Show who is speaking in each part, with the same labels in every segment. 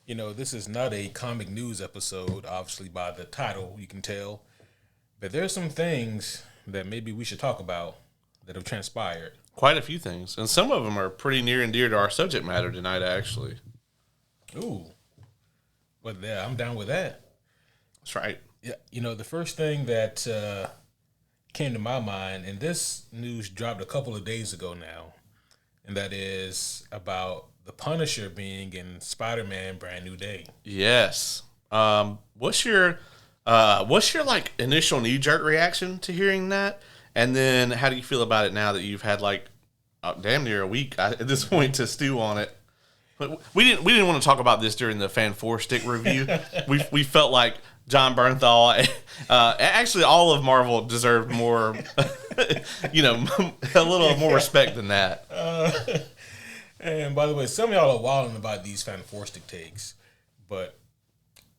Speaker 1: This is not a comic news episode, obviously by the title, you can tell. But there's some things that maybe we should talk about that have transpired.
Speaker 2: Quite a few things. And some of them are pretty near and dear to our subject matter tonight, actually.
Speaker 1: Ooh. But yeah, I'm down with that.
Speaker 2: That's right.
Speaker 1: Yeah, the first thing that came to my mind, and this news dropped a couple of days ago now, and that is about the Punisher being in Spider-Man: Brand New Day.
Speaker 2: Yes. What's your like initial knee-jerk reaction to hearing that? And then how do you feel about it now that you've had like damn near a week at this point to stew on it? But we didn't want to talk about this during the Fan Four Stick review. we felt like John Bernthal, actually all of Marvel deserved more, a little more respect than that.
Speaker 1: And by the way, some of y'all are wilding about these Fan Four Stick takes, but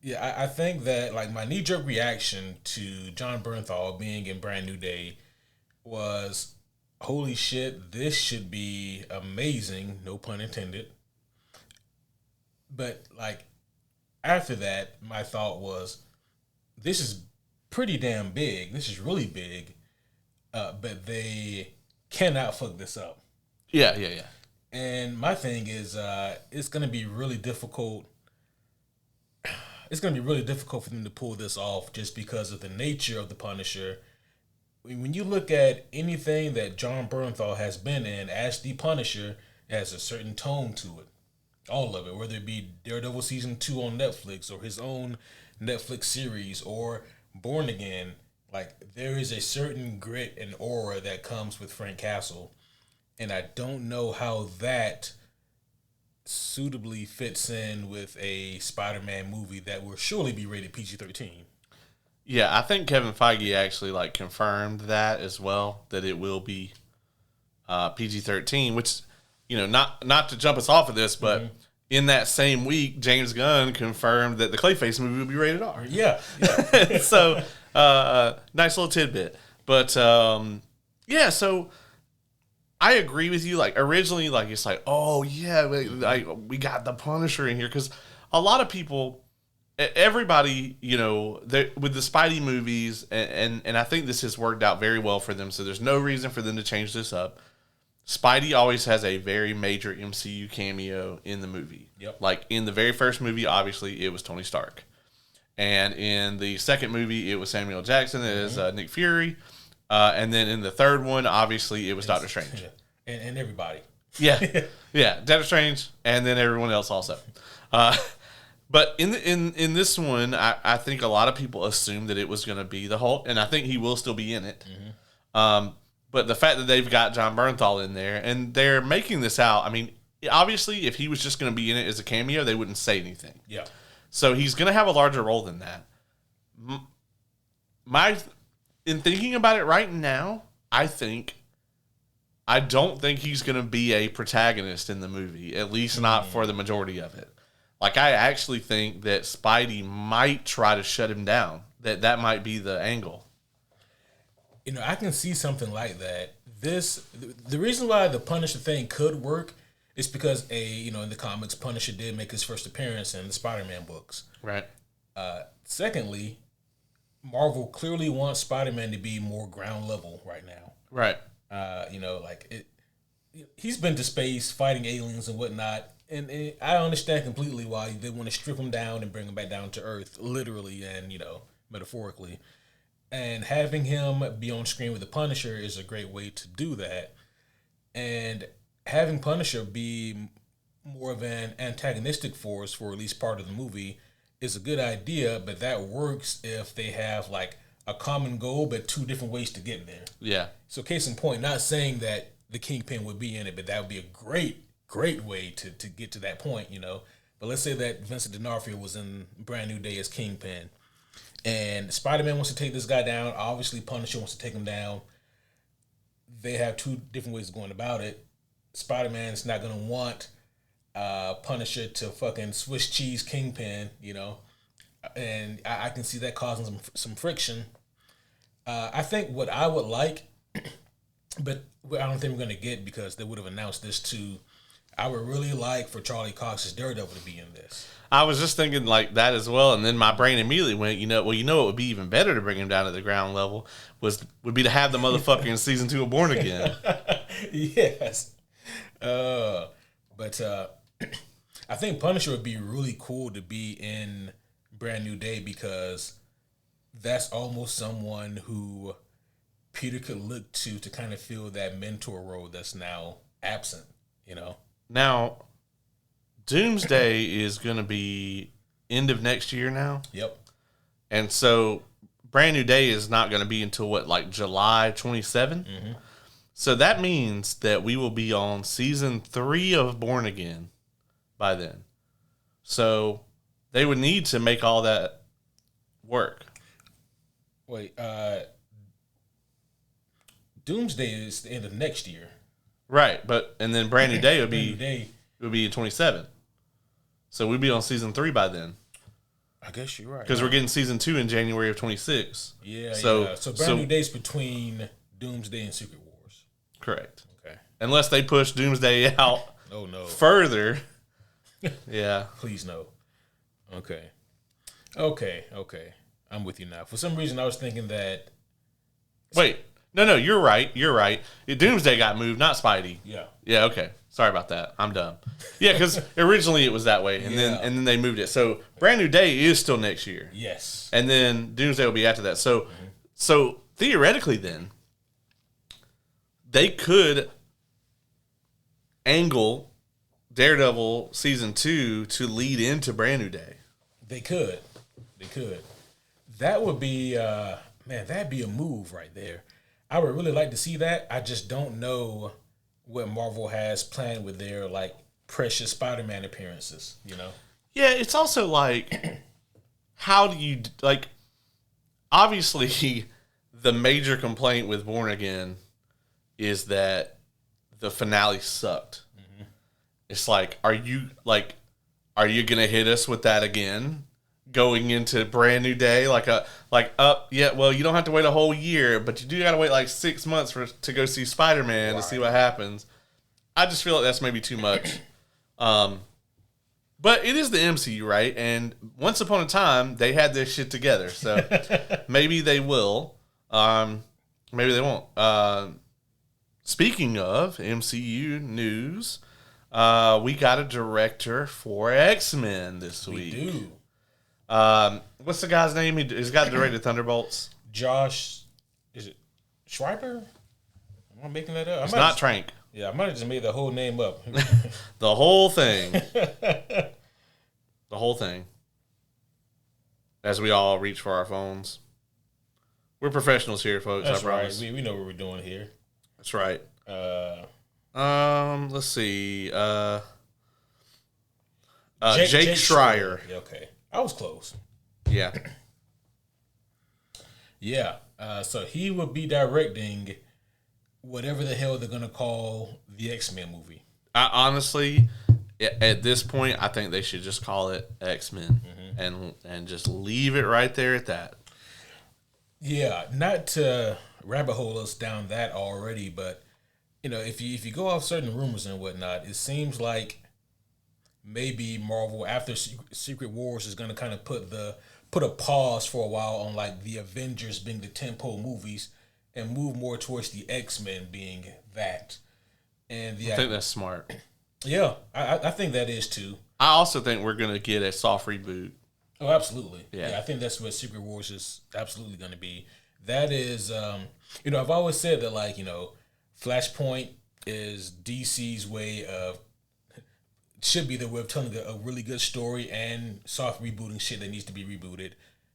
Speaker 1: yeah, I think that like my knee jerk reaction to John Bernthal being in Brand New Day was, holy shit, this should be amazing, no pun intended. But like after that, my thought was, this is pretty damn big. This is really big, but they cannot fuck this up.
Speaker 2: Yeah.
Speaker 1: And my thing is, it's going to be really difficult. It's going to be really difficult for them to pull this off just because of the nature of the Punisher. When you look at anything that John Bernthal has been in as the Punisher, it has a certain tone to it. All of it, whether it be Daredevil Season 2 on Netflix or his own Netflix series or Born Again, like there is a certain grit and aura that comes with Frank Castle. And I don't know how that suitably fits in with a Spider-Man movie that will surely be rated PG-13.
Speaker 2: Yeah, I think Kevin Feige actually like confirmed that as well, that it will be PG-13, which, not to jump us off of this, but in that same week, James Gunn confirmed that the Clayface movie will be rated R.
Speaker 1: Yeah.
Speaker 2: So, nice little tidbit. But, so I agree with you. Like, originally, like, it's like, oh, yeah, we got the Punisher in here. Because a lot of people, everybody, with the Spidey movies, and I think this has worked out very well for them, so there's no reason for them to change this up. Spidey always has a very major MCU cameo in the movie.
Speaker 1: Yep.
Speaker 2: Like, in the very first movie, obviously, it was Tony Stark. And in the second movie, it was Samuel Jackson as Nick Fury. And then in the third one, obviously, it was Doctor Strange.
Speaker 1: Yeah. And everybody.
Speaker 2: Yeah. Yeah, Doctor Strange, and then everyone else also. But in this one, I think a lot of people assumed that it was going to be the Hulk, and I think he will still be in it. But the fact that they've got John Bernthal in there, and they're making this out, I mean, obviously, if he was just going to be in it as a cameo, they wouldn't say anything.
Speaker 1: Yeah.
Speaker 2: So he's going to have a larger role than that. In thinking about it right now, I don't think he's going to be a protagonist in the movie, at least not for the majority of it. Like, I actually think that Spidey might try to shut him down. That might be the angle.
Speaker 1: I can see something like that. The reason why the Punisher thing could work is because in the comics, Punisher did make his first appearance in the Spider-Man books.
Speaker 2: Right.
Speaker 1: Secondly, Marvel clearly wants Spider-Man to be more ground level right now.
Speaker 2: Right.
Speaker 1: He's been to space fighting aliens and whatnot, and I understand completely why they want to strip him down and bring him back down to Earth, literally and metaphorically. And having him be on screen with the Punisher is a great way to do that. And having Punisher be more of an antagonistic force for at least part of the movie is a good idea, but that works if they have like a common goal, but two different ways to get there.
Speaker 2: Yeah.
Speaker 1: So case in point, not saying that the Kingpin would be in it, but that would be a great way to get to that point, But let's say that Vincent D'Onofrio was in Brand New Day as Kingpin. And Spider-Man wants to take this guy down. Obviously, Punisher wants to take him down. They have two different ways of going about it. Spider-Man's not going to want Punisher to fucking Swiss cheese Kingpin, And I can see that causing some friction. I think what I would like, but I don't think we're going to get because they would have announced this too. I would really like for Charlie Cox's Daredevil to be in this.
Speaker 2: I was just thinking like that as well, and then my brain immediately went, it would be even better to bring him down to the ground level would be to have the motherfucker in season 2 of Born Again.
Speaker 1: Yes. But I think Punisher would be really cool to be in Brand New Day because that's almost someone who Peter could look to kind of fill that mentor role that's now absent,
Speaker 2: Now, Doomsday is going to be end of next year now.
Speaker 1: Yep.
Speaker 2: And so Brand New Day is not going to be until July 27?
Speaker 1: Mm-hmm.
Speaker 2: So that means that we will be on season 3 of Born Again by then. So they would need to make all that work.
Speaker 1: Wait, Doomsday is the end of next year.
Speaker 2: Right, and then Brand New Day would be in 27. So we'd be on season 3 by then.
Speaker 1: I guess you're right.
Speaker 2: Because we're getting season 2 in January of 26.
Speaker 1: Yeah, So Brand New Day's between Doomsday and Secret Wars.
Speaker 2: Correct.
Speaker 1: Okay.
Speaker 2: Unless they push Doomsday out further. Yeah.
Speaker 1: Please no. Okay. I'm with you now. For some reason, I was thinking that...
Speaker 2: Wait. No, you're right. Doomsday got moved, not Spidey.
Speaker 1: Yeah.
Speaker 2: Yeah, okay. Sorry about that. I'm dumb. Yeah, because originally it was that way, and then they moved it. So Brand New Day is still next year.
Speaker 1: Yes.
Speaker 2: And then Doomsday will be after that. So theoretically then, they could angle Daredevil season 2 to lead into Brand New Day.
Speaker 1: They could. That would be, that'd be a move right there. I would really like to see that. I just don't know what Marvel has planned with their precious Spider-Man appearances,
Speaker 2: Yeah, it's also like, how do you obviously the major complaint with Born Again is that the finale sucked. Mm-hmm. It's like, are you gonna hit us with that again? Going into Brand New Day, you don't have to wait a whole year, but you do got to wait 6 months to go see Spider-Man to see what happens. I just feel like that's maybe too much. But it is the MCU, right? And once upon a time, they had this shit together, so maybe they will. Maybe they won't. Speaking of MCU news, we got a director for X-Men this week.
Speaker 1: We do.
Speaker 2: What's the guy's name? He's got directed Thunderbolts.
Speaker 1: Josh, is it Schreiber? Am I making that up?
Speaker 2: It's not Trank.
Speaker 1: Yeah, I might have just made the whole name up.
Speaker 2: The whole thing. The whole thing. As we all reach for our phones. We're professionals here, folks.
Speaker 1: That's
Speaker 2: I promise.
Speaker 1: Right. We know what we're doing here.
Speaker 2: That's right. Let's see. Jake Schreier.
Speaker 1: Okay. I was close.
Speaker 2: Yeah.
Speaker 1: Yeah. So he would be directing whatever the hell they're going to call the X-Men movie.
Speaker 2: Honestly, at this point, I think they should just call it X-Men and just leave it right there at that.
Speaker 1: Yeah. Not to rabbit hole us down that already, but, if you go off certain rumors and whatnot, it seems like maybe Marvel after Secret Wars is going to kind of put a pause for a while on the Avengers being the tentpole movies and move more towards the X-Men being that. And
Speaker 2: I think that's smart.
Speaker 1: Yeah, I think that is too.
Speaker 2: I also think we're going to get a soft reboot.
Speaker 1: Oh, absolutely.
Speaker 2: Yeah,
Speaker 1: I think that's what Secret Wars is absolutely going to be. That is, I've always said that Flashpoint is DC's way of should be the way of telling a really good story and soft rebooting shit that needs to be rebooted.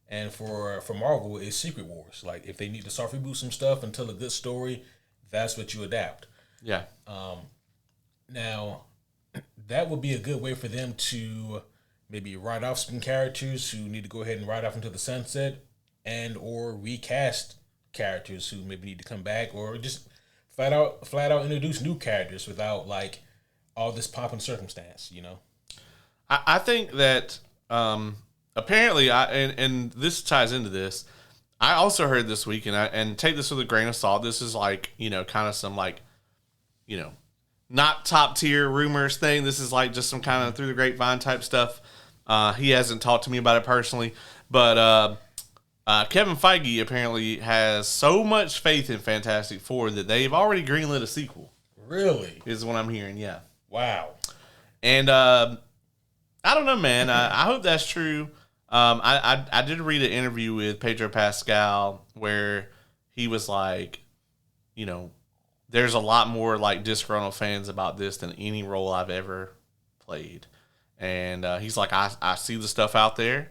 Speaker 1: And for Marvel, it's Secret Wars. If they need to soft reboot some stuff and tell a good story, that's what you adapt.
Speaker 2: Yeah.
Speaker 1: Now, that would be a good way for them to maybe write off some characters who need to go ahead and ride off into the sunset, and or recast characters who maybe need to come back, or just flat out introduce new characters without all this pomp and circumstance,
Speaker 2: I think that apparently, and this ties into this. I also heard this week, and take this with a grain of salt. This is kind of some not top tier rumors thing. This is like just some kind of through the grapevine type stuff. He hasn't talked to me about it personally, but Kevin Feige apparently has so much faith in Fantastic Four that they've already greenlit a sequel.
Speaker 1: Really?
Speaker 2: Is what I'm hearing, yeah.
Speaker 1: Wow.
Speaker 2: And I don't know, man. I hope that's true. I did read an interview with Pedro Pascal where he was like, you know, there's a lot more like disgruntled fans about this than any role I've ever played. And he's like, I see the stuff out there.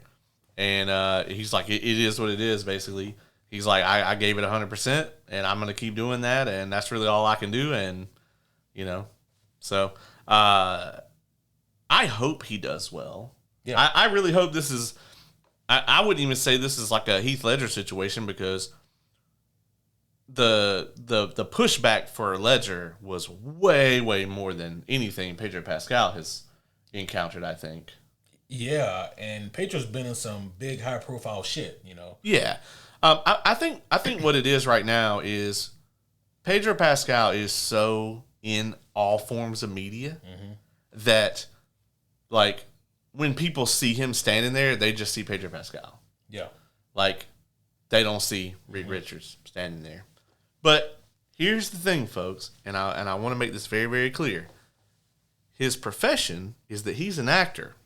Speaker 2: And he's like, it is what it is, basically. He's like, I gave it 100%, and I'm going to keep doing that, and that's really all I can do. And, you know, so I hope he does well. Yeah. I really hope this is, I wouldn't even say this is like a Heath Ledger situation, because the pushback for Ledger was way, way more than anything Pedro Pascal has encountered, I think.
Speaker 1: Yeah, and Pedro's been in some big, high-profile shit, you know.
Speaker 2: Yeah, I think what it is right now is Pedro Pascal is so in all forms of media that, like, when people see him standing there, they just see Pedro Pascal.
Speaker 1: Yeah,
Speaker 2: like they don't see Reed Richards standing there. But here's the thing, folks, and I want to make this very, very clear. His profession is that he's an actor.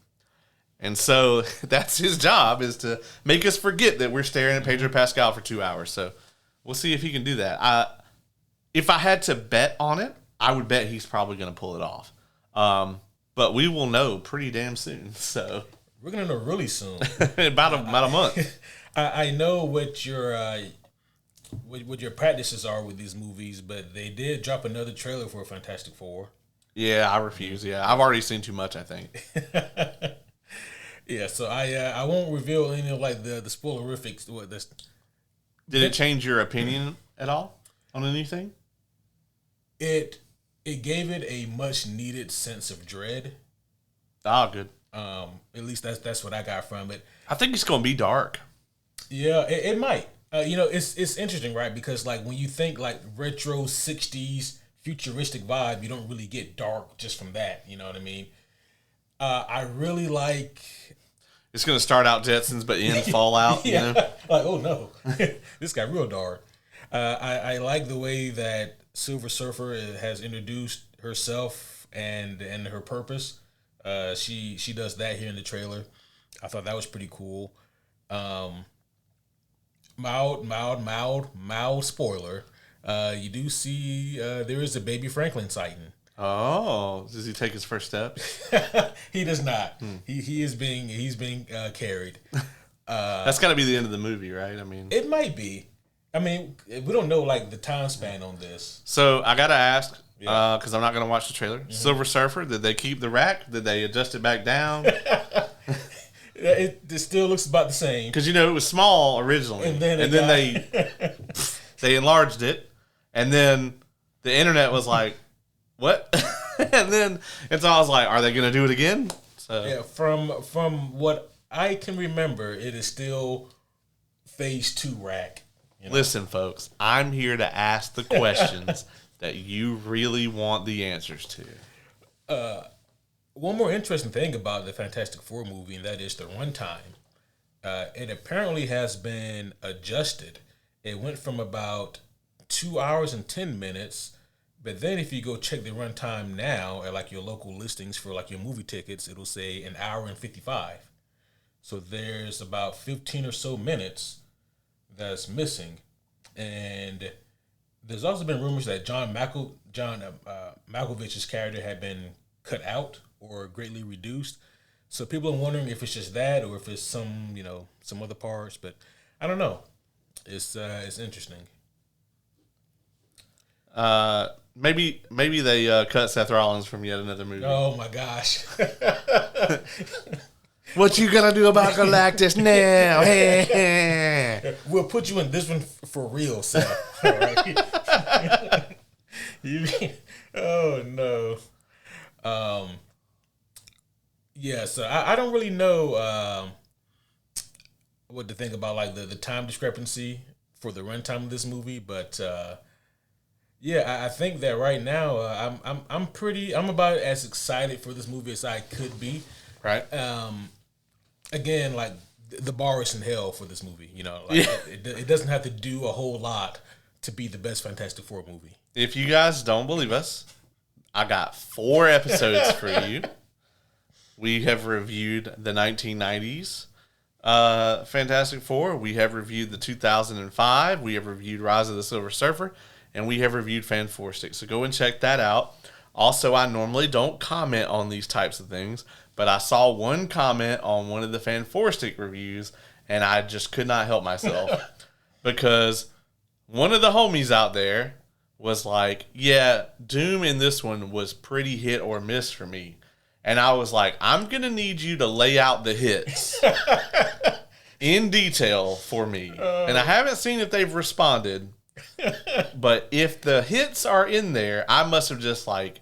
Speaker 2: And so that's his job, is to make us forget that we're staring at Pedro Pascal for 2 hours. So we'll see if he can do that. If I had to bet on it, I would bet he's probably going to pull it off. But we will know pretty damn soon. So
Speaker 1: we're going to know really soon.
Speaker 2: about a month.
Speaker 1: I know what your practices are with these movies, but they did drop another trailer for Fantastic Four.
Speaker 2: Yeah, I refuse. Yeah, I've already seen too much, I think.
Speaker 1: Yeah, so I won't reveal any of like the spoilerifics.
Speaker 2: Did it change your opinion at all on anything?
Speaker 1: It gave it a much needed sense of dread.
Speaker 2: Oh, good.
Speaker 1: At least that's what I got from it.
Speaker 2: I think it's gonna be dark.
Speaker 1: Yeah, it might. You know, it's interesting, right? Because like when you think like retro '60s futuristic vibe, you don't really get dark just from that. You know what I mean? I really like.
Speaker 2: It's gonna start out Jetsons, but end Fallout.
Speaker 1: Yeah.
Speaker 2: You know?
Speaker 1: Like, oh no, this got real dark. I like the way that Silver Surfer has introduced herself and her purpose. She does that here in the trailer. I thought that was pretty cool. Mild spoiler. You do see there is a baby Franklin sighting.
Speaker 2: Oh, does he take his first steps?
Speaker 1: He does not. He's being carried.
Speaker 2: That's got to be the end of the movie, right? I mean,
Speaker 1: it might be. I mean, we don't know like the time span on this.
Speaker 2: So I gotta ask, because I'm not gonna watch the trailer. Silver Surfer, did they keep the rack? Did they adjust it back down?
Speaker 1: It still looks about the same.
Speaker 2: Because it was small originally, and then they enlarged it, and then the internet was like, "What?" and so I was like, "Are they gonna do it again?" So
Speaker 1: yeah, from what I can remember, it is still phase 2 rack. You know?
Speaker 2: Listen, folks, I'm here to ask the questions that you really want the answers to.
Speaker 1: One more interesting thing about the Fantastic Four movie, and that is the runtime. It apparently has been adjusted. It went from about 2 hours and 10 minutes, but then if you go check the runtime now at like your local listings for like your movie tickets, it'll say 1 hour and 55. So there's about 15 or so minutes that's missing, and there's also been rumors that John Malkovich's character had been cut out or greatly reduced. So people are wondering if it's just that or if it's some other parts, but I don't know. It's interesting.
Speaker 2: Maybe they cut Seth Rollins from yet another movie.
Speaker 1: Oh my gosh.
Speaker 2: What you gonna do about Galactus now?
Speaker 1: We'll put you in this one for real, Seth. All right. Oh no. Yeah, so I don't really know what to think about like the time discrepancy for the runtime of this movie, but Yeah, I think that right now I'm about as excited for this movie as I could be.
Speaker 2: Right.
Speaker 1: Again, like the bar is in hell for this movie. You know, like
Speaker 2: Yeah.
Speaker 1: it doesn't have to do a whole lot to be the best Fantastic Four movie.
Speaker 2: If you guys don't believe us, I got 4 episodes for you. We have reviewed the 1990s Fantastic Four. We have reviewed the 2005. We have reviewed Rise of the Silver Surfer. And we have reviewed Fan Four Stick. So go and check that out. Also, I normally don't comment on these types of things, but I saw one comment on one of the Fan Four Stick reviews, and I just could not help myself because one of the homies out there was like, yeah, Doom in this one was pretty hit or miss for me. And I was like, I'm going to need you to lay out the hits in detail for me. And I haven't seen if they've responded. But if the hits are in there, I must have just like,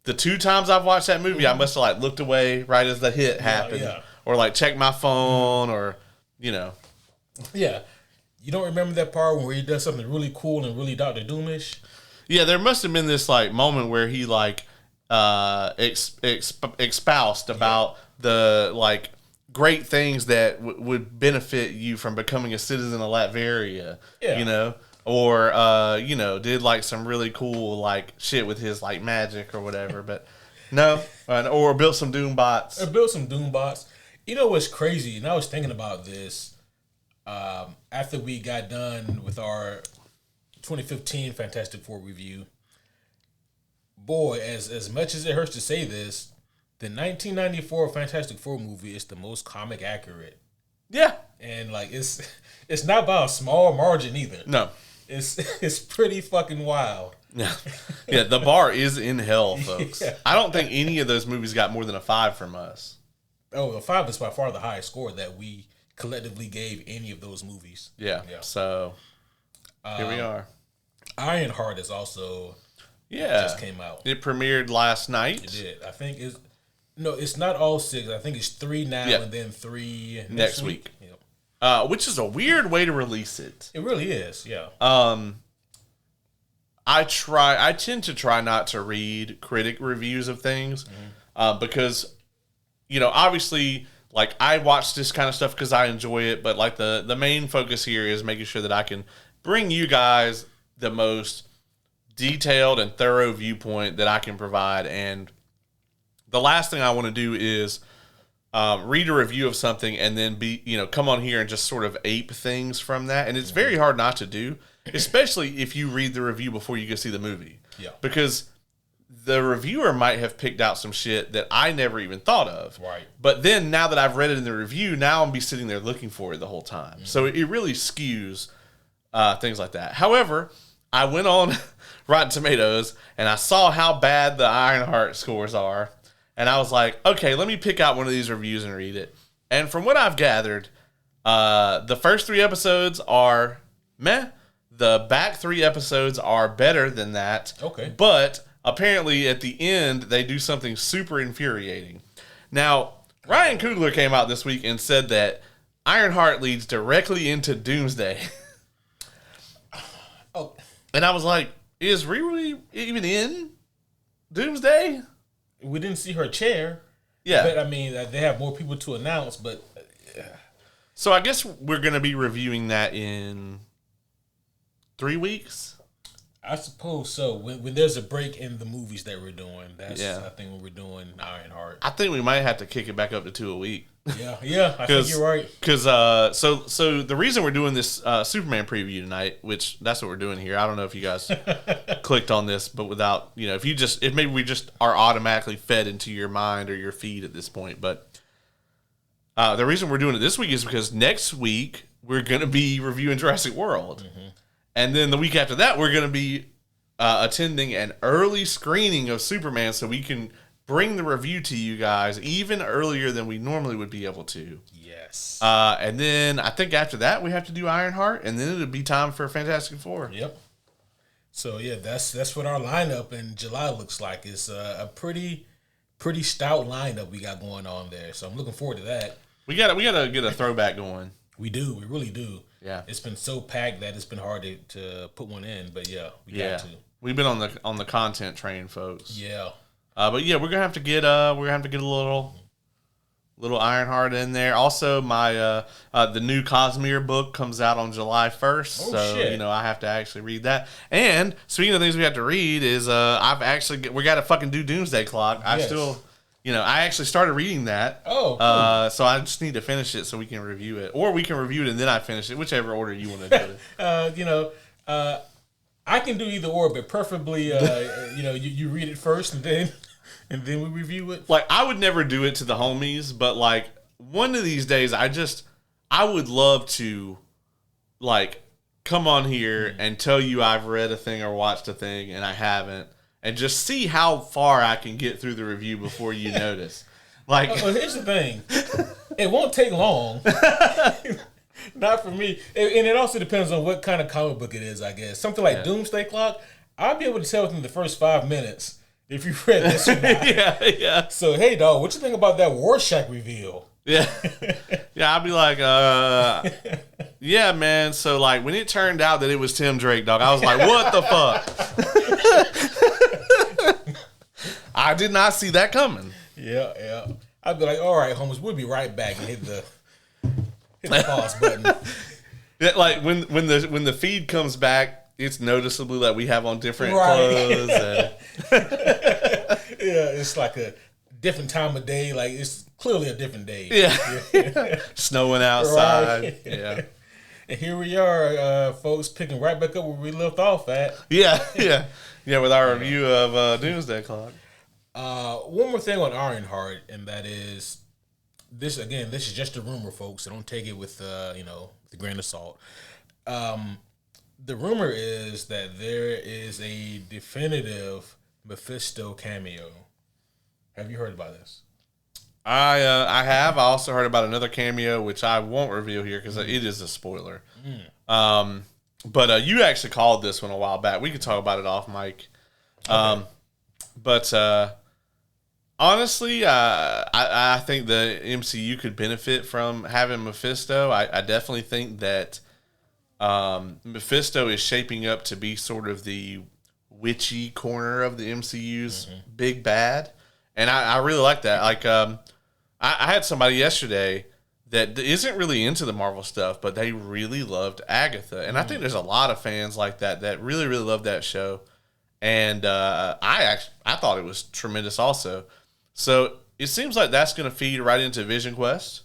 Speaker 2: the 2 times I've watched that movie, I must have like looked away right as the hit happened.
Speaker 1: Yeah.
Speaker 2: Or like checked my phone or, you know.
Speaker 1: Yeah. You don't remember that part where he does something really cool and really Dr. Doomish?
Speaker 2: Yeah, there must have been this like moment where he like espoused about the like great things that would benefit you from becoming a citizen of Latveria.
Speaker 1: Yeah.
Speaker 2: You know, or you know, did like some really cool like shit with his like magic or whatever. But no, or built some Doom bots.
Speaker 1: Or built some Doom bots. You know what's crazy? And I was thinking about this after we got done with our 2015 Fantastic Four review. Boy, as much as it hurts to say this, the 1994 Fantastic Four movie is the most comic accurate.
Speaker 2: Yeah,
Speaker 1: And like it's not by a small margin either.
Speaker 2: no,
Speaker 1: It's pretty fucking wild.
Speaker 2: yeah, yeah. The bar is in hell, folks.
Speaker 1: Yeah.
Speaker 2: I don't think any of those movies got more than a 5 from us.
Speaker 1: Oh, the 5 is by far the highest score that we collectively gave any of those movies.
Speaker 2: Yeah.
Speaker 1: Yeah.
Speaker 2: So here we are.
Speaker 1: Ironheart is also
Speaker 2: Yeah,
Speaker 1: just came out.
Speaker 2: It premiered last night.
Speaker 1: It did. I think it's not all 6. I think it's 3 now
Speaker 2: Yeah.
Speaker 1: and then 3
Speaker 2: Next week.
Speaker 1: Yep.
Speaker 2: Which is a weird way to release it.
Speaker 1: It really is. Yeah.
Speaker 2: I tend to try not to read critic reviews of things because, you know, obviously, like I watch this kind of stuff because I enjoy it, but like the main focus here is making sure that I can bring you guys the most detailed and thorough viewpoint that I can provide. And the last thing I want to do is read a review of something and then come on here and just sort of ape things from that. And it's very hard not to do, especially if you read the review before you go see the movie.
Speaker 1: Yeah.
Speaker 2: Because the reviewer might have picked out some shit that I never even thought of.
Speaker 1: Right.
Speaker 2: But then now that I've read it in the review, now I'm be sitting there looking for it the whole time. So it really skews things like that. However, I went on Rotten Tomatoes and I saw how bad the Ironheart scores are. And I was like, okay, let me pick out one of these reviews and read it. And from what I've gathered, the first 3 episodes are meh. The back 3 episodes are better than that.
Speaker 1: Okay.
Speaker 2: But apparently at the end, they do something super infuriating. Now, Ryan Coogler came out this week and said that Ironheart leads directly into Doomsday.
Speaker 1: Oh.
Speaker 2: And I was like, is Riri even in Doomsday?
Speaker 1: We didn't see her chair.
Speaker 2: Yeah.
Speaker 1: But I mean, they have more people to announce, but
Speaker 2: So I guess we're going to be reviewing that in 3 weeks.
Speaker 1: I suppose so. When there's a break in the movies that we're doing, that's I think when we're doing Ironheart.
Speaker 2: I think we might have to kick it back up to 2 a week.
Speaker 1: Yeah, I think you're right.
Speaker 2: Because so the reason we're doing this Superman preview tonight, which that's what we're doing here. I don't know if you guys clicked on this, but without if maybe we just are automatically fed into your mind or your feed at this point. But the reason we're doing it this week is because next week we're going to be reviewing Jurassic World. Mm-hmm. And then the week after that, we're going to be attending an early screening of Superman so we can bring the review to you guys even earlier than we normally would be able to.
Speaker 1: Yes.
Speaker 2: And then I think after that, we have to do Ironheart, and then it'll be time for Fantastic Four.
Speaker 1: Yep. So, yeah, that's what our lineup in July looks like. It's a pretty stout lineup we got going on there. So I'm looking forward to that.
Speaker 2: We gotta get a throwback going.
Speaker 1: We do. We really do.
Speaker 2: Yeah.
Speaker 1: It's been so packed that it's been hard to put one in, but yeah, we got to.
Speaker 2: We've been on the content train, folks.
Speaker 1: Yeah.
Speaker 2: But yeah, we're gonna have to get a little Ironheart in there. Also, my the new Cosmere book comes out on July 1st.
Speaker 1: Oh,
Speaker 2: so
Speaker 1: shit.
Speaker 2: I have to actually read that. And speaking of things we have to read, is we got to fucking do Doomsday Clock.
Speaker 1: Yes.
Speaker 2: I actually started reading that.
Speaker 1: Oh, cool.
Speaker 2: So I just need to finish it so we can review it, or we can review it and then I finish it, whichever order you want to do it.
Speaker 1: I can do either or, but preferably, you read it first and then we review it.
Speaker 2: Like, I would never do it to the homies, but like one of these days, I would love to like come on here and tell you I've read a thing or watched a thing and I haven't, and just see how far I can get through the review before you notice. Like,
Speaker 1: here's the thing, it won't take long. Not for me. And it also depends on what kind of comic book it is, I guess. Something like Doomsday Clock, I'll be able to tell within the first 5 minutes if you read this or not.
Speaker 2: yeah.
Speaker 1: So, hey, dog, what you think about that Rorschach reveal?
Speaker 2: Yeah. Yeah, I'll be like, yeah, man. So, like, when it turned out that it was Tim Drake, dog, I was like, what the fuck? I did not see that coming.
Speaker 1: Yeah. I'd be like, all right, homies, we'll be right back and hit the pause button.
Speaker 2: Yeah, like when the feed comes back, it's noticeably that we have on different clothes. And...
Speaker 1: yeah, it's like a different time of day. Like, it's clearly a different day.
Speaker 2: Yeah. Snowing outside. Right. Yeah.
Speaker 1: And here we are, folks, picking right back up where we left off at.
Speaker 2: Yeah, with our review of Doomsday Clock.
Speaker 1: One more thing on Ironheart, and that is, this is just a rumor, folks, so don't take it with the grain of salt. The rumor is that there is a definitive Mephisto cameo. Have you heard about this?
Speaker 2: I have. I also heard about another cameo, which I won't reveal here because it is a spoiler. But you actually called this one a while back. We could talk about it off mic. Okay. But honestly, I think the MCU could benefit from having Mephisto. I definitely think that Mephisto is shaping up to be sort of the witchy corner of the MCU's big bad. And I really like that. Like, I had somebody yesterday that isn't really into the Marvel stuff, but they really loved Agatha. And I think there's a lot of fans like that really, really love that show. And I thought it was tremendous also. So it seems like that's going to feed right into Vision Quest.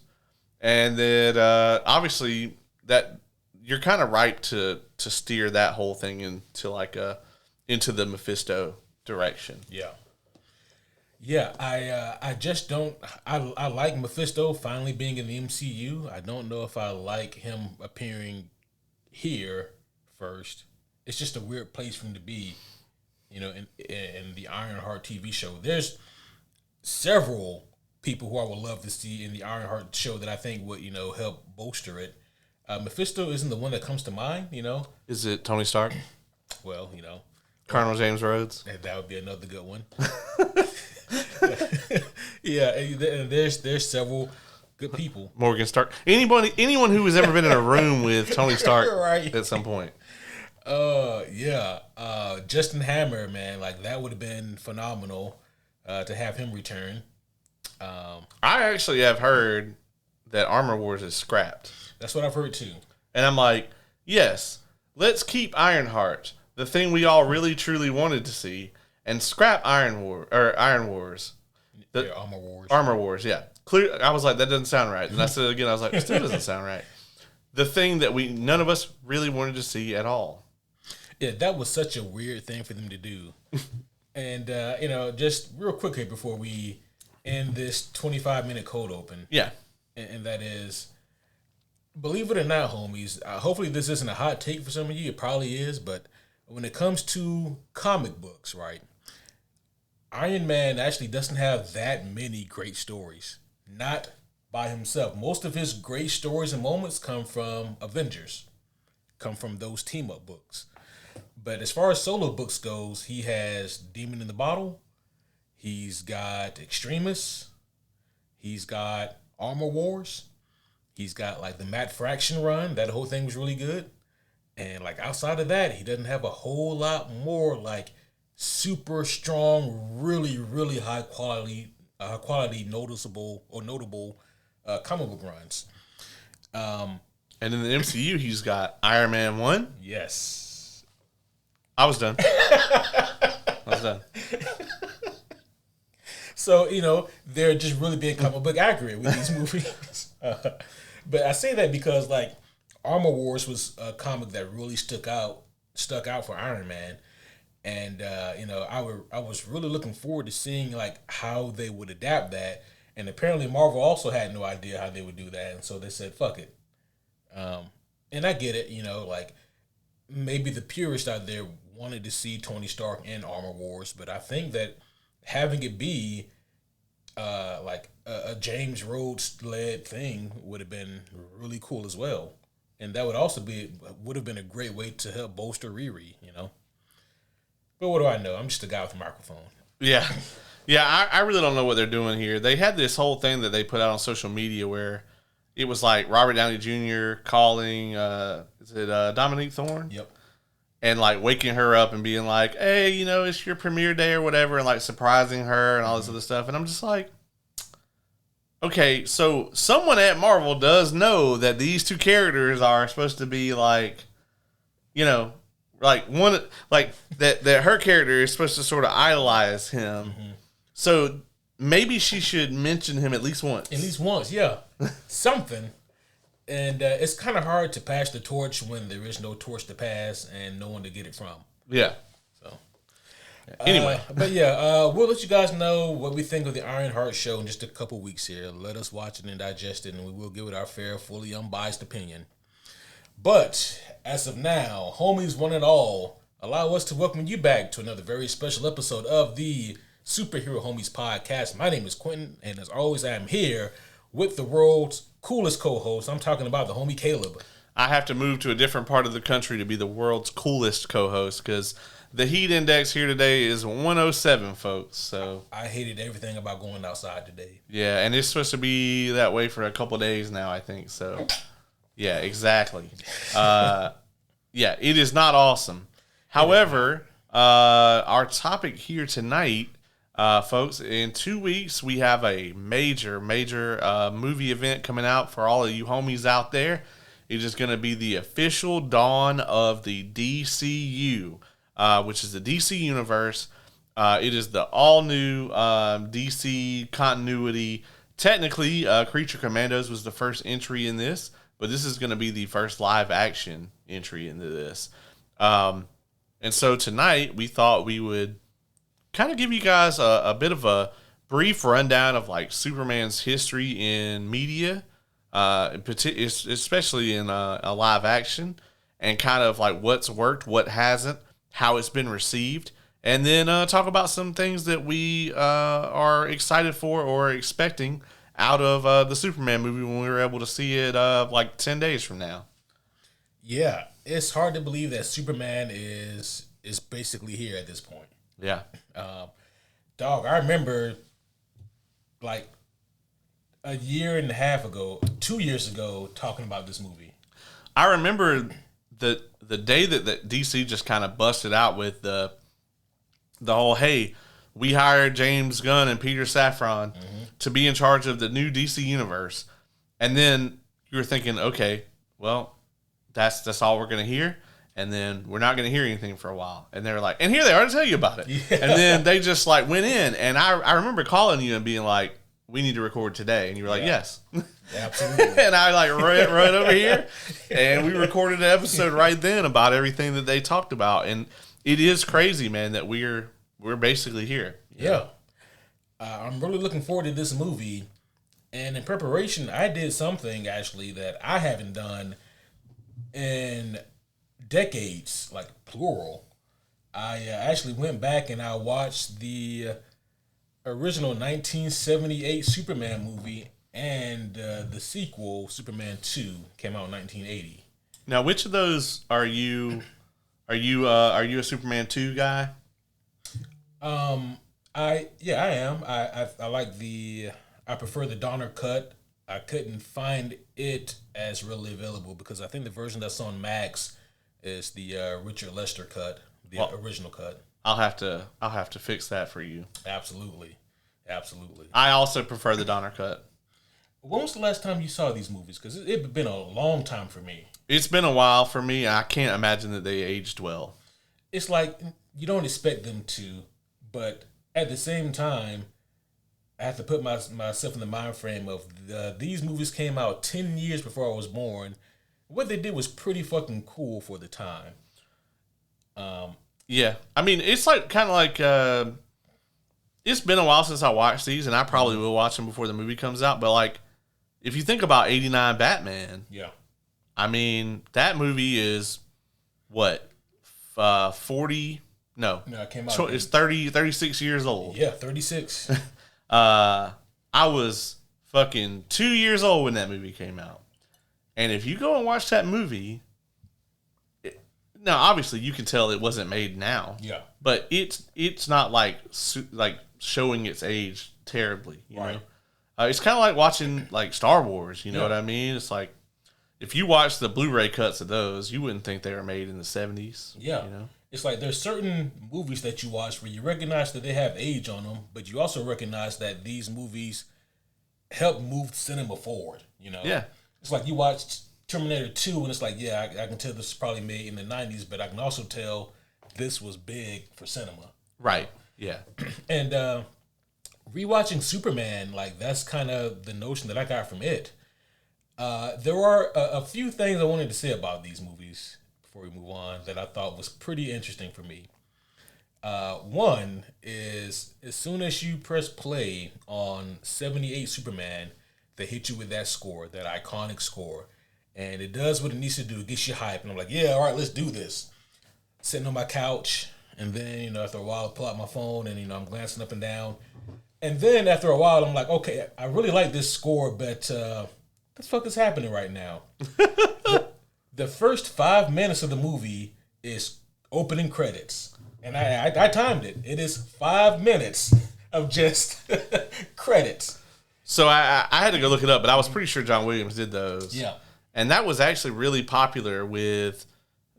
Speaker 2: And that obviously that you're kind of ripe to steer that whole thing into into the Mephisto direction.
Speaker 1: Yeah, I just don't. I like Mephisto finally being in the MCU. I don't know if I like him appearing here first. It's just a weird place for him to be, in the Ironheart TV show. There's several people who I would love to see in the Ironheart show that I think would, help bolster it. Mephisto isn't the one that comes to mind,
Speaker 2: Is it Tony Stark?
Speaker 1: Well,
Speaker 2: Colonel James Rhodes?
Speaker 1: That would be another good one. Yeah, and there's several good people.
Speaker 2: Morgan Stark. Anyone who has ever been in a room with Tony Stark
Speaker 1: right.
Speaker 2: at some point.
Speaker 1: Justin Hammer, man, like that would have been phenomenal to have him return.
Speaker 2: I actually have heard that Armor Wars is scrapped.
Speaker 1: That's what I've heard too.
Speaker 2: And I'm like, yes, let's keep Ironheart, the thing we all really truly wanted to see, and scrap Iron Wars.
Speaker 1: Armor Wars.
Speaker 2: Armor Wars, yeah. I was like, that doesn't sound right. And I said it again, I was like, it still doesn't sound right. The thing that none of us really wanted to see at all.
Speaker 1: Yeah, that was such a weird thing for them to do. And, just real quick here before we end this 25-minute cold open.
Speaker 2: Yeah.
Speaker 1: And that is, believe it or not, homies, hopefully this isn't a hot take for some of you. It probably is. But when it comes to comic books, right, Iron Man actually doesn't have that many great stories. Not by himself. Most of his great stories and moments come from Avengers. Come from those team-up books. But as far as solo books goes, he has Demon in the Bottle. He's got Extremis. He's got Armor Wars. He's got like the Matt Fraction run. That whole thing was really good. And like outside of that, he doesn't have a whole lot more like super strong, really, really high quality, noticeable or notable comic book runs.
Speaker 2: And in the MCU, he's got Iron Man 1.
Speaker 1: Yes.
Speaker 2: I was done. I was done.
Speaker 1: So, they're just really being comic book accurate with these movies. But I say that because, like, Armor Wars was a comic that really stuck out for Iron Man. And, I was really looking forward to seeing, like, how they would adapt that. And apparently Marvel also had no idea how they would do that. And so they said, fuck it. And I get it, like, maybe the purists out there wanted to see Tony Stark in Armor Wars. But I think that having it be like a James Rhodes led thing would have been really cool as well, and that would have been a great way to help bolster Riri, But what do I know? I'm just a guy with a microphone.
Speaker 2: Yeah, I really don't know what they're doing here. They had this whole thing that they put out on social media where it was like Robert Downey Jr. calling Dominique Thorne?
Speaker 1: Yep.
Speaker 2: And like waking her up and being like, hey, it's your premiere day or whatever, and like surprising her and all this other stuff. And I'm just like, okay, so someone at Marvel does know that these two characters are supposed to be like, like one, like that her character is supposed to sort of idolize him. Mm-hmm. So maybe she should mention him at least once.
Speaker 1: At least once, yeah. Something. And it's kind of hard to pass the torch when there is no torch to pass and no one to get it from.
Speaker 2: Yeah.
Speaker 1: So,
Speaker 2: anyway.
Speaker 1: We'll let you guys know what we think of the Ironheart show in just a couple weeks here. Let us watch it and digest it, and we will give it our fair, fully unbiased opinion. But as of now, homies one and all, allow us to welcome you back to another very special episode of the Superhero Homies podcast. My name is Quentin, and as always, I am here with the world's coolest co-host. I'm talking about the homie Caleb.
Speaker 2: I have to move to a different part of the country to be the world's coolest co-host because the heat index here today is 107, folks. So
Speaker 1: I hated everything about going outside today.
Speaker 2: Yeah, and it's supposed to be that way for a couple days now, I think. So, yeah, exactly. Yeah, it is not awesome. However, our topic here tonight, folks, in 2 weeks, we have a major movie event coming out for all of you homies out there. It is going to be the official dawn of the DCU, which is the DC Universe. It is the all-new DC continuity. Technically, Creature Commandos was the first entry in this, but this is going to be the first live-action entry into this. And so tonight, we thought we would kind of give you guys a bit of a brief rundown of like Superman's history in media, especially in a live action, and kind of like what's worked, what hasn't, how it's been received, and then talk about some things that we are excited for or expecting out of the Superman movie when we were able to see it like 10 days from now.
Speaker 1: Yeah, it's hard to believe that Superman is basically here at this point.
Speaker 2: Yeah.
Speaker 1: Dog, I remember like a year and a half ago, 2 years ago, talking about this movie.
Speaker 2: I remember the day that DC just kind of busted out with the whole, hey, we hired James Gunn and Peter Safran to be in charge of the new DC universe. And then you were thinking, okay, well, that's all we're going to hear. And then we're not going to hear anything for a while. And they were like, and here they are to tell you about it. Yeah. And then they just like went in. And I remember calling you and being like, we need to record today. And you were like, yes.
Speaker 1: Absolutely.
Speaker 2: And I like ran over here. And we recorded an episode right then about everything that they talked about. And it is crazy, man, that we're basically here.
Speaker 1: Yeah. I'm really looking forward to this movie. And in preparation, I did something actually that I haven't done in decades, like plural. I actually went back and I watched the original 1978 Superman movie and the sequel, Superman 2, came out in 1980.
Speaker 2: Now, which of those are you? Are you a Superman 2 guy?
Speaker 1: I am. I like I prefer the Donner cut. I couldn't find it as readily available because I think the version that's on Max is the Richard Lester cut, the original cut.
Speaker 2: I'll have to fix that for you.
Speaker 1: Absolutely.
Speaker 2: I also prefer the Donner cut.
Speaker 1: When was the last time you saw these movies? Because it's been a long time for me.
Speaker 2: It's been a while for me. I can't imagine that they aged well.
Speaker 1: It's like you don't expect them to, but at the same time, I have to put myself in the mind frame of these movies came out 10 years before I was born. What they did was pretty fucking cool for the time.
Speaker 2: Yeah. I mean, it's like kind of like it's been a while since I watched these, and I probably will watch them before the movie comes out. But like, if you think about '89 Batman,
Speaker 1: yeah,
Speaker 2: I mean that movie is what 40. No,
Speaker 1: it came out.
Speaker 2: It's 36 years old.
Speaker 1: Yeah, 36.
Speaker 2: I was fucking 2 years old when that movie came out, and if you go and watch that movie, now obviously you can tell it wasn't made now.
Speaker 1: Yeah,
Speaker 2: but it's not like showing its age terribly. You know, it's kind of like watching like Star Wars. You know what I mean? It's like if you watch the Blu-ray cuts of those, you wouldn't think they were made in the 70s.
Speaker 1: Yeah,
Speaker 2: you know,
Speaker 1: it's like there's certain movies that you watch where you recognize that they have age on them, but you also recognize that these movies help move cinema forward. You know,
Speaker 2: yeah,
Speaker 1: it's like you watched Terminator 2 and it's like, yeah, I can tell this was probably made in the 90s, but I can also tell this was big for cinema.
Speaker 2: Right. Yeah.
Speaker 1: And rewatching Superman, like that's kind of the notion that I got from it. There are a few things I wanted to say about these movies before we move on that I thought was pretty interesting for me. One is as soon as you press play on 78 Superman, they hit you with that score, that iconic score. And it does what it needs to do. It gets you hype. And I'm like, yeah, all right, let's do this. Sitting on my couch. And then, after a while, I pull out my phone and, I'm glancing up and down. And then after a while, I'm like, okay, I really like this score, but what the fuck is happening right now? The first 5 minutes of the movie is opening credits. And I timed it. It is 5 minutes of just credits.
Speaker 2: So I had to go look it up, but I was pretty sure John Williams did those.
Speaker 1: Yeah.
Speaker 2: And that was actually really popular with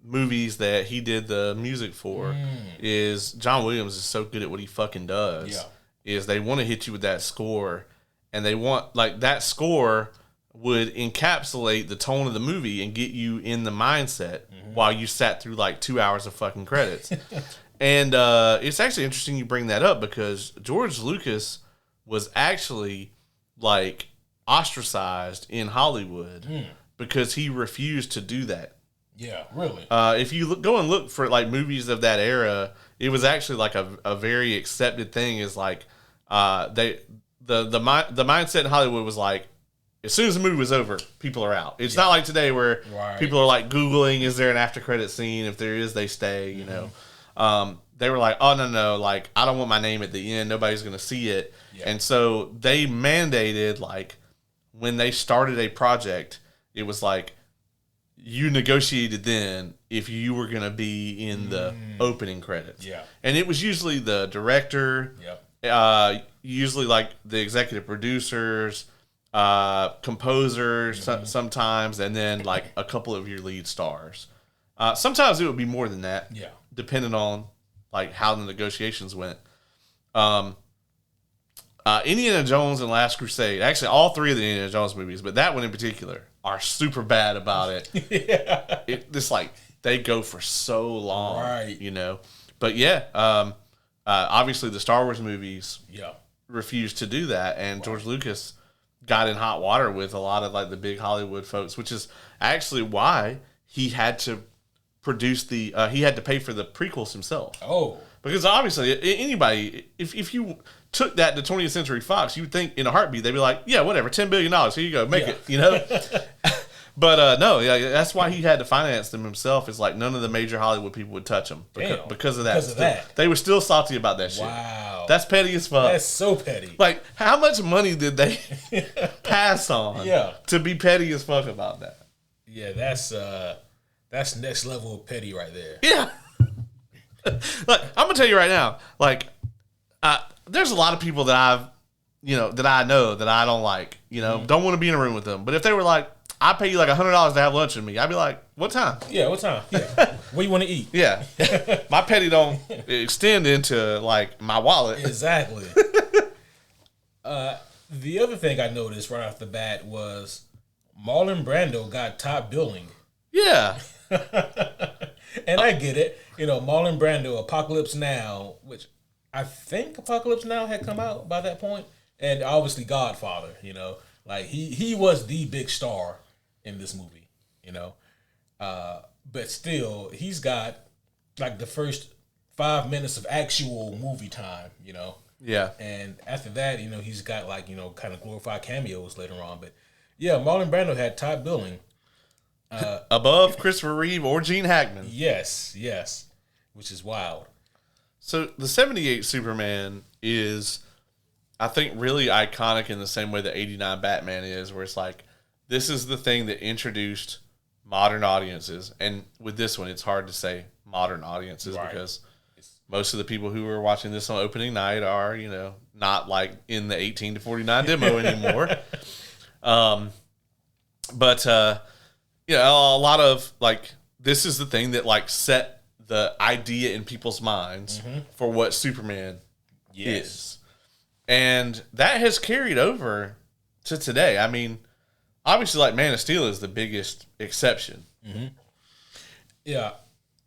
Speaker 2: movies that he did the music for. Is John Williams is so good at what he fucking does.
Speaker 1: Yeah.
Speaker 2: Is they want to hit you with that score, and they want like that score would encapsulate the tone of the movie and get you in the mindset while you sat through like 2 hours of fucking credits. And it's actually interesting you bring that up because George Lucas was actually like ostracized in Hollywood because he refused to do that.
Speaker 1: Yeah, really.
Speaker 2: If you go and look for like movies of that era, it was actually like a very accepted thing. Is like the mindset in Hollywood was like, as soon as the movie was over, people are out. It's not like today where people are like Googling, is there an after credit scene? If there is, they stay. You know, they were like, oh no, like I don't want my name at the end. Nobody's gonna see it. Yeah. And so they mandated like when they started a project, it was like, you negotiated then if you were going to be in the opening credits. Yeah. And it was usually the director, usually like the executive producers, composers sometimes, and then like a couple of your lead stars. Sometimes it would be more than that, depending on like how the negotiations went. Indiana Jones and Last Crusade, actually all three of the Indiana Jones movies, but that one in particular, are super bad about it. It's like they go for so long, you know. But obviously the Star Wars movies refused to do that, and George Lucas got in hot water with a lot of like the big Hollywood folks, which is actually why he had to produce he had to pay for the prequels himself. Oh, because obviously anybody, if you took that to 20th Century Fox, you would think in a heartbeat they'd be like, yeah, whatever, $10 billion, here you go, make it, you know. But no, that's why he had to finance them himself. It's like none of the major Hollywood people would touch them because of that. They were still salty about that shit. Wow, that's petty as fuck.
Speaker 1: That's so petty.
Speaker 2: Like, how much money did they pass on to be petty as fuck about that?
Speaker 1: Yeah, that's next level of petty right there.
Speaker 2: Yeah. Like, I'm gonna tell you right now, like, there's a lot of people that I know that I don't like, don't want to be in a room with them. But if they were like, I pay you like $100 to have lunch with me. I'd be like, what time?
Speaker 1: Yeah, what time? Yeah. What you want to eat?
Speaker 2: Yeah. My petty don't extend into like my wallet.
Speaker 1: Exactly. The other thing I noticed right off the bat was Marlon Brando got top billing.
Speaker 2: Yeah.
Speaker 1: And I get it. You know, Marlon Brando, Apocalypse Now, which I think Apocalypse Now had come out by that point, and obviously Godfather, you know. Like, he was the big star in this movie, you know. But still, he's got, like, the first 5 minutes of actual movie time, you know.
Speaker 2: Yeah.
Speaker 1: And after that, you know, he's got, like, you know, kind of glorified cameos later on. But, yeah, Marlon Brando had top billing.
Speaker 2: Above Christopher Reeve or Gene Hackman.
Speaker 1: Yes, which is wild.
Speaker 2: So the 78 Superman is, I think, really iconic in the same way that 89 Batman is, where it's like, this is the thing that introduced modern audiences. And with this one, it's hard to say modern audiences because most of the people who are watching this on opening night are, you know, not like in the 18 to 49 demo anymore. But you know, a lot of like, this is the thing that like set the idea in people's minds for what Superman is. And that has carried over to today. I mean, obviously, like, Man of Steel is the biggest exception.
Speaker 1: Yeah.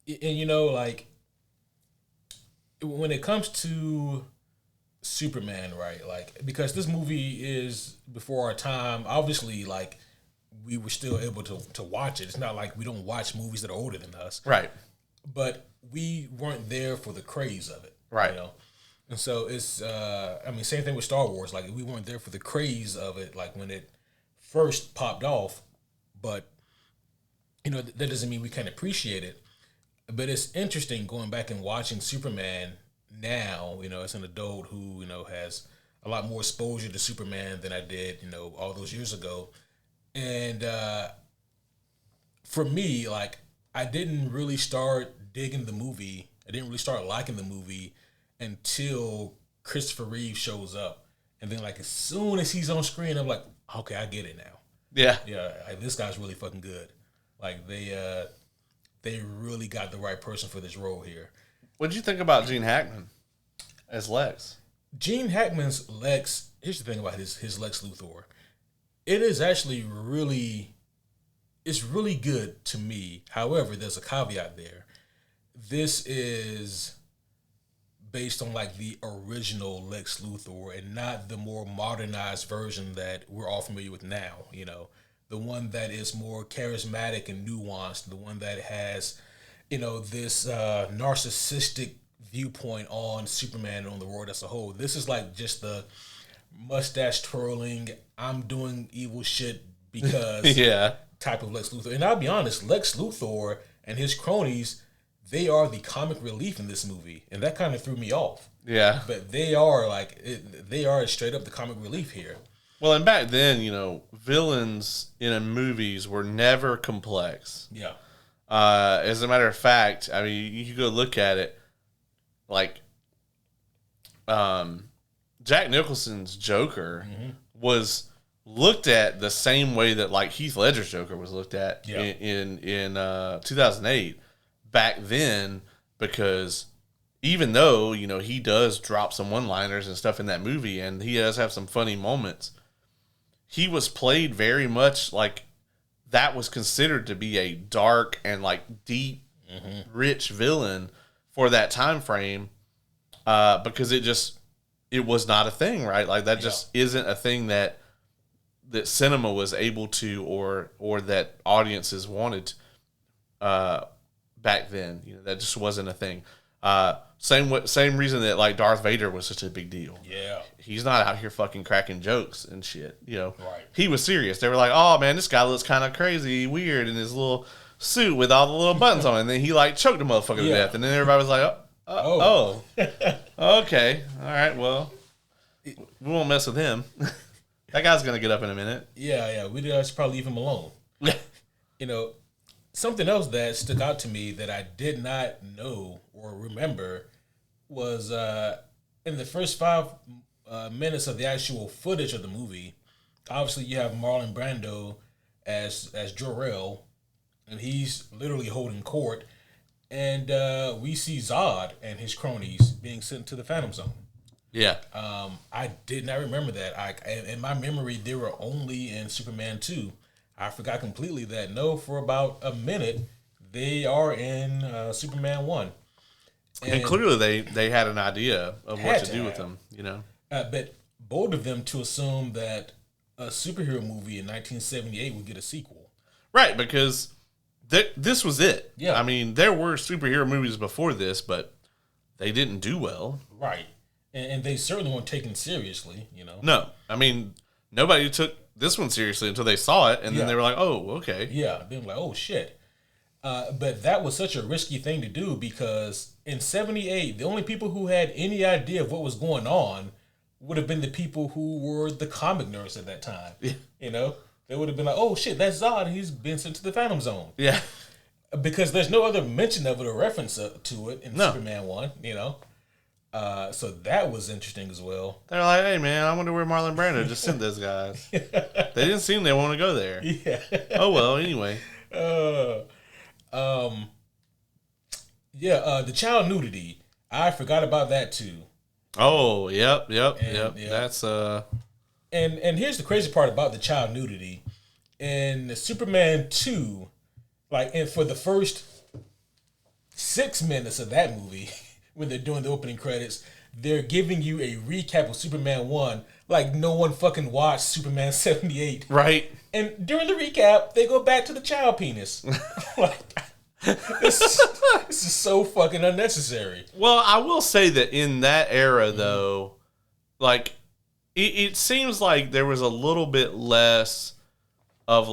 Speaker 1: And, you know, like, when it comes to Superman, right, like, because this movie is before our time, obviously, like, we were still able to watch it. It's not like we don't watch movies that are older than us.
Speaker 2: Right.
Speaker 1: But we weren't there for the craze of it.
Speaker 2: Right.
Speaker 1: You know? And so it's, I mean, same thing with Star Wars. Like, we weren't there for the craze of it, like, when it first popped off. But, you know, that doesn't mean we can't appreciate it. But it's interesting going back and watching Superman now, you know, as an adult who, you know, has a lot more exposure to Superman than I did, you know, all those years ago. And for me, like, I didn't really start digging the movie. I didn't really start liking the movie until Christopher Reeve shows up. And then, like, as soon as he's on screen, I'm like, okay, I get it now.
Speaker 2: Yeah.
Speaker 1: Yeah, like, this guy's really fucking good. Like, they really got the right person for this role here.
Speaker 2: What did you think about Gene Hackman as Lex?
Speaker 1: Gene Hackman's Lex, here's the thing about his Lex Luthor. It is actually really good to me. However, there's a caveat there. This is based on like the original Lex Luthor and not the more modernized version that we're all familiar with now, you know. The one that is more charismatic and nuanced, the one that has, you know, this narcissistic viewpoint on Superman and on the world as a whole. This is like just the mustache twirling, I'm doing evil shit because type of Lex Luthor. And I'll be honest, Lex Luthor and his cronies, they are the comic relief in this movie. And that kind of threw me off.
Speaker 2: Yeah.
Speaker 1: But they are like, they are straight up the comic relief here.
Speaker 2: Well, and back then, you know, villains in movies were never complex.
Speaker 1: Yeah.
Speaker 2: As a matter of fact, I mean, you go look at it, like, Jack Nicholson's Joker was looked at the same way that like Heath Ledger's Joker was looked at in 2008 back then, because even though, you know, he does drop some one-liners and stuff in that movie and he does have some funny moments, he was played very much like that was considered to be a dark and like deep, rich villain for that time frame, because it was not a thing, right? Like that just isn't a thing that cinema was able to or that audiences wanted back then. You know, that just wasn't a thing. Same reason that like Darth Vader was such a big deal.
Speaker 1: Yeah.
Speaker 2: He's not out here fucking cracking jokes and shit, you know.
Speaker 1: Right.
Speaker 2: He was serious. They were like, "Oh man, this guy looks kind of crazy, weird in his little suit with all the little buttons on it." And then he like choked a motherfucker to death. And then everybody was like, oh. Okay. All right, well, we won't mess with him. That guy's going to get up in a minute.
Speaker 1: Yeah. We should probably leave him alone. You know, something else that stuck out to me that I did not know or remember was in the first 5 minutes of the actual footage of the movie, obviously you have Marlon Brando as Jor-El, and he's literally holding court. And we see Zod and his cronies being sent to the Phantom Zone.
Speaker 2: Yeah.
Speaker 1: I did not remember that. In my memory, they were only in Superman 2. I forgot completely that, no, for about a minute, they are in Superman 1.
Speaker 2: And clearly they had an idea of what to do with them, you know.
Speaker 1: But bold of them to assume that a superhero movie in 1978 would get a sequel.
Speaker 2: Right, because this was it.
Speaker 1: Yeah.
Speaker 2: I mean, there were superhero movies before this, but they didn't do well.
Speaker 1: Right. And they certainly weren't taken seriously, you know.
Speaker 2: No. I mean, nobody took this one seriously until they saw it, and then they were like, oh, okay.
Speaker 1: Yeah. They were like, oh, shit. But that was such a risky thing to do because in 78, the only people who had any idea of what was going on would have been the people who were the comic nerds at that time. Yeah. You know? They would have been like, oh, shit, that's Zod. He's been sent to the Phantom Zone.
Speaker 2: Yeah.
Speaker 1: Because there's no other mention of it or reference to it in Superman 1, you know? So that was interesting as well.
Speaker 2: They're like, hey, man, I wonder where Marlon Brando just sent those guys. They didn't seem they want to go there.
Speaker 1: Yeah.
Speaker 2: Oh, well, anyway.
Speaker 1: The child nudity. I forgot about that too.
Speaker 2: Oh, yep. That's
Speaker 1: And here's the crazy part about the child nudity. In Superman 2, and for the first 6 minutes of that movie, when they're doing the opening credits, they're giving you a recap of Superman 1 like no one fucking watched Superman 78.
Speaker 2: Right.
Speaker 1: And during the recap, they go back to the child penis. This is so fucking unnecessary.
Speaker 2: Well, I will say that in that era, though, it seems like there was a little bit less of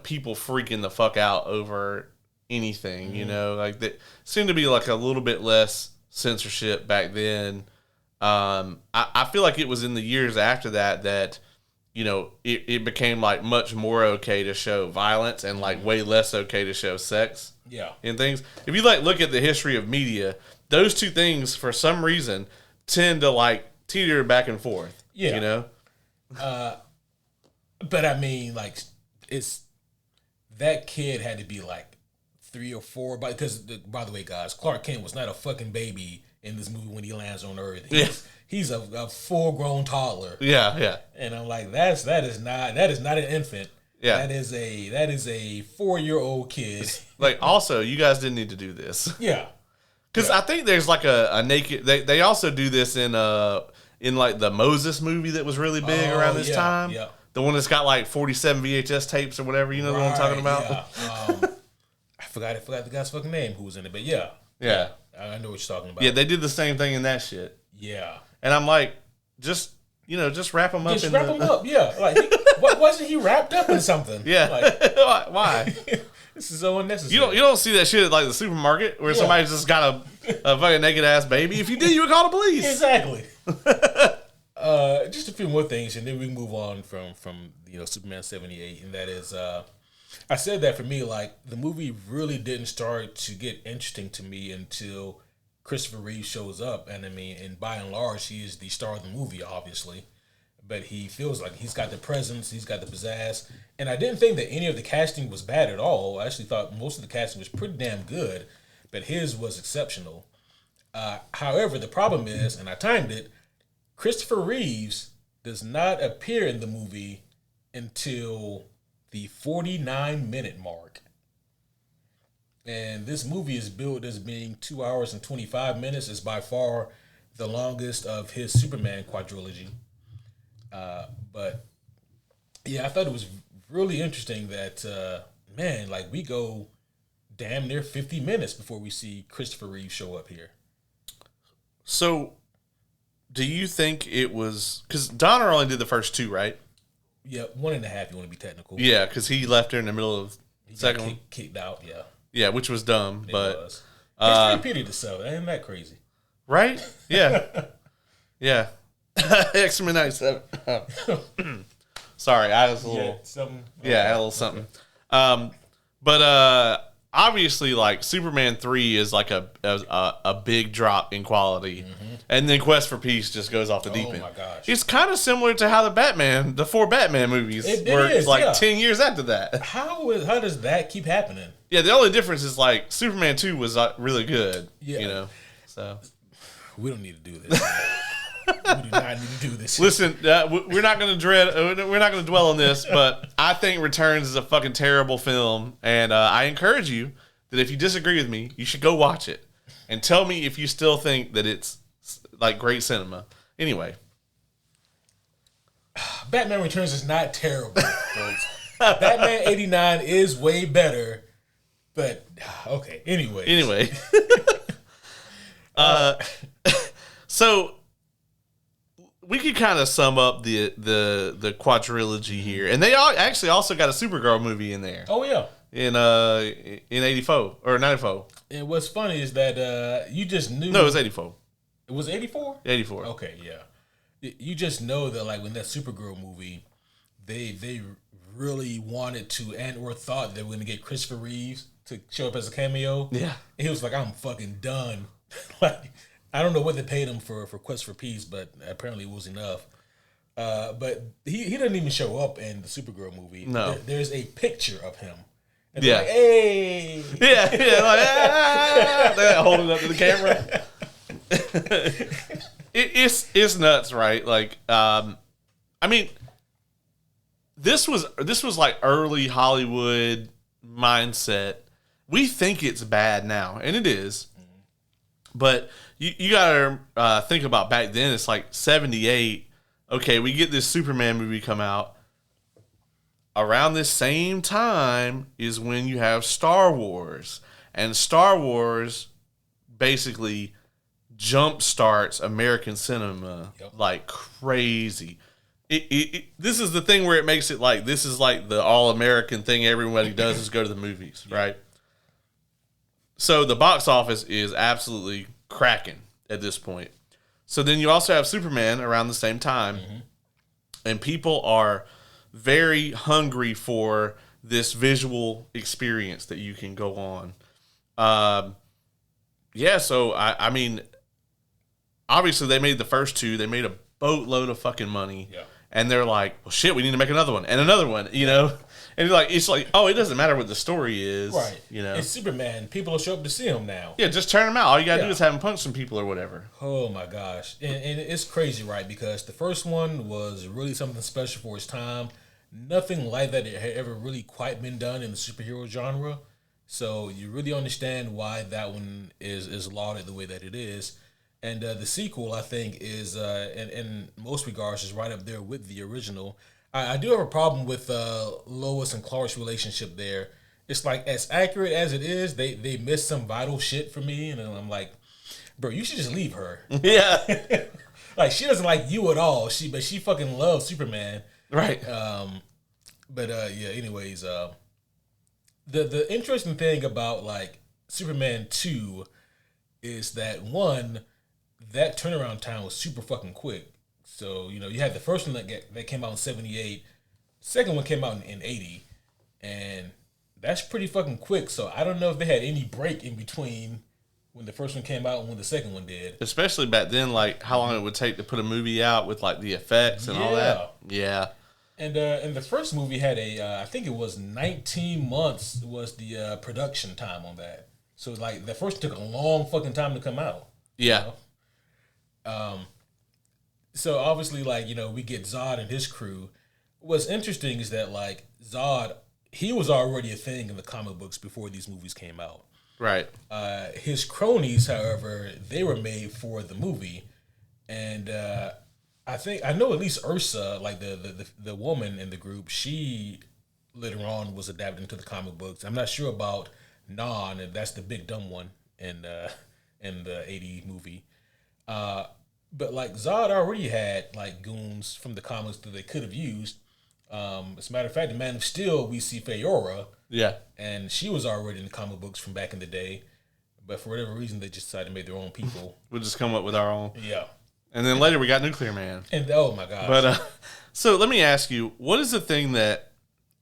Speaker 2: people freaking the fuck out over anything, you know, that seemed to be like a little bit less censorship back then. I feel like it was in the years after that, you know, it became much more okay to show violence and way less okay to show sex.
Speaker 1: Yeah.
Speaker 2: And things. If you look at the history of media, those two things for some reason tend to teeter back and forth.
Speaker 1: Yeah.
Speaker 2: You know?
Speaker 1: But I mean, it's that kid had to be 3 or 4, because by the way, guys, Clark Kent was not a fucking baby in this movie when he lands on Earth. He's a full-grown toddler.
Speaker 2: Yeah.
Speaker 1: And I'm like, that is not an infant. Yeah. That is a 4-year-old kid.
Speaker 2: Also, you guys didn't need to do this.
Speaker 1: Yeah.
Speaker 2: Because I think there's a naked. They also do this in the Moses movie that was really big around this time.
Speaker 1: Yeah.
Speaker 2: The one that's got 47 VHS tapes or whatever. You know what I'm talking about?
Speaker 1: Yeah. I forgot the guy's fucking name who was in it, but yeah. I know what you're talking about.
Speaker 2: Yeah, they did the same thing in that shit.
Speaker 1: Yeah.
Speaker 2: And I'm like, just wrap him up.
Speaker 1: Just wrap him up, yeah. Wasn't he wrapped up in something?
Speaker 2: Yeah. Why?
Speaker 1: This is so unnecessary.
Speaker 2: You don't see that shit at the supermarket where somebody's just got a fucking naked ass baby. If you did, you would call the police.
Speaker 1: Exactly. Just a few more things, and then we move on from Superman 78, and that is, I said that for me, the movie really didn't start to get interesting to me until Christopher Reeve shows up, and by and large, he is the star of the movie, obviously, but he feels like he's got the presence, he's got the pizzazz, and I didn't think that any of the casting was bad at all. I actually thought most of the casting was pretty damn good, but his was exceptional. However, the problem is, and I timed it, Christopher Reeves does not appear in the movie until the 49-minute mark. And this movie is billed as being 2 hours and 25 minutes. It's by far the longest of his Superman quadrilogy. But yeah, I thought it was really interesting that, we go damn near 50 minutes before we see Christopher Reeve show up here.
Speaker 2: So, do you think it was... Because Donner only did the first 2, right?
Speaker 1: Yeah, 1.5 you want to be technical.
Speaker 2: Yeah, because he left her in the middle of the second one.
Speaker 1: Kicked out, yeah.
Speaker 2: Yeah, which was dumb, but...
Speaker 1: Was. History repeated itself. Ain't that crazy?
Speaker 2: Right? Yeah. Yeah. X-Men 97. Sorry, I was a little...
Speaker 1: something.
Speaker 2: Yeah, I had a little something. But obviously, like Superman 3 is like a big drop in quality, and then Quest for Peace just goes off the deep end.
Speaker 1: Oh my gosh!
Speaker 2: It's kind of similar to how the 4 Batman movies were like 10 years after that.
Speaker 1: How does that keep happening?
Speaker 2: Yeah, the only difference is like Superman 2 was really good. Yeah, you know, so
Speaker 1: we don't need to do this. We do not need to do this.
Speaker 2: Listen, we're not going to dwell on this, but I think Returns is a fucking terrible film, and I encourage you that if you disagree with me, you should go watch it and tell me if you still think that it's like great cinema. Anyway,
Speaker 1: Batman Returns is not terrible, folks. Batman '89 is way better, but okay. Anyway,
Speaker 2: so. We could kind of sum up the quadrilogy here, and they actually also got a Supergirl movie in there.
Speaker 1: Oh yeah,
Speaker 2: in '84 or '94.
Speaker 1: And what's funny is that you just knew.
Speaker 2: No, it was '84.
Speaker 1: It was '84.
Speaker 2: '84.
Speaker 1: Okay, yeah. You just know that like when that Supergirl movie, they really wanted to or thought they were going to get Christopher Reeves to show up as a cameo.
Speaker 2: Yeah,
Speaker 1: and he was like, "I'm fucking done." Like. I don't know what they paid him for Quest for Peace, but apparently it was enough. But he doesn't even show up in the Supergirl movie.
Speaker 2: No.
Speaker 1: There's a picture of him. And they're like, hey!
Speaker 2: Yeah, like, they're holding up to the camera. It's nuts, right? Like, I mean, this was like early Hollywood mindset. We think it's bad now, and it is. But you gotta think about back then. It's like 78. Okay, we get this Superman movie come out. Around this same time is when you have Star Wars. And Star Wars basically jump starts American cinema like crazy. This is the thing where it makes it like this is like the all-American thing everybody does is go to the movies, right? So the box office is absolutely cracking at this point. So then you also have Superman around the same time. And people are very hungry for this visual experience that you can go on. So I mean, obviously they made the first two. They made a boatload of fucking money. Yeah. And they're like, well, shit, we need to make another one and another one, you know? And it's like, oh, it doesn't matter what the story is.
Speaker 1: Right.
Speaker 2: You know?
Speaker 1: It's Superman. People will show up to see him now.
Speaker 2: Yeah, just turn him out. All you got to do is have him punch some people or whatever.
Speaker 1: Oh, my gosh. And it's crazy, right? Because the first one was really something special for its time. Nothing like that had ever really quite been done in the superhero genre. So you really understand why that one is lauded the way that it is. And the sequel, I think, is, in most regards, is right up there with the original. I do have a problem with Lois and Clark's relationship there. It's like, as accurate as it is, they miss some vital shit for me. And I'm like, bro, you should just leave her.
Speaker 2: Yeah.
Speaker 1: Like, she doesn't like you at all. But she fucking loves Superman.
Speaker 2: Right.
Speaker 1: Anyways, the interesting thing about, like, Superman 2 is that, one, that turnaround time was super fucking quick. So, you know, you had the first one that came out in 78. Second one came out in 80. And that's pretty fucking quick. So, I don't know if they had any break in between when the first one came out and when the second one did.
Speaker 2: Especially back then, like, how long it would take to put a movie out with, like, the effects and all that. Yeah.
Speaker 1: And the first movie had I think it was 19 months was the production time on that. So, like, the first took a long fucking time to come out.
Speaker 2: Yeah.
Speaker 1: You know? So obviously, like, you know, we get Zod and his crew. What's interesting is that, like, Zod, he was already a thing in the comic books before these movies came out.
Speaker 2: Right.
Speaker 1: His cronies, however, they were made for the movie, and I know at least Ursa, like the woman in the group, she later on was adapted into the comic books. I'm not sure about Non, and that's the big dumb one in the 80 movie. But, like, Zod already had, like, goons from the comics that they could have used. As a matter of fact, in Man of Steel, we see Feora.
Speaker 2: Yeah.
Speaker 1: And she was already in the comic books from back in the day. But for whatever reason, they just decided to make their own people.
Speaker 2: We'll just come up with our own.
Speaker 1: Yeah.
Speaker 2: And then later we got Nuclear Man.
Speaker 1: And, oh, my gosh.
Speaker 2: But, so let me ask you, what is the thing that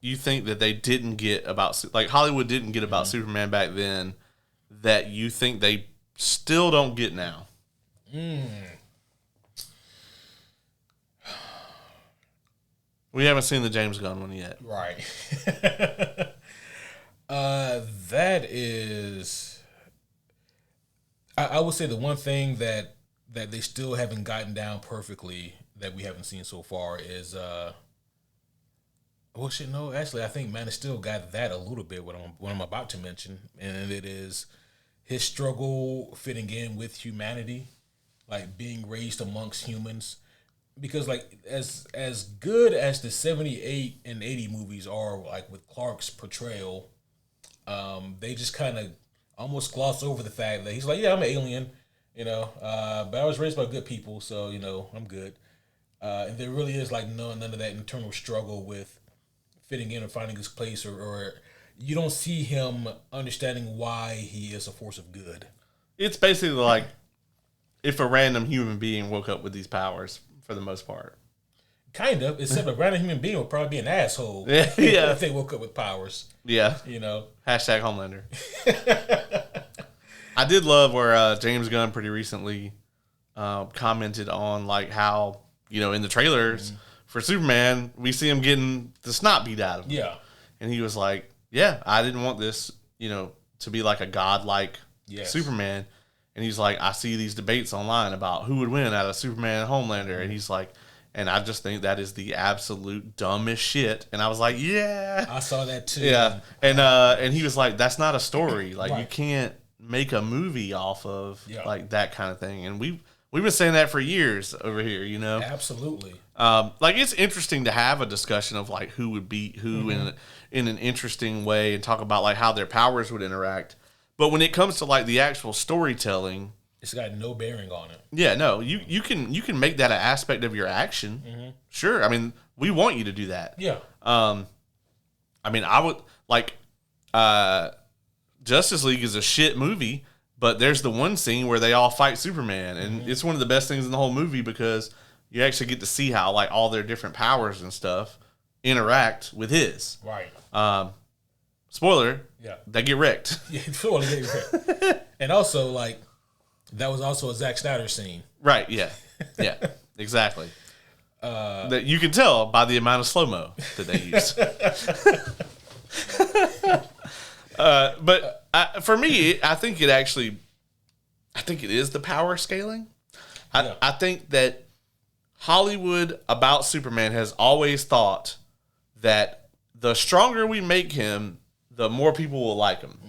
Speaker 2: you think that they didn't get about, like Hollywood didn't get about Superman back then, that you think they still don't get now? We haven't seen the James Gunn one yet.
Speaker 1: Right. That is, I would say the one thing that they still haven't gotten down perfectly that we haven't seen so far is, well, shit, no, actually, I think Man of Steel got that a little bit, what I'm about to mention, and it is his struggle fitting in with humanity, like being raised amongst humans. Because like as good as the 78 and 80 movies are, like with Clark's portrayal, they just kind of almost gloss over the fact that he's like, yeah, I'm an alien, but I was raised by good people, so I'm good. And there really is like none of that internal struggle with fitting in or finding his place, or you don't see him understanding why he is a force of good.
Speaker 2: It's basically like if a random human being woke up with these powers. For the most part.
Speaker 1: Kind of, except a random human being would probably be an asshole if they woke up with powers.
Speaker 2: Yeah. Hashtag Homelander. I did love where James Gunn pretty recently commented on like how, in the trailers for Superman, we see him getting the snot beat out of him.
Speaker 1: Yeah.
Speaker 2: And he was like, yeah, I didn't want this, to be like a godlike Superman. And he's like, I see these debates online about who would win out of Superman and Homelander. And he's like, and I just think that is the absolute dumbest shit. And I was like, yeah.
Speaker 1: I saw that too.
Speaker 2: Yeah. And he was like, that's not a story. Like, you can't make a movie off of like that kind of thing. And we've been saying that for years over here,
Speaker 1: Absolutely.
Speaker 2: Like, it's interesting to have a discussion of like who would beat who in an interesting way and talk about like how their powers would interact. But when it comes to like the actual storytelling,
Speaker 1: it's got no bearing on it.
Speaker 2: Yeah, no, you can make that an aspect of your action. Sure, I mean, we want you to do that.
Speaker 1: Yeah.
Speaker 2: I mean, I would like Justice League is a shit movie, but there's the one scene where they all fight Superman, and it's one of the best things in the whole movie because you actually get to see how like all their different powers and stuff interact with his.
Speaker 1: Right.
Speaker 2: Spoiler.
Speaker 1: Yeah.
Speaker 2: They get wrecked.
Speaker 1: Yeah, totally get wrecked. And also, like, that was also a Zack Snyder scene.
Speaker 2: Right, yeah. Yeah, exactly. That you can tell by the amount of slow-mo that they used. But for me, I think it is the power scaling. I think that Hollywood about Superman has always thought that the stronger we make him, the more people will like him.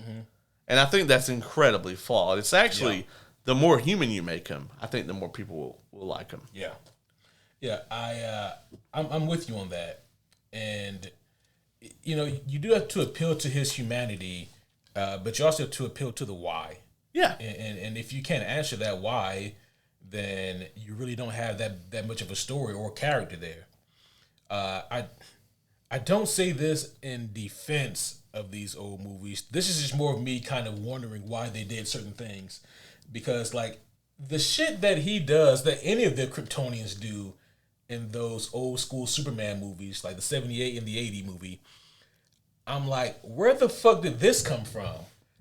Speaker 2: And I think that's incredibly flawed. It's actually the more human you make him, I think the more people will like him.
Speaker 1: Yeah. Yeah, I'm with you on that. And, you do have to appeal to his humanity, but you also have to appeal to the why.
Speaker 2: Yeah.
Speaker 1: And if you can't answer that why, then you really don't have that much of a story or character there. I don't say this in defense of these old movies. This is just more of me kind of wondering why they did certain things. Because, like, the shit that he does, that any of the Kryptonians do in those old school Superman movies, like the 78 and the 80 movie, I'm like, where the fuck did this come from?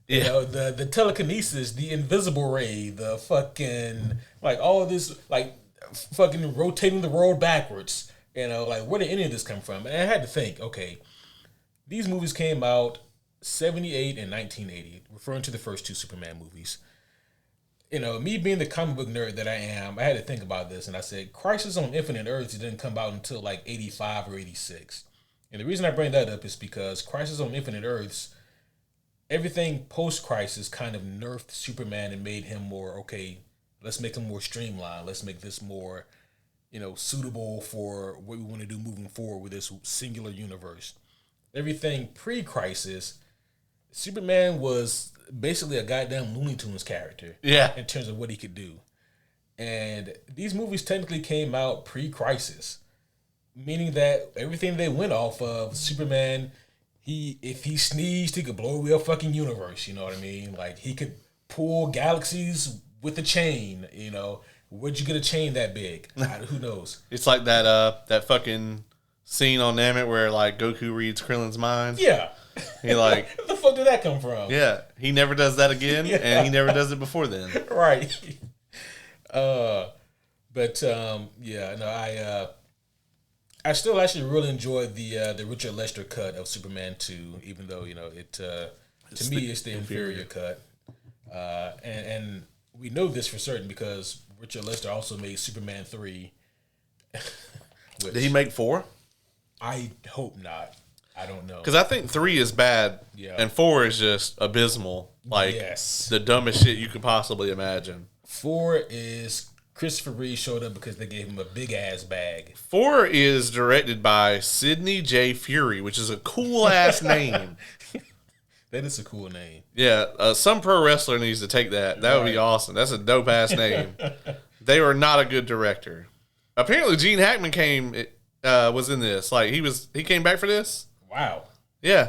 Speaker 2: Yeah.
Speaker 1: The telekinesis, the invisible ray, the fucking, like, all of this, like, fucking rotating the world backwards. Like, where did any of this come from? And I had to think, okay, these movies came out 78 and 1980, referring to the first two Superman movies. Me being the comic book nerd that I am, I had to think about this, and I said, Crisis on Infinite Earths didn't come out until like 85 or 86. And the reason I bring that up is because Crisis on Infinite Earths, everything post-Crisis kind of nerfed Superman and made him more, okay, let's make him more streamlined. Let's make this more, suitable for what we want to do moving forward with this singular universe. Everything pre-Crisis, Superman was basically a goddamn Looney Tunes character.
Speaker 2: Yeah.
Speaker 1: In terms of what he could do. And these movies technically came out pre-Crisis, meaning that everything they went off of, Superman, if he sneezed, he could blow away a fucking universe, you know what I mean? Like, he could pull galaxies with a chain, Where'd you get a chain that big? Who knows?
Speaker 2: It's like that fucking scene on Namek where like Goku reads Krillin's mind.
Speaker 1: Yeah.
Speaker 2: He like,
Speaker 1: where the fuck did that come from?
Speaker 2: Yeah, he never does that again, and he never does it before then.
Speaker 1: Right. I still actually really enjoyed the Richard Lester cut of Superman 2, even though it's the inferior cut. And we know this for certain because Richard Lester also made Superman 3.
Speaker 2: Did he make 4?
Speaker 1: I hope not. I don't know.
Speaker 2: Because I think 3 is bad, and 4 is just abysmal. Like, the dumbest shit you could possibly imagine.
Speaker 1: 4 is Christopher Reeve showed up because they gave him a big-ass bag.
Speaker 2: 4 is directed by Sidney J. Furie, which is a cool-ass name.
Speaker 1: That is a cool name.
Speaker 2: Yeah, some pro wrestler needs to take that. That would be awesome. That's a dope-ass name. They were not a good director. Apparently, Gene Hackman was in this. Like, he came back for this?
Speaker 1: Wow.
Speaker 2: Yeah.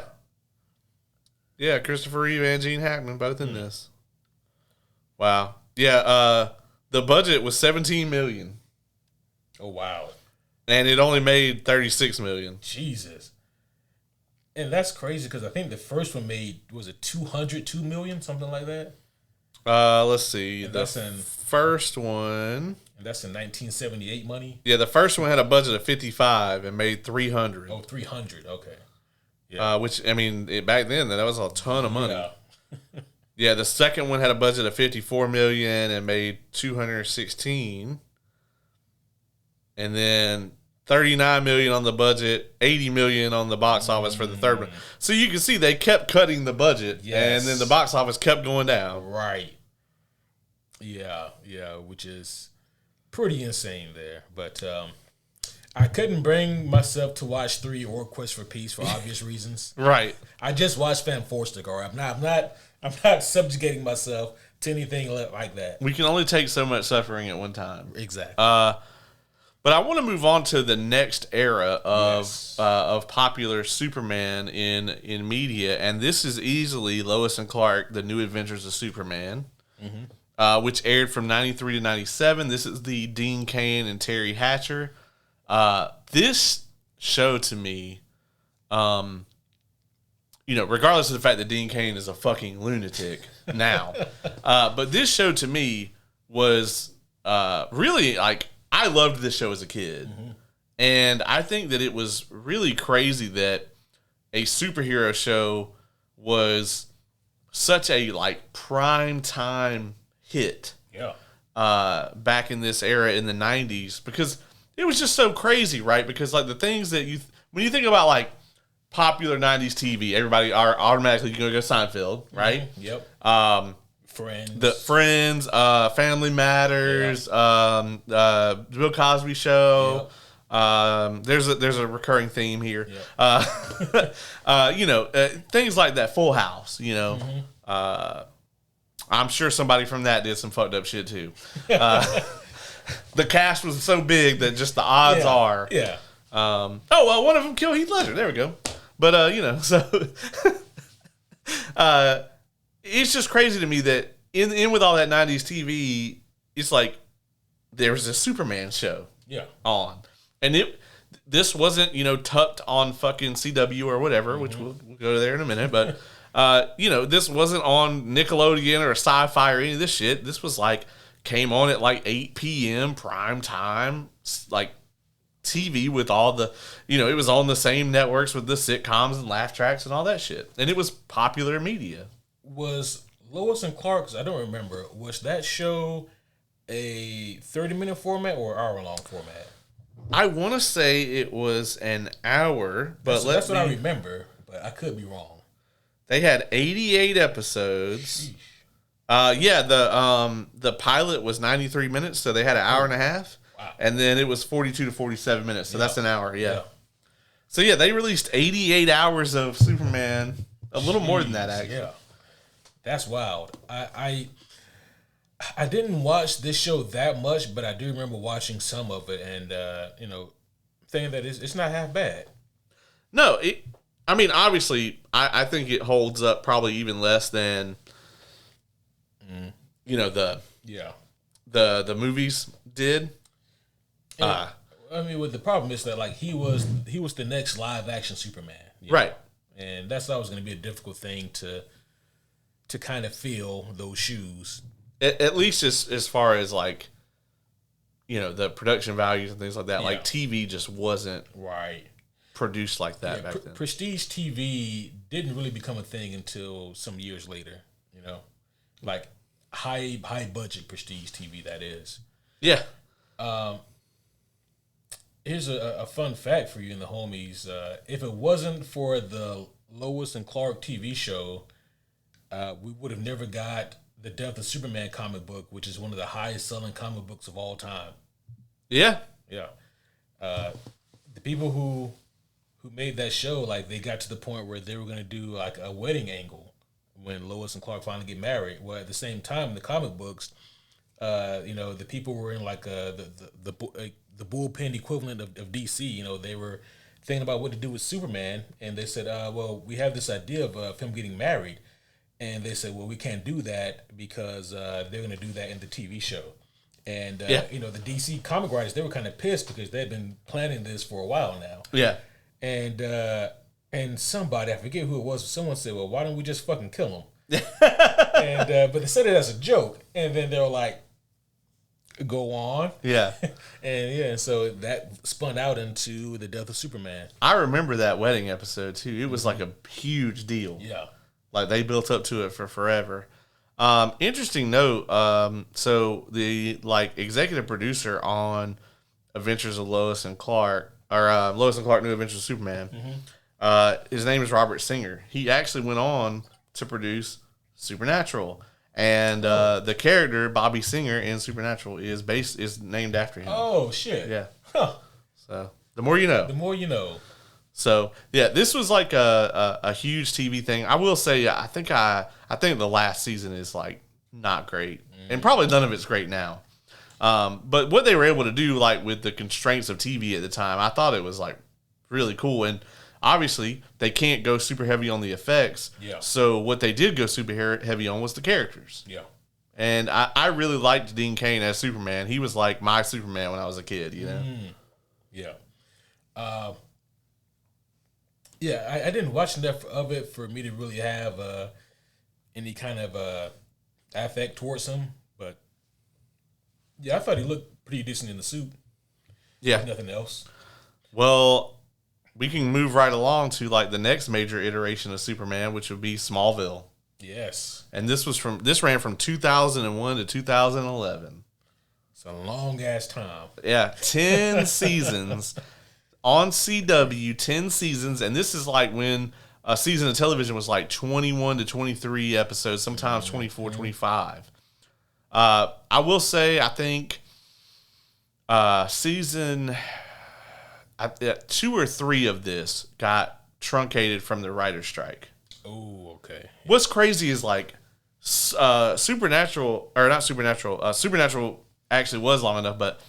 Speaker 2: Yeah, Christopher Reeve and Gene Hackman both in this. Wow. Yeah, the budget was $17 million.
Speaker 1: Oh, wow.
Speaker 2: And it only made $36 million.
Speaker 1: Jesus. And that's crazy because I think the first one made, was it $202 million, something like that?
Speaker 2: Let's see.
Speaker 1: And
Speaker 2: first one.
Speaker 1: And that's in 1978 money?
Speaker 2: Yeah, the first one had a budget of $55 and made $300.
Speaker 1: Oh, $300. Okay.
Speaker 2: Yeah. Which, I mean, back then, that was a ton of money.
Speaker 1: Yeah.
Speaker 2: Yeah, the second one had a budget of $54 million and made $216. And then $39 million on the budget, $80 million on the box office for the third one. So you can see they kept cutting the budget, and then the box office kept going down.
Speaker 1: Right. Yeah, which is pretty insane there. But I couldn't bring myself to watch 3 or Quest for Peace for obvious reasons.
Speaker 2: Right.
Speaker 1: I just watched Fantastic, or I'm not subjugating myself to anything like that.
Speaker 2: We can only take so much suffering at one time.
Speaker 1: Exactly.
Speaker 2: But I want to move on to the next era of popular Superman in media, and this is easily Lois and Clark: The New Adventures of Superman, which aired from 93 to 97. This is the Dean Cain and Terry Hatcher. This show to me, regardless of the fact that Dean Cain is a fucking lunatic now, but this show to me was really like. I loved this show as a kid, and I think that it was really crazy that a superhero show was such a like prime time hit.
Speaker 1: Yeah.
Speaker 2: Back in this era in the 90s, because it was just so crazy, right? Because like the things that when you think about like popular 90s TV, everybody are automatically going to go Seinfeld, right?
Speaker 1: Yep.
Speaker 2: Friends, Family Matters, Bill Cosby Show. Yep. There's a recurring theme here. Yep. Things like that. Full House. I'm sure somebody from that did some fucked up shit too. The cast was so big that just the odds are.
Speaker 1: Yeah.
Speaker 2: One of them killed Heath Ledger. There we go. But so. It's just crazy to me that in with all that 90s TV, it's like there was a Superman show on. And this wasn't, tucked on fucking CW or whatever, which we'll go there in a minute. But, this wasn't on Nickelodeon or Sci-Fi or any of this shit. This was like, came on at like 8 p.m. prime time, like TV with all the, it was on the same networks with the sitcoms and laugh tracks and all that shit. And it was popular media.
Speaker 1: Was Lois and Clark, I don't remember, was that show a 30-minute format or hour-long format?
Speaker 2: I want to say it was an hour, but
Speaker 1: that's what I remember, but I could be wrong.
Speaker 2: They had 88 episodes. The pilot was 93 minutes, so they had an hour and a half.
Speaker 1: Wow.
Speaker 2: And then it was 42 to 47 minutes, so that's an hour, So they released 88 hours of Superman, a little more than that actually.
Speaker 1: Yeah. That's wild. I didn't watch this show that much, but I do remember watching some of it and, thinking that it's not half bad.
Speaker 2: No, obviously, I think it holds up probably even less than, the movies did.
Speaker 1: I I mean, what the problem is that like he was the next live action Superman,
Speaker 2: Right.
Speaker 1: and that's always going to be a difficult thing to kind of fill those shoes.
Speaker 2: At least as far as like, the production values and things like that.
Speaker 1: Yeah.
Speaker 2: Like TV just wasn't
Speaker 1: Right.
Speaker 2: produced like that back then.
Speaker 1: Prestige TV didn't really become a thing until some years later. Like high budget prestige TV. That is.
Speaker 2: Yeah.
Speaker 1: Here's a fun fact for you and the homies. If it wasn't for the Lois and Clark TV show, we would have never got the Death of Superman comic book, which is one of the highest selling comic books of all time.
Speaker 2: Yeah.
Speaker 1: Yeah. The people who made that show, like, they got to the point where they were going to do like a wedding angle when Lois and Clark finally get married. Well, at the same time, in the comic books, the people were in like the bullpen equivalent of DC. They were thinking about what to do with Superman, and they said, well, we have this idea of him getting married. And they said, well, we can't do that because they're going to do that in the TV show. And, the DC comic writers, they were kind of pissed because they'd been planning this for a while now.
Speaker 2: Yeah.
Speaker 1: And somebody, I forget who it was, someone said, well, why don't we just fucking kill him? But they said it as a joke. And then they were like, go on.
Speaker 2: Yeah.
Speaker 1: And so that spun out into the Death of Superman.
Speaker 2: I remember that wedding episode, too. It was like a huge deal.
Speaker 1: Yeah.
Speaker 2: Like, they built up to it for forever. Interesting note. So the executive producer on Adventures of Lois and Clark, or Lois and Clark: New Adventures of Superman, his name is Robert Singer. He actually went on to produce Supernatural, and the character Bobby Singer in Supernatural is named after him.
Speaker 1: Oh shit!
Speaker 2: Yeah.
Speaker 1: Huh.
Speaker 2: So the more you know.
Speaker 1: The more you know.
Speaker 2: So yeah, this was like a huge TV thing. I will say, I think the last season is like not great, and probably none of it's great now. But what they were able to do, like with the constraints of TV at the time, I thought it was like really cool. And obviously, they can't go super heavy on the effects.
Speaker 1: Yeah.
Speaker 2: So what they did go super heavy on was the characters.
Speaker 1: Yeah.
Speaker 2: And I really liked Dean Cain as Superman. He was like my Superman when I was a kid.
Speaker 1: Yeah. Yeah, I didn't watch enough of it for me to really have any kind of affect towards him. But yeah, I thought he looked pretty decent in the suit.
Speaker 2: Yeah.
Speaker 1: Nothing else.
Speaker 2: Well, we can move right along to like the next major iteration of Superman, which would be Smallville.
Speaker 1: Yes.
Speaker 2: And this ran from 2001 to 2011.
Speaker 1: It's a long ass time.
Speaker 2: Yeah, 10 seasons. On CW, 10 seasons, and this is like when a season of television was like 21 to 23 episodes, sometimes 24, 25. I will say, I think season 2 or 3 of this got truncated from the writer's strike.
Speaker 1: Oh, okay.
Speaker 2: What's crazy is like Supernatural actually was long enough, but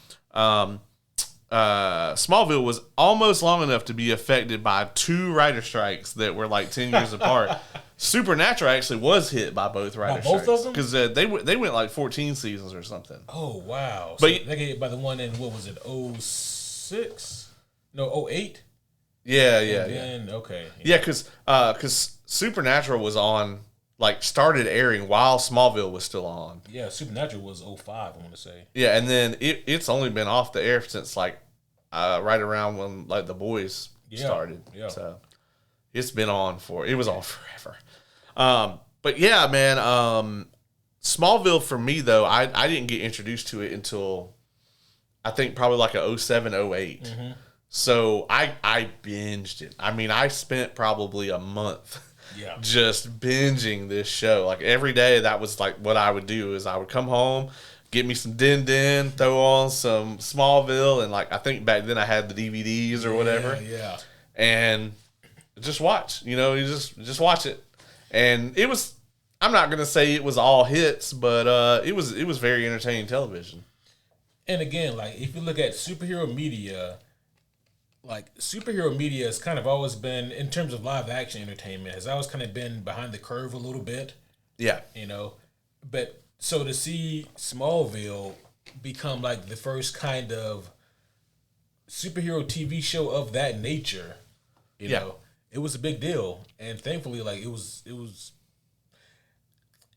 Speaker 2: Smallville was almost long enough to be affected by 2 writer strikes that were like 10 years apart. Supernatural actually was hit by both writer strikes.
Speaker 1: Both of them?
Speaker 2: Because they went like 14 seasons or something.
Speaker 1: Oh, wow.
Speaker 2: But
Speaker 1: so they got hit by the one in, what was it, 06? No, 08?
Speaker 2: Yeah.
Speaker 1: Okay.
Speaker 2: Yeah, because Supernatural was on, like, started airing while Smallville was still on.
Speaker 1: Yeah, Supernatural was 05, I want to say.
Speaker 2: Yeah, and then it's only been off the air since, like, right around when, like, The Boys started.
Speaker 1: Yeah.
Speaker 2: So it's been on it was on forever. But yeah, man, Smallville for me, though, I didn't get introduced to it until I think probably like a 07, 08. Mm-hmm. So I binged it. I mean, I spent probably a month just binging this show. Like every day, that was like what I would do is I would come home, get me some Din Din, throw on some Smallville, and like I think back then I had the DVDs or whatever.
Speaker 1: Yeah.
Speaker 2: And just watch. You just watch it. And it was, I'm not gonna say it was all hits, but it was very entertaining television.
Speaker 1: And again, like if you look at superhero media, has kind of always been, in terms of live action entertainment, has always kind of been behind the curve a little bit.
Speaker 2: Yeah.
Speaker 1: But so to see Smallville become like the first kind of superhero TV show of that nature, you
Speaker 2: Yeah.
Speaker 1: know, it was a big deal. And thankfully, like it was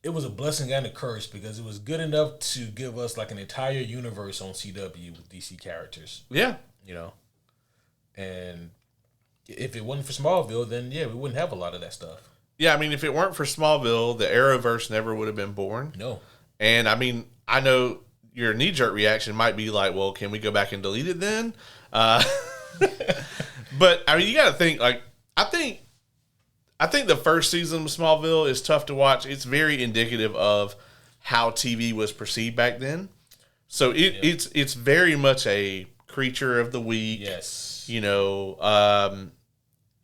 Speaker 1: a blessing and a curse because it was good enough to give us like an entire universe on CW with DC characters,
Speaker 2: Yeah.
Speaker 1: you know. And if it wasn't for Smallville, then yeah, we wouldn't have a lot of that stuff.
Speaker 2: Yeah, I mean, if it weren't for Smallville, the Arrowverse never would have been born.
Speaker 1: No.
Speaker 2: And I mean, I know your knee-jerk reaction might be like, well, can we go back and delete it then? But I mean, you got to think, like, I think the first season of Smallville is tough to watch. It's very indicative of how TV was perceived back then. So it's very much a creature of the week.
Speaker 1: Yes.
Speaker 2: You know,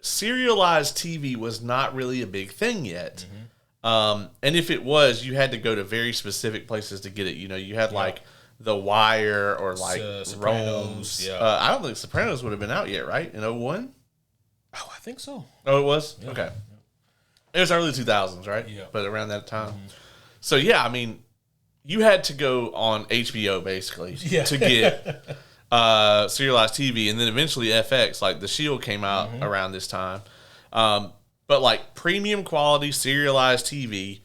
Speaker 2: serialized TV was not really a big thing yet. And if it was, you had to go to very specific places to get it. You know, you had like The Wire or like
Speaker 1: Sopranos.
Speaker 2: Rome. I don't think Sopranos would have been out yet, right? In 2001?
Speaker 1: Oh, I think so.
Speaker 2: Oh, it was?
Speaker 1: Yeah.
Speaker 2: Okay. It was early 2000s, right?
Speaker 1: Yeah.
Speaker 2: But around that time. So, yeah, I mean, you had to go on HBO, basically, to get serialized TV. And then eventually FX, like The Shield came out around this time. But, like, premium quality serialized TV,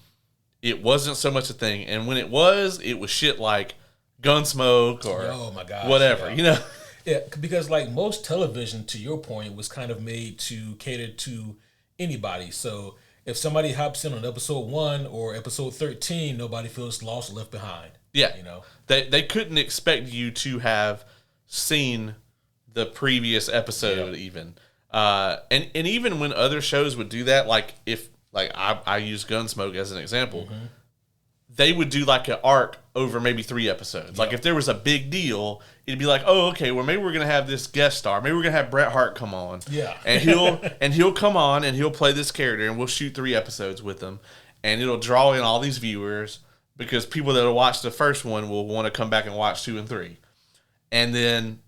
Speaker 2: it wasn't so much a thing. And when it was shit like Gunsmoke or
Speaker 1: oh my gosh,
Speaker 2: whatever, you know?
Speaker 1: Yeah, because like most television, to your point, was kind of made to cater to anybody. So if somebody hops in on episode 1 or episode 13, nobody feels lost or left behind.
Speaker 2: Yeah.
Speaker 1: You know?
Speaker 2: They couldn't expect you to have seen the previous episode even. And even when other shows would do that, like if like I use Gunsmoke as an example, they would do like an arc over maybe 3 episodes. Like if there was a big deal, it'd be like, oh, okay, well maybe we're gonna have this guest star, maybe we're gonna have Bret Hart come on, and he'll come on and he'll play this character, and we'll shoot 3 episodes with him, and it'll draw in all these viewers because people that'll watch the first one will want to come back and watch 2 and 3, and then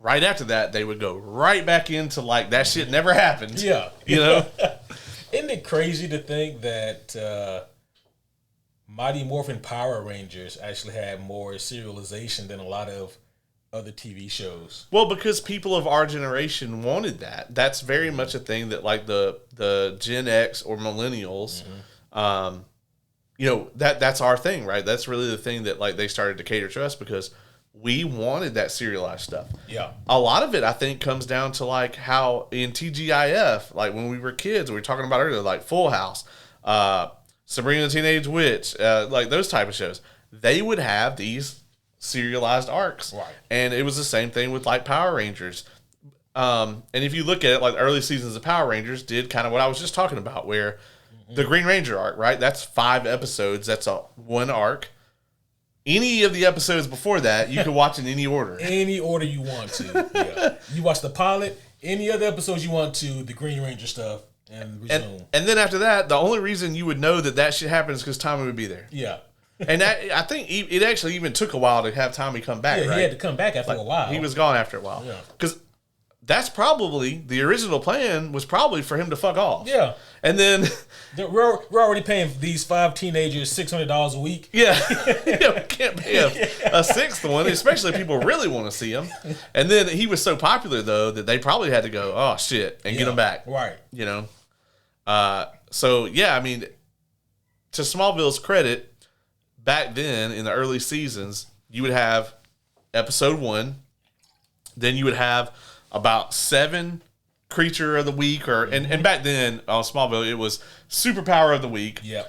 Speaker 2: right after that they would go right back into like that shit never happened.
Speaker 1: Yeah,
Speaker 2: you know.
Speaker 1: Isn't it crazy to think that Mighty Morphin Power Rangers actually had more serialization than a lot of other TV shows?
Speaker 2: Well, because people of our generation wanted that. That's very much a thing that like the Gen X or millennials, you know, that's our thing, right? That's really the thing that like they started to cater to us because we wanted that serialized stuff.
Speaker 1: Yeah.
Speaker 2: A lot of it, I think, comes down to like how in TGIF, like when we were kids, we were talking about earlier, like Full House, Sabrina the Teenage Witch, like those type of shows, they would have these serialized arcs.
Speaker 1: Right.
Speaker 2: And it was the same thing with like Power Rangers. And if you look at it, like early seasons of Power Rangers did kind of what I was just talking about, where the Green Ranger arc, right? That's 5 episodes. That's one arc. Any of the episodes before that, you can watch in any order.
Speaker 1: Any order you want to. Yeah. You watch the pilot, any other episodes you want to, the Green Ranger stuff, and resume.
Speaker 2: And then after that, the only reason you would know that shit happened is because Tommy would be there.
Speaker 1: Yeah.
Speaker 2: And that, I think it actually even took a while to have Tommy come back, right?
Speaker 1: He had to come back after a while.
Speaker 2: He was gone after a while.
Speaker 1: Yeah.
Speaker 2: Because that's probably, the original plan was probably for him to fuck off.
Speaker 1: Yeah.
Speaker 2: And then...
Speaker 1: We're already paying these 5 teenagers $600 a week.
Speaker 2: Yeah. We can't pay a 6th one, especially if people really want to see him. And then he was so popular, though, that they probably had to go, oh, shit, and get him back.
Speaker 1: Right.
Speaker 2: You know? So, yeah, I mean, to Smallville's credit, back then, in the early seasons, you would have episode 1, then you would have about 7 creature of the week, or and back then on Smallville it was superpower of the week.
Speaker 1: Yeah.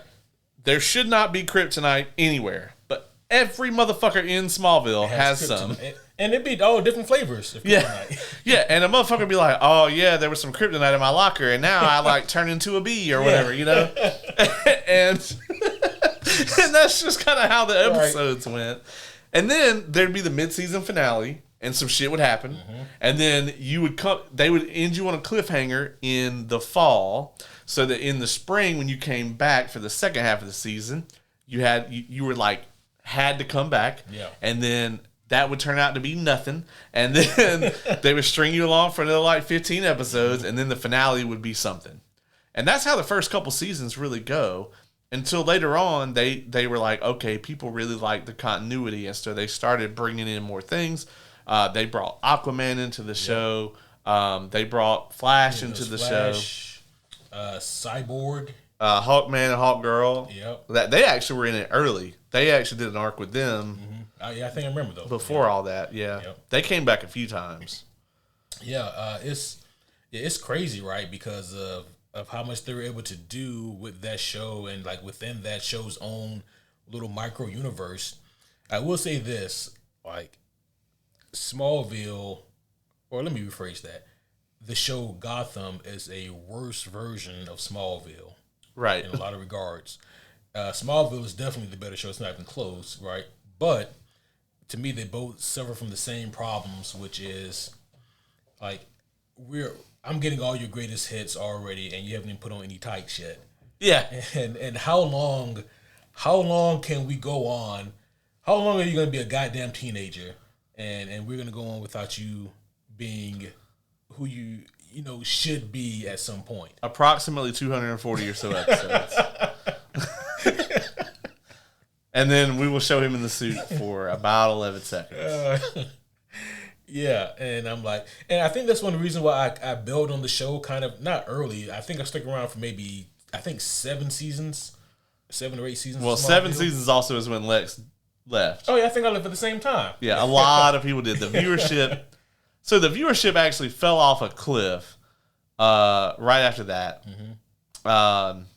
Speaker 2: There should not be kryptonite anywhere, but every motherfucker in Smallville has some.
Speaker 1: And it'd be all different flavors of kryptonite.
Speaker 2: Yeah, and a motherfucker would be like, oh yeah, there was some kryptonite in my locker and now I like turn into a bee or whatever, you know? and that's just kind of how the episodes went. And then there'd be the mid-season finale, and some shit would happen, and then you would come. They would end you on a cliffhanger in the fall, so that in the spring, when you came back for the second half of the season, you were like had to come back, and then that would turn out to be nothing, and then they would string you along for another like 15 episodes, and then the finale would be something, and that's how the first couple seasons really go. Until later on, they were like, okay, people really like the continuity, and so they started bringing in more things. They brought Aquaman into the show. They brought Flash into the show.
Speaker 1: Cyborg.
Speaker 2: Hawkman and Hawkgirl.
Speaker 1: Yep.
Speaker 2: That they actually were in it early. They actually did an arc with them.
Speaker 1: Yeah, I think I remember those.
Speaker 2: Before all that, yeah. Yep. They came back a few times.
Speaker 1: Yeah, it's crazy, right? Because of how much they were able to do with that show and like within that show's own little micro universe. I will say this, like Smallville, or let me rephrase that. The show Gotham is a worse version of Smallville.
Speaker 2: Right.
Speaker 1: In a lot of regards. Smallville is definitely the better show. It's not even close, right? But to me, they both suffer from the same problems, which is like I'm getting all your greatest hits already, and you haven't even put on any tights yet.
Speaker 2: Yeah.
Speaker 1: And how long can we go on? How long are you going to be a goddamn teenager, and we're going to go on without you being who you should be at some point?
Speaker 2: Approximately 240 or so episodes. And then we will show him in the suit for about 11 seconds.
Speaker 1: Yeah, and I'm like, and I think that's one of the reasons why I build on the show kind of, not early. I think I stuck around for maybe, 7 seasons, 7 or 8 seasons.
Speaker 2: Well, 7 seasons also is when Lex left.
Speaker 1: Oh, yeah, I think I left at the same time.
Speaker 2: Yeah, a lot of people did. The viewership, so the viewership actually fell off a cliff right after that. And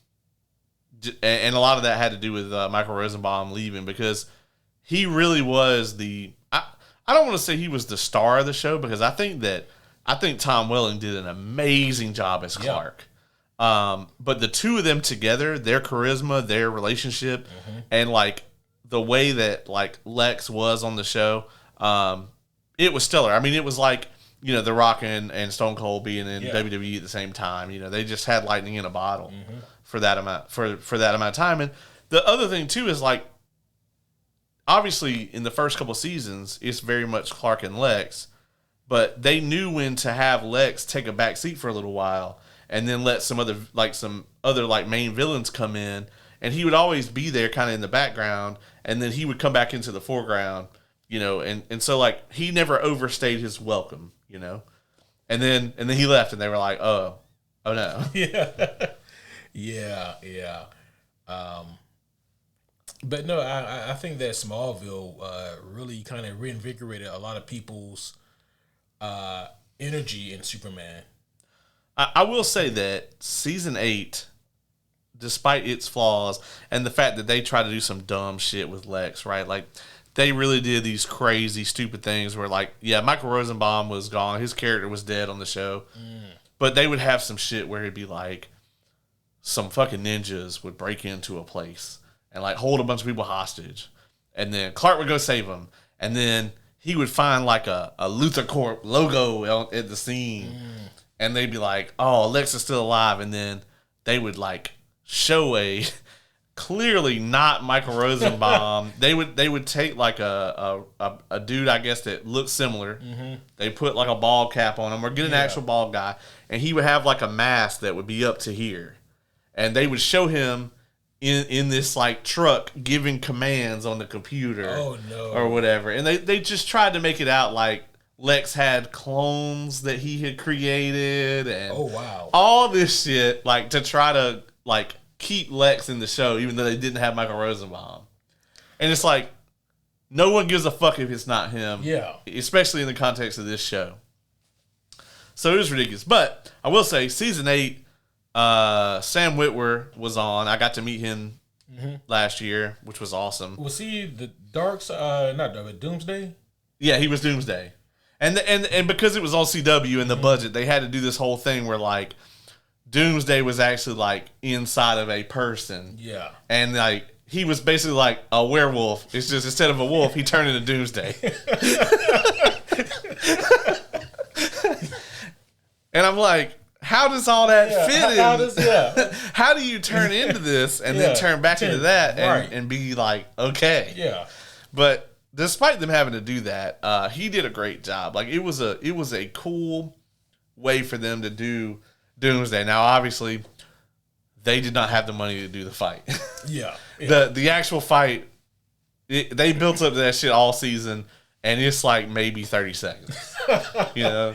Speaker 2: a lot of that had to do with Michael Rosenbaum leaving, because he really was I don't want to say he was the star of the show, because I think Tom Welling did an amazing job as Clark. But the two of them together, their charisma, their relationship, and like the way that like Lex was on the show, it was stellar. I mean, it was like, The Rock and Stone Cold being in WWE at the same time. They just had lightning in a bottle for that amount for that amount of time. And the other thing too is like, obviously in the first couple of seasons, it's very much Clark and Lex, but they knew when to have Lex take a back seat for a little while and then let some other main villains come in, and he would always be there kind of in the background, and then he would come back into the foreground, and so like he never overstayed his welcome, and then he left, and they were like, oh no.
Speaker 1: Yeah. But no, I think that Smallville really kind of reinvigorated a lot of people's energy in Superman.
Speaker 2: I will say that season 8, despite its flaws and the fact that they try to do some dumb shit with Lex, right? Like, they really did these crazy, stupid things where, like, Michael Rosenbaum was gone. His character was dead on the show. But they would have some shit where it'd be like, some fucking ninjas would break into a place and like hold a bunch of people hostage, and then Clark would go save them, and then he would find like a Luthor Corp logo at the scene, and they'd be like, "Oh, Lex is still alive," and then they would like show a clearly not Michael Rosenbaum. they would take like a dude, I guess, that looked similar. They put like a bald cap on him, or get an actual bald guy, and he would have like a mask that would be up to here, and they would show him in this like truck giving commands on the computer or whatever. And they just tried to make it out like Lex had clones that he had created and all this shit, like to try to like keep Lex in the show, even though they didn't have Michael Rosenbaum. And it's like, no one gives a fuck if it's not him. Yeah. Especially in the context of this show. So it was ridiculous. But I will say, season 8, Sam Witwer was on. I got to meet him last year, which was awesome.
Speaker 1: Was he the Doomsday?
Speaker 2: Yeah, he was Doomsday. And because it was on CW and the budget, they had to do this whole thing where like Doomsday was actually like inside of a person. Yeah. And like he was basically like a werewolf. It's just instead of a wolf, he turned into Doomsday. And I'm like, how does all that fit in? How do you turn into this and then turn back into that and be like, okay? Yeah. But despite them having to do that, he did a great job. Like it was a cool way for them to do Doomsday. Now, obviously, they did not have the money to do the fight. The actual fight, they built up that shit all season, and it's like maybe 30 seconds, you know.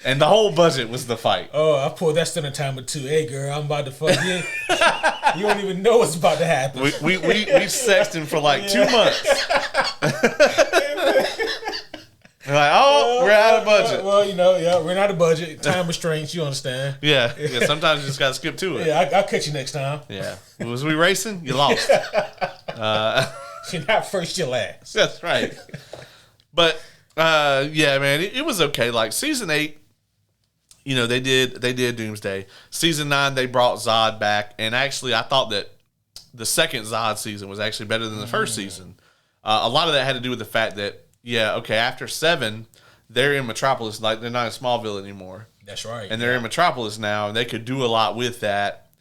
Speaker 2: And the whole budget was the fight.
Speaker 1: Oh, I pulled that stunner timer too. Hey, girl, I'm about to fuck you. You don't even know what's about to happen.
Speaker 2: We sexted for like 2 months. We're like, we're out of budget.
Speaker 1: Well, you know, yeah, we're out of budget. Time restraints, you understand.
Speaker 2: Yeah. Sometimes you just got to skip to it.
Speaker 1: Yeah, I'll catch you next time.
Speaker 2: Yeah. Was we racing? You lost.
Speaker 1: You're not first, you're last.
Speaker 2: That's right. But, yeah, man, it was okay. Like, season 8, you know, they did Doomsday. Season 9, they brought Zod back. And actually, I thought that the second Zod season was actually better than the first season. A lot of that had to do with the fact that, yeah, okay, after 7, they're in Metropolis. Like, they're not in Smallville anymore.
Speaker 1: That's right.
Speaker 2: And they're in Metropolis now, and they could do a lot with that.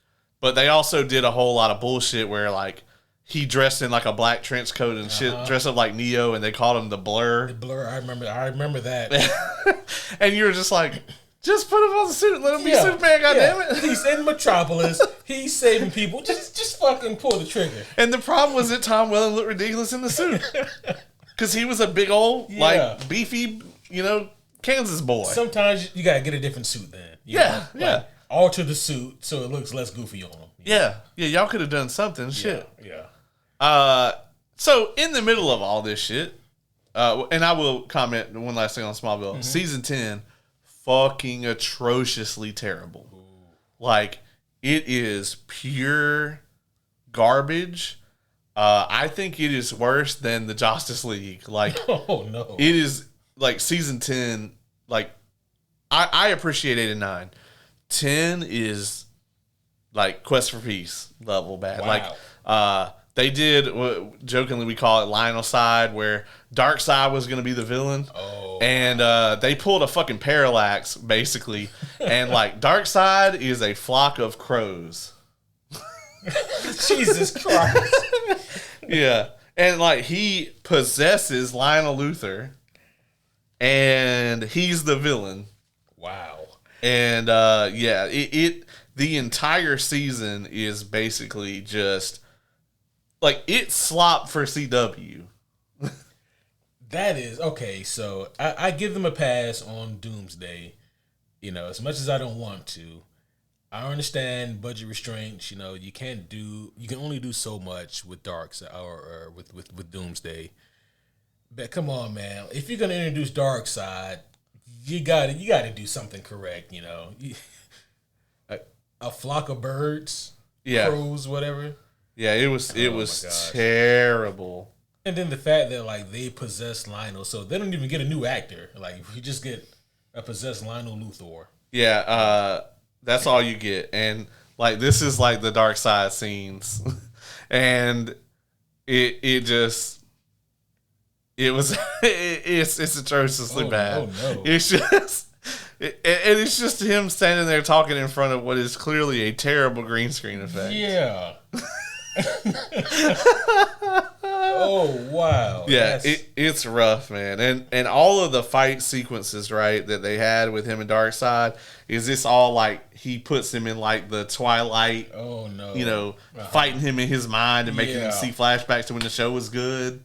Speaker 2: But they also did a whole lot of bullshit where, like, he dressed in, like, a black trench coat and shit, dressed up like Neo, and they called him the Blur.
Speaker 1: The Blur, I remember that.
Speaker 2: And you were just like, just put him on the suit and let him be Superman, goddammit.
Speaker 1: He's in Metropolis. He's saving people. Just fucking pull the trigger.
Speaker 2: And the problem was that Tom Welling looked ridiculous in the suit. Because he was a big old, like, beefy, you know, Kansas boy.
Speaker 1: Sometimes you got to get a different suit then. You know? Like, alter the suit so it looks less goofy on him.
Speaker 2: Yeah, y'all could have done something. Shit.
Speaker 1: Yeah.
Speaker 2: So, in the middle of all this shit, and I will comment one last thing on Smallville. Season 10, fucking atrociously terrible. Ooh. Like, it is pure garbage. I think it is worse than the Justice League. Like,
Speaker 1: oh no,
Speaker 2: it is like season 10. Like, I appreciate 8 and 9. 10 is like Quest for Peace level bad.
Speaker 1: Wow.
Speaker 2: Like, they did jokingly we call it Lionel Side, where Darkseid was going to be the villain.
Speaker 1: Oh,
Speaker 2: and they pulled a fucking Parallax basically, and like Darkseid is a flock of crows.
Speaker 1: Jesus Christ.
Speaker 2: Yeah. And like he possesses Lionel Luthor and he's the villain.
Speaker 1: Wow.
Speaker 2: And yeah, the entire season is basically just like it's slop for CW.
Speaker 1: That is okay, so I give them a pass on Doomsday. You know, as much as I don't want to. I understand budget restraints. You know, you can only do so much with Darkseid or with Doomsday. But come on, man, if you're gonna introduce Darkseid, you gotta do something correct. You know, a flock of birds, crows, whatever. Yeah,
Speaker 2: it was terrible.
Speaker 1: And then the fact that like they possess Lionel, so they don't even get a new actor. Like you just get a possessed Lionel Luthor.
Speaker 2: Yeah. That's all you get. And like this is like the Darkseid scenes. And it's atrociously bad. Oh no. It's just him standing there talking in front of what is clearly a terrible green screen effect.
Speaker 1: Yeah. Oh wow.
Speaker 2: Yeah, it's rough, man. And all of the fight sequences, right, that they had with him and Darkseid, is this all like he puts him in like the Twilight,
Speaker 1: oh no,
Speaker 2: you know, fighting him in his mind and making him see flashbacks to when the show was good.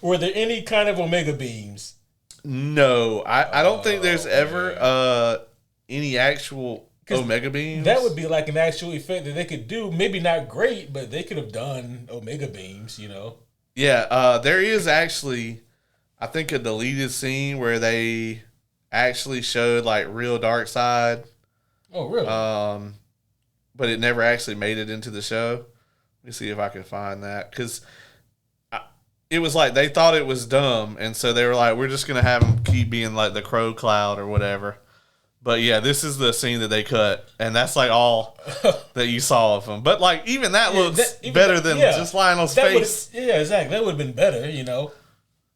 Speaker 1: Were there any kind of Omega beams?
Speaker 2: No, I don't think there's ever any actual Omega beams.
Speaker 1: That would be like an actual effect that they could do. Maybe not great, but they could have done Omega beams, you know?
Speaker 2: Yeah, there is actually, I think, a deleted scene where they actually showed like real Darkseid.
Speaker 1: Oh, really?
Speaker 2: But it never actually made it into the show. Let me see if I can find that. Because it was like they thought it was dumb, and so they were like, we're just going to have him keep being like the Crow Cloud or whatever. But yeah, this is the scene that they cut, and that's like all that you saw of him. But like even that looks better than just Lionel's face.
Speaker 1: Yeah, exactly. That would have been better, you know.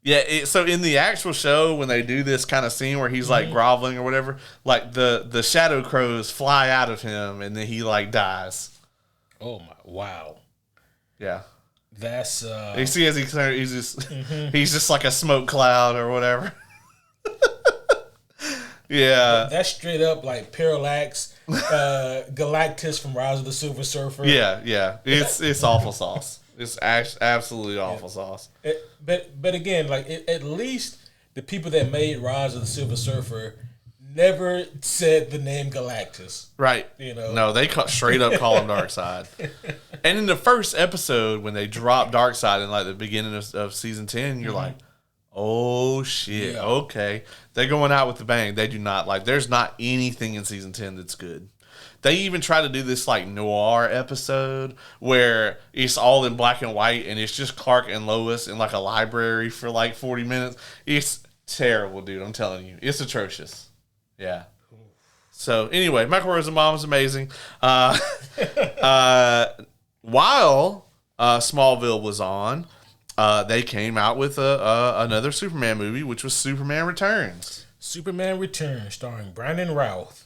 Speaker 2: Yeah. So in the actual show, when they do this kind of scene where he's like groveling or whatever, like the shadow crows fly out of him, and then he like dies.
Speaker 1: Oh my! Wow.
Speaker 2: Yeah.
Speaker 1: That's
Speaker 2: you see as he's just like a smoke cloud or whatever. Yeah,
Speaker 1: that's straight up like Parallax, Galactus from Rise of the Silver Surfer.
Speaker 2: Yeah, it's awful sauce. It's absolutely awful sauce.
Speaker 1: But again, like at least the people that made Rise of the Silver Surfer never said the name Galactus.
Speaker 2: Right.
Speaker 1: You know?
Speaker 2: No, they straight up call him Darkseid. And in the first episode, when they drop Darkseid in like the beginning of season 10, you're like, oh shit, okay. They're going out with the bang. They do not like, there's not anything in season 10 that's good. They even try to do this like noir episode where it's all in black and white and it's just Clark and Lois in like a library for like 40 minutes. It's terrible, dude. I'm telling you. It's atrocious. Yeah. So anyway, Michael Rosenbaum is amazing. While Smallville was on, they came out with another Superman movie, which was Superman Returns.
Speaker 1: Superman Returns, starring Brandon Routh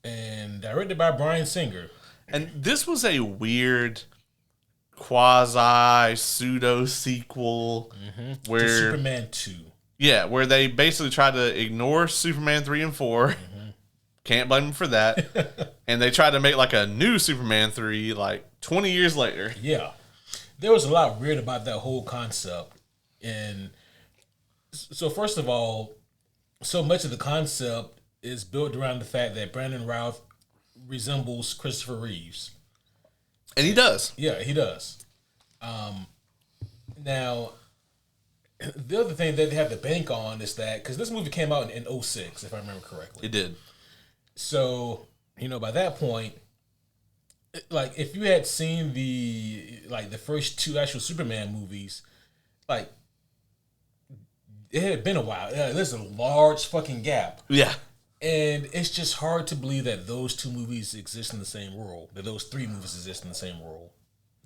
Speaker 1: and directed by Bryan Singer.
Speaker 2: And this was a weird quasi pseudo sequel where
Speaker 1: to Superman 2.
Speaker 2: Yeah, where they basically tried to ignore Superman 3 and 4. Can't blame them for that. And they tried to make like a new Superman 3 like 20 years later.
Speaker 1: Yeah. There was a lot weird about that whole concept. And so first of all, so much of the concept is built around the fact that Brandon Routh resembles Christopher Reeves.
Speaker 2: And he does.
Speaker 1: Yeah, he does. Now, the other thing that they have to bank on is that, because this movie came out in 2006, if I remember correctly.
Speaker 2: It did.
Speaker 1: So, by that point, like, if you had seen the first two actual Superman movies, like, it had been a while. There's a large fucking gap.
Speaker 2: Yeah.
Speaker 1: And it's just hard to believe that those two movies exist in the same world, that those three movies exist in the same world.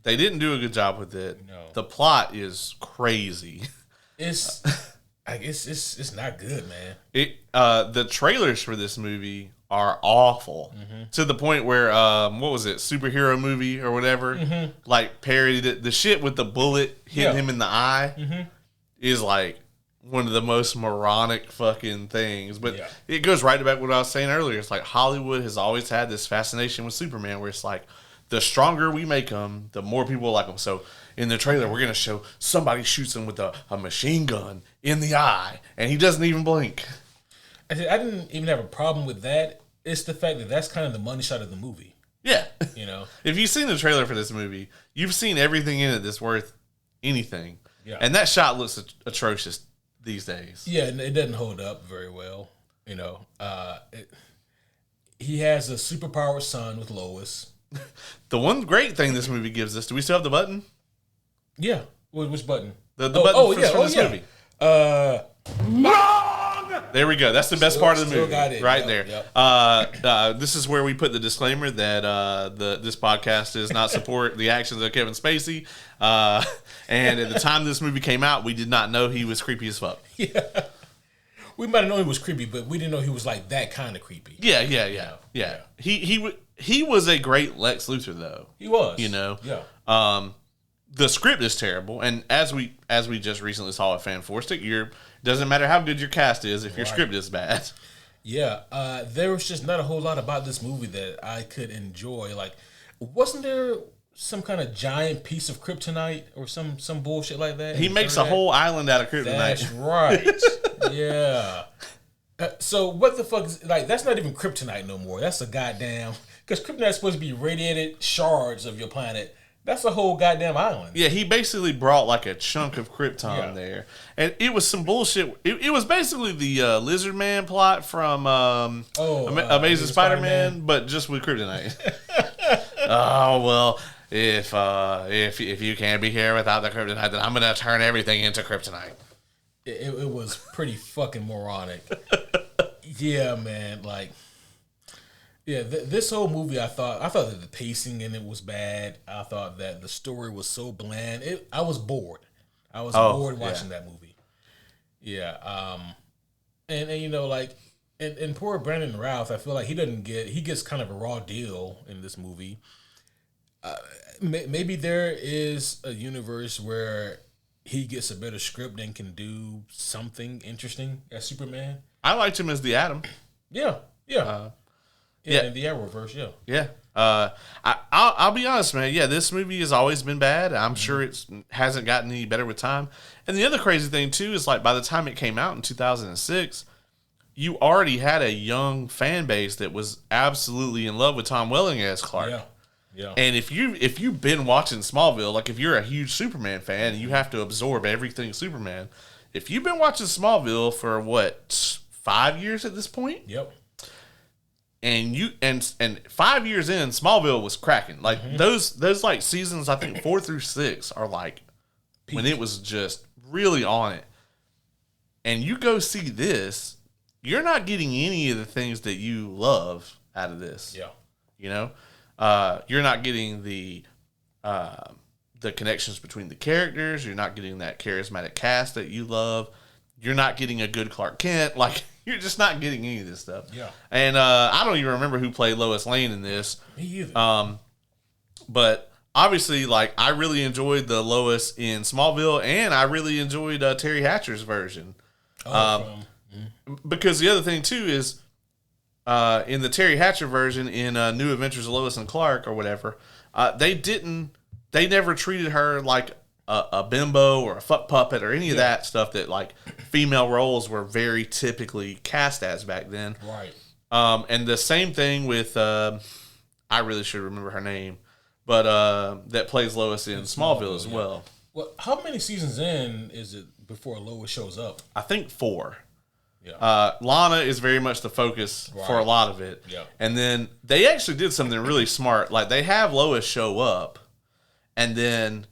Speaker 2: They didn't do a good job with it.
Speaker 1: No.
Speaker 2: The plot is crazy.
Speaker 1: It's not good, man.
Speaker 2: The trailers for this movie are awful to the point where what was it, superhero movie or whatever, like parodied it. The shit with the bullet hitting him in the eye is like one of the most moronic fucking things. But it goes right back to what I was saying earlier. It's like Hollywood has always had this fascination with Superman, where it's like the stronger we make him, the more people like him. So in the trailer, we're gonna show somebody shoots him with a machine gun in the eye, and he doesn't even blink.
Speaker 1: I didn't even have a problem with that. It's the fact that that's kind of the money shot of the movie.
Speaker 2: Yeah.
Speaker 1: If
Speaker 2: you've seen the trailer for this movie, you've seen everything in it that's worth anything.
Speaker 1: Yeah.
Speaker 2: And that shot looks atrocious these days.
Speaker 1: Yeah, and it doesn't hold up very well. He has a superpowered son with Lois.
Speaker 2: The one great thing this movie gives us, do we still have the button?
Speaker 1: Yeah. Which button?
Speaker 2: The button for this movie. Wrong! There we go. That's the best part of the movie.
Speaker 1: Got it.
Speaker 2: Right there. Yep. This is where we put the disclaimer that this podcast does not support the actions of Kevin Spacey. And at the time this movie came out, we did not know he was creepy as fuck.
Speaker 1: Yeah. We might have known he was creepy, but we didn't know he was like that kind of creepy.
Speaker 2: Yeah. He was a great Lex Luthor, though.
Speaker 1: He was.
Speaker 2: Yeah. The script is terrible, and as we just recently saw at Fan Stick, doesn't matter how good your cast is if your script is bad.
Speaker 1: Yeah. There was just not a whole lot about this movie that I could enjoy. Like, wasn't there some kind of giant piece of kryptonite or some bullshit like that?
Speaker 2: He makes a whole island out of kryptonite.
Speaker 1: That's right. Yeah. So what the fuck is, like, that's not even kryptonite no more. That's a goddamn, because kryptonite is supposed to be radiated shards of your planet. That's a whole goddamn island.
Speaker 2: Yeah, he basically brought like a chunk of Krypton there. And it was some bullshit. It was basically the Lizard Man plot from Amazing Spider-Man, but just with kryptonite. Oh, well, if you can't be here without the kryptonite, then I'm going to turn everything into kryptonite.
Speaker 1: It was pretty fucking moronic. Yeah, man, like... Yeah, this whole movie, I thought that the pacing in it was bad. I thought that the story was so bland. I was bored. I was bored watching that movie. Yeah, and poor Brandon Routh, I feel like he gets kind of a raw deal in this movie. Maybe there is a universe where he gets a better script and can do something interesting as Superman.
Speaker 2: I liked him as the Atom.
Speaker 1: Yeah. Yeah, in the Arrowverse,
Speaker 2: Yeah. I'll be honest, man. Yeah, this movie has always been bad. I'm sure it hasn't gotten any better with time. And the other crazy thing too is like by the time it came out in 2006, you already had a young fan base that was absolutely in love with Tom Welling as Clark.
Speaker 1: Yeah. Yeah.
Speaker 2: And if you've been watching Smallville, like if you're a huge Superman fan and you have to absorb everything Superman, if you've been watching Smallville for what 5 years at this point,
Speaker 1: Yep.
Speaker 2: and 5 years in, Smallville was cracking. Like those like seasons, I think 4 through 6 are like peak. When it was just really on it. And you go see this, you're not getting any of the things that you love out of this.
Speaker 1: Yeah.
Speaker 2: You know, you're not getting the connections between the characters. You're not getting that charismatic cast that you love. You're not getting a good Clark Kent. Like, you're just not getting any of this stuff.
Speaker 1: Yeah.
Speaker 2: And I don't even remember who played Lois Lane in this.
Speaker 1: Me either.
Speaker 2: But obviously, like, I really enjoyed the Lois in Smallville, and I really enjoyed Terry Hatcher's version. Because the other thing too is, in the Terry Hatcher version in New Adventures of Lois and Clark or whatever, they never treated her like a bimbo or a fuck puppet or any of that stuff that like female roles were very typically cast as back then.
Speaker 1: Right.
Speaker 2: And the same thing with I really should remember her name, but that plays Lois in Smallville as well.
Speaker 1: Well, how many seasons in is it before Lois shows up?
Speaker 2: I think 4.
Speaker 1: Yeah.
Speaker 2: Lana is very much the focus for a lot of it.
Speaker 1: Yeah.
Speaker 2: And then they actually did something really smart. Like, they have Lois show up, and then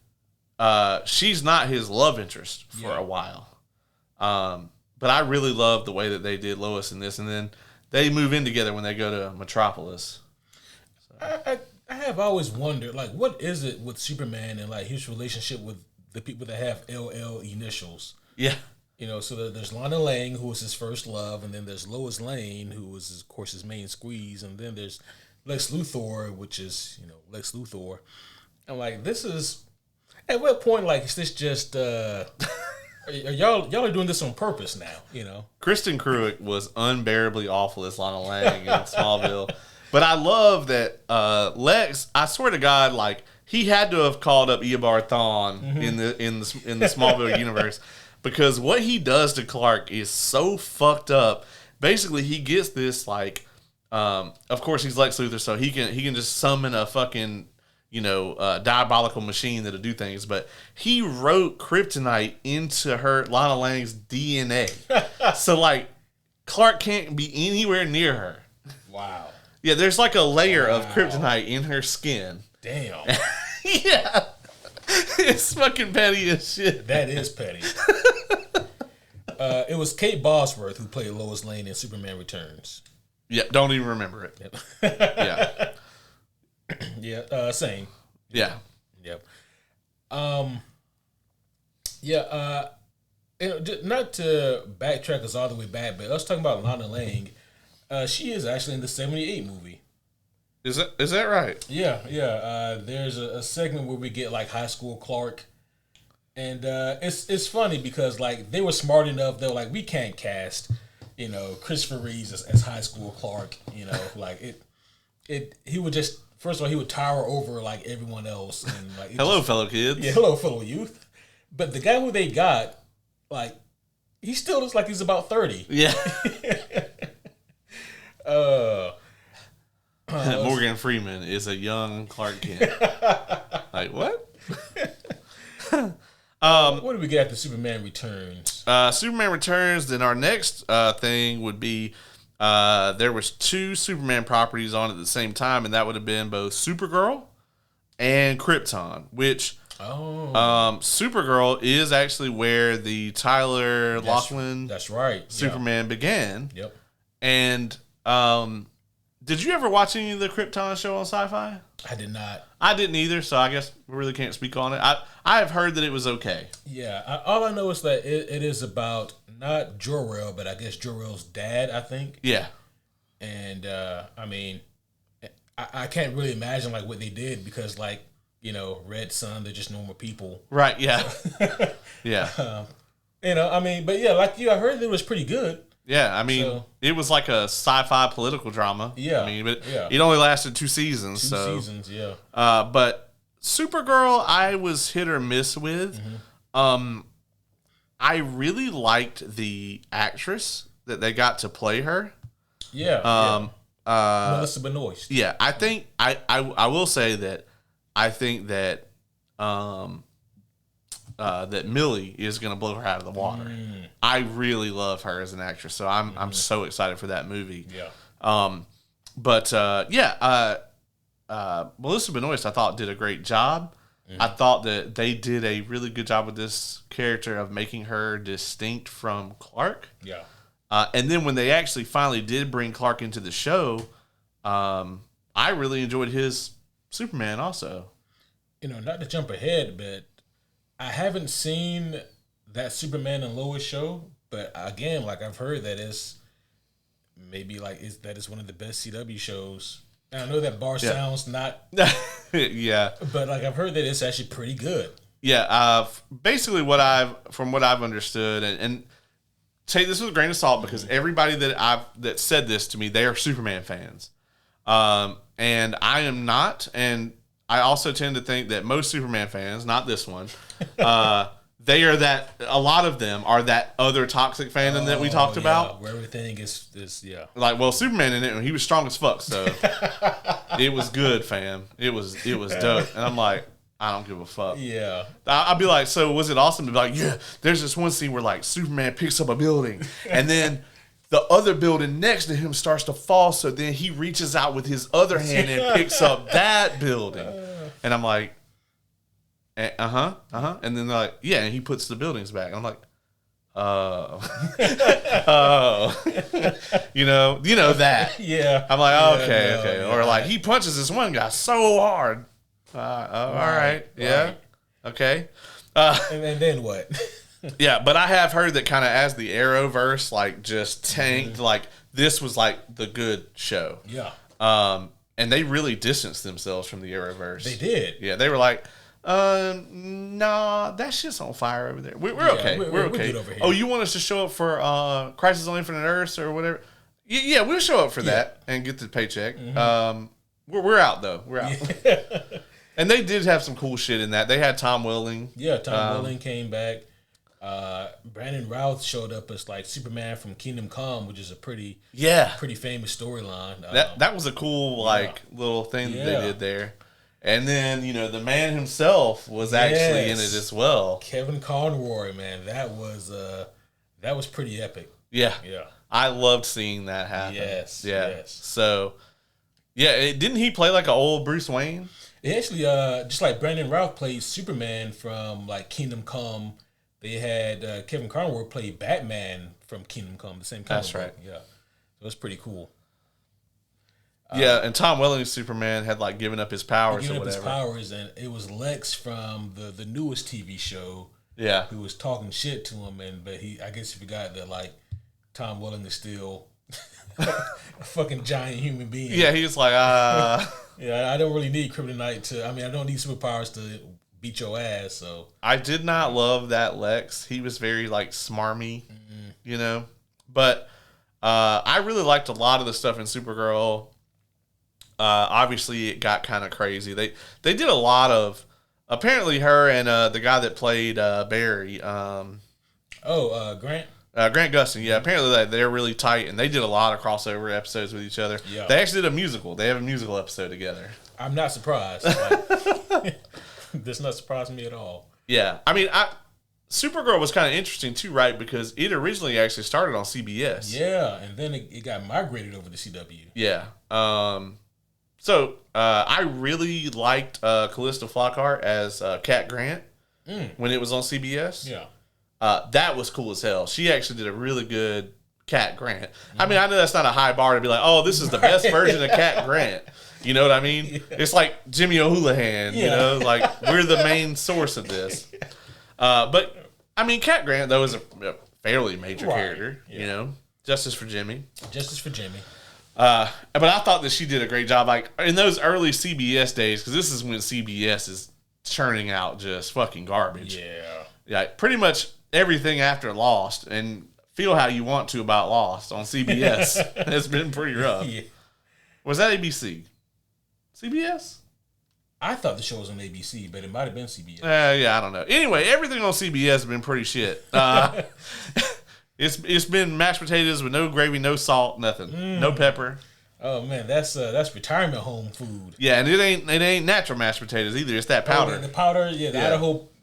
Speaker 2: she's not his love interest for a while. But I really love the way that they did Lois in this, and then they move in together when they go to Metropolis.
Speaker 1: So. I have always wondered, like, what is it with Superman and like his relationship with the people that have LL initials?
Speaker 2: Yeah.
Speaker 1: You know, so there's Lana Lang, who was his first love, and then there's Lois Lane, who was, of course, his main squeeze, and then there's Lex Luthor, which is, you know, Lex Luthor. I'm like, this is, at what point, like, is this just, y'all are doing this on purpose now, you know?
Speaker 2: Kristen Cruick was unbearably awful as Lana Lang in Smallville. But I love that Lex, I swear to God, like, he had to have called up Eobard Thawne in the Smallville universe. Because what he does to Clark is so fucked up. Basically, he gets this, like, of course he's Lex Luthor, so he can just summon a fucking, you know, diabolical machine that'll do things. But he wrote kryptonite into Lana Lang's DNA. So, like, Clark can't be anywhere near her.
Speaker 1: Wow.
Speaker 2: Yeah, there's like a layer of kryptonite in her skin.
Speaker 1: Damn.
Speaker 2: Yeah. It's fucking petty as shit.
Speaker 1: That is petty. It was Kate Bosworth who played Lois Lane in Superman Returns.
Speaker 2: Yeah, don't even remember it.
Speaker 1: Yep. Yeah. Yeah, same.
Speaker 2: Yeah.
Speaker 1: Yep. Not to backtrack us all the way back, but us talking about Lana Lang, she is actually in the 78 movie.
Speaker 2: Is that right?
Speaker 1: Yeah. There's a segment where we get like high school Clark, and it's funny because like they were smart enough. They were like, we can't cast, you know, Christopher Reeves as high school Clark. You know, like he would just, first of all, he would tower over like everyone else, and like
Speaker 2: hello, fellow kids.
Speaker 1: Yeah, hello, fellow youth. But the guy who they got, like, he still looks like he's about 30.
Speaker 2: Yeah. Morgan Freeman is a young Clark Kent. Like, what?
Speaker 1: What do we get after Superman Returns?
Speaker 2: Superman Returns, then our next thing would be there was 2 Superman properties on at the same time, and that would have been both Supergirl and Krypton, which Supergirl is actually where the Tyler Laughlin
Speaker 1: that's right.
Speaker 2: Superman began.
Speaker 1: Yep.
Speaker 2: And did you ever watch any of the Krypton show on Sci-Fi?
Speaker 1: I did not.
Speaker 2: I didn't either, so I guess we really can't speak on it. I have heard that it was okay.
Speaker 1: Yeah, all I know is that it is about not Jor-El, but I guess Jor-El's dad, I think.
Speaker 2: Yeah.
Speaker 1: And, I mean, I can't really imagine, like, what they did because, like, you know, Red Sun, they're just normal people.
Speaker 2: Right, yeah. Yeah.
Speaker 1: You know, I mean, but yeah, like you, I heard it was pretty good.
Speaker 2: Yeah, I mean,
Speaker 1: So-
Speaker 2: it was like a sci-fi political drama.
Speaker 1: Yeah,
Speaker 2: I mean, but
Speaker 1: yeah.
Speaker 2: it only lasted 2 seasons.
Speaker 1: Two
Speaker 2: so.
Speaker 1: seasons, yeah.
Speaker 2: But Supergirl, I was hit or miss with. I really liked the actress that they got to play her.
Speaker 1: Yeah. Melissa Benoist.
Speaker 2: Yeah, I think I will say that I think that that Millie is going to blow her out of the water. I really love her as an actress, so I'm so excited for that movie.
Speaker 1: Yeah.
Speaker 2: Melissa Benoist I thought did a great job. I thought that they did a really good job with this character of making her distinct from Clark.
Speaker 1: Yeah.
Speaker 2: And then when they actually finally did bring Clark into the show, I really enjoyed his Superman also.
Speaker 1: Not to jump ahead, but I haven't seen that Superman and Lois show. But again, like I've heard that it's maybe that is one of the best CW shows. And I know that bar sounds not,
Speaker 2: Yeah.
Speaker 1: but like I've heard that it's actually pretty good.
Speaker 2: Yeah. Basically, from what I've understood, and take this with a grain of salt because everybody that said this to me, they are Superman fans, and I am not. And I also tend to think that most Superman fans, not this one, they are that. A lot of them are that other toxic fandom that we talked about,
Speaker 1: where everything is
Speaker 2: like, well, Superman in it, he was strong as fuck, so it was good, fam. It was dope, and I'm like, I don't give a fuck.
Speaker 1: Yeah.
Speaker 2: I'd be like, so was it awesome to be like, yeah, there's this one scene where like Superman picks up a building and then the other building next to him starts to fall, so then he reaches out with his other hand and picks up that building. And I'm like, and then they're like, yeah, and he puts the buildings back. I'm like, oh. you know that.
Speaker 1: Yeah.
Speaker 2: I'm like,
Speaker 1: Yeah,
Speaker 2: okay.
Speaker 1: yeah.
Speaker 2: Or like he punches this one guy so hard. All right. Yeah.
Speaker 1: Right.
Speaker 2: Okay.
Speaker 1: And then what?
Speaker 2: Yeah, but I have heard that kind of as the Arrowverse like just tanked, like this was like the good show.
Speaker 1: Yeah.
Speaker 2: And they really distanced themselves from the Arrowverse.
Speaker 1: They did.
Speaker 2: Yeah, they were like, nah, that shit's on fire over there. We're okay. We're okay.
Speaker 1: good over here.
Speaker 2: Oh, you want us to show up for Crisis on Infinite Earths or whatever? Yeah, we'll show up for that and get the paycheck. We're out though. We're out. And they did have some cool shit in that. They had Tom Welling.
Speaker 1: Yeah, Tom Welling came back. Brandon Routh showed up as like Superman from Kingdom Come, which is a pretty famous storyline.
Speaker 2: That was a cool little thing that they did there. And then the man himself was actually in it as well.
Speaker 1: Kevin Conroy, man, that was pretty epic.
Speaker 2: Yeah,
Speaker 1: Yeah.
Speaker 2: I loved seeing that happen.
Speaker 1: Yes.
Speaker 2: So, didn't he play like an old Bruce Wayne?
Speaker 1: It actually, just like Brandon Routh played Superman from like Kingdom Come, they had Kevin Conroy play Batman from Kingdom Come, the same comic
Speaker 2: That's
Speaker 1: book.
Speaker 2: right.
Speaker 1: Yeah, so it's pretty cool.
Speaker 2: And Tom Welling's Superman had like given up his powers or whatever.
Speaker 1: His powers, and it was Lex from the newest TV show.
Speaker 2: Yeah,
Speaker 1: who was talking shit to him, but I guess he forgot that like Tom Welling is still a fucking giant human being.
Speaker 2: Yeah, he was like,
Speaker 1: yeah, I don't really need kryptonite I don't need superpowers to beat your ass. So
Speaker 2: I did not love that Lex. He was very like smarmy, But I really liked a lot of the stuff in Supergirl. Obviously, it got kind of crazy. They did a lot of. Apparently, her and the guy that played Barry.
Speaker 1: Grant.
Speaker 2: Grant Gustin. Yeah, apparently they're really tight, and they did a lot of crossover episodes with each other.
Speaker 1: Yeah.
Speaker 2: They actually did a musical. They have a musical episode together.
Speaker 1: I'm not surprised. This not surprising me at all.
Speaker 2: Yeah, Supergirl was kind of interesting too, right? Because it originally actually started on CBS.
Speaker 1: Yeah, and then it got migrated over to CW.
Speaker 2: Yeah. So I really liked Calista Flockhart as Cat Grant when it was on CBS.
Speaker 1: Yeah.
Speaker 2: That was cool as hell. She actually did a really good Cat Grant. I know that's not a high bar to be like, oh, this is the best version of Cat Grant. You know what I mean? Yeah. It's like Jimmy O'Houlihan, like we're the main source of this. But Cat Grant, though, is a fairly major character, Justice for Jimmy.
Speaker 1: Justice for Jimmy.
Speaker 2: But I thought that she did a great job, like in those early CBS days, because this is when CBS is churning out just fucking garbage.
Speaker 1: Yeah.
Speaker 2: Yeah, pretty much everything after Lost and feel how you want to about Lost on CBS. It's been pretty rough.
Speaker 1: Yeah.
Speaker 2: Was that ABC? CBS?
Speaker 1: I thought the show was on ABC, but it might have been CBS.
Speaker 2: Yeah, I don't know. Anyway, everything on CBS has been pretty shit. It's been mashed potatoes with no gravy, no salt, nothing, no pepper.
Speaker 1: Oh man, that's retirement home food.
Speaker 2: Yeah, and it ain't natural mashed potatoes either. It's that powder.
Speaker 1: The powder, the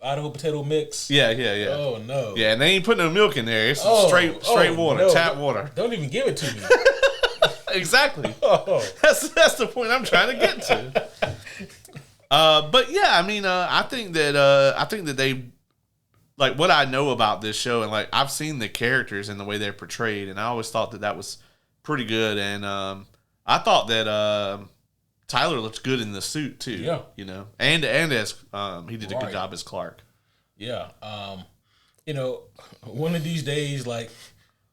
Speaker 1: Idaho potato mix.
Speaker 2: Yeah.
Speaker 1: Oh no.
Speaker 2: Yeah, and they ain't putting no milk in there. It's straight water,
Speaker 1: no.
Speaker 2: tap water.
Speaker 1: Don't even give it to me.
Speaker 2: Exactly.
Speaker 1: Oh.
Speaker 2: That's the point I'm trying to get to. But yeah, I mean, I think that they, like, what I know about this show, and like I've seen the characters and the way they're portrayed, and I always thought that was pretty good. And I thought that Tyler looked good in the suit too.
Speaker 1: Yeah,
Speaker 2: you know, and as he did a good job as Clark.
Speaker 1: Yeah, you know, one of these days, like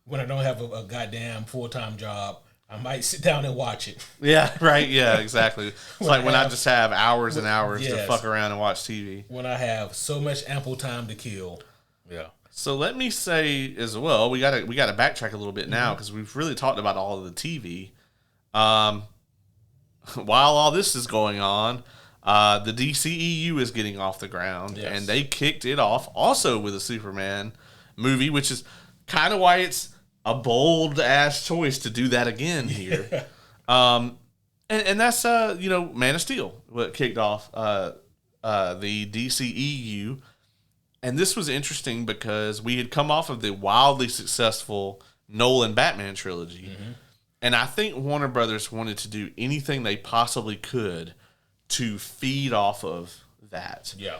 Speaker 1: when I don't have a goddamn full-time job, I might sit down and watch it.
Speaker 2: Yeah, right. Yeah, exactly. It's like when I just have hours and hours to fuck around and watch TV.
Speaker 1: When I have so much ample time to kill. Yeah.
Speaker 2: So let me say as well, we gotta backtrack a little bit now because we've really talked about all of the TV. While all this is going on, the DCEU is getting off the ground, and they kicked it off also with a Superman movie, which is kind of why it's a bold ass choice to do that again here. And that's Man of Steel, what kicked off the DCEU. And this was interesting because we had come off of the wildly successful Nolan Batman trilogy. Mm-hmm. And I think Warner Brothers wanted to do anything they possibly could to feed off of that.
Speaker 1: Yeah.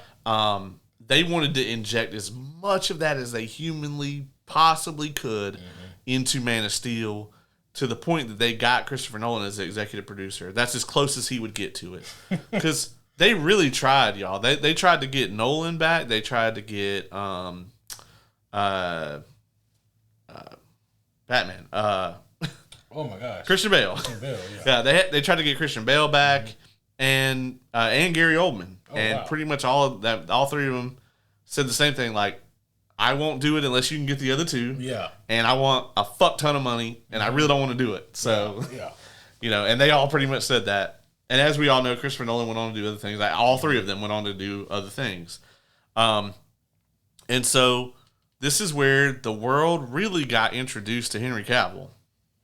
Speaker 2: They wanted to inject as much of that as they humanly possibly could into Man of Steel, to the point that they got Christopher Nolan as the executive producer. That's as close as he would get to it. Because they really tried, y'all. They tried to get Nolan back. They tried to get Batman.
Speaker 1: Oh my gosh.
Speaker 2: Christian Bale. Yeah, they tried to get Christian Bale back, and Gary Oldman. Pretty much all three of them said the same thing, like, I won't do it unless you can get the other two. Yeah. And I want a fuck ton of money, and I really don't want to do it. So, and they all pretty much said that. And as we all know, Christopher Nolan went on to do other things. Like, all three of them went on to do other things. And so this is where the world really got introduced to Henry Cavill.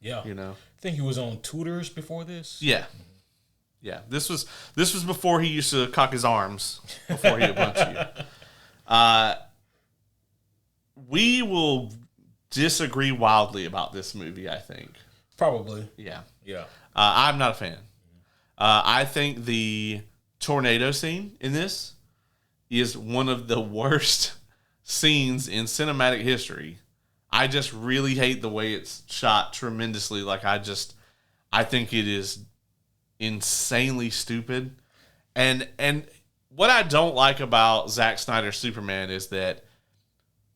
Speaker 1: Yeah.
Speaker 2: You know?
Speaker 1: I think he was on Tutors before this.
Speaker 2: Yeah. Yeah. This was before he used to cock his arms before he would punch you. We will disagree wildly about this movie, I think.
Speaker 1: Probably.
Speaker 2: Yeah.
Speaker 1: Yeah.
Speaker 2: I'm not a fan. I think the tornado scene in this is one of the worst scenes in cinematic history. I just really hate the way it's shot tremendously. Like, I think it is insanely stupid. And what I don't like about Zack Snyder's Superman is that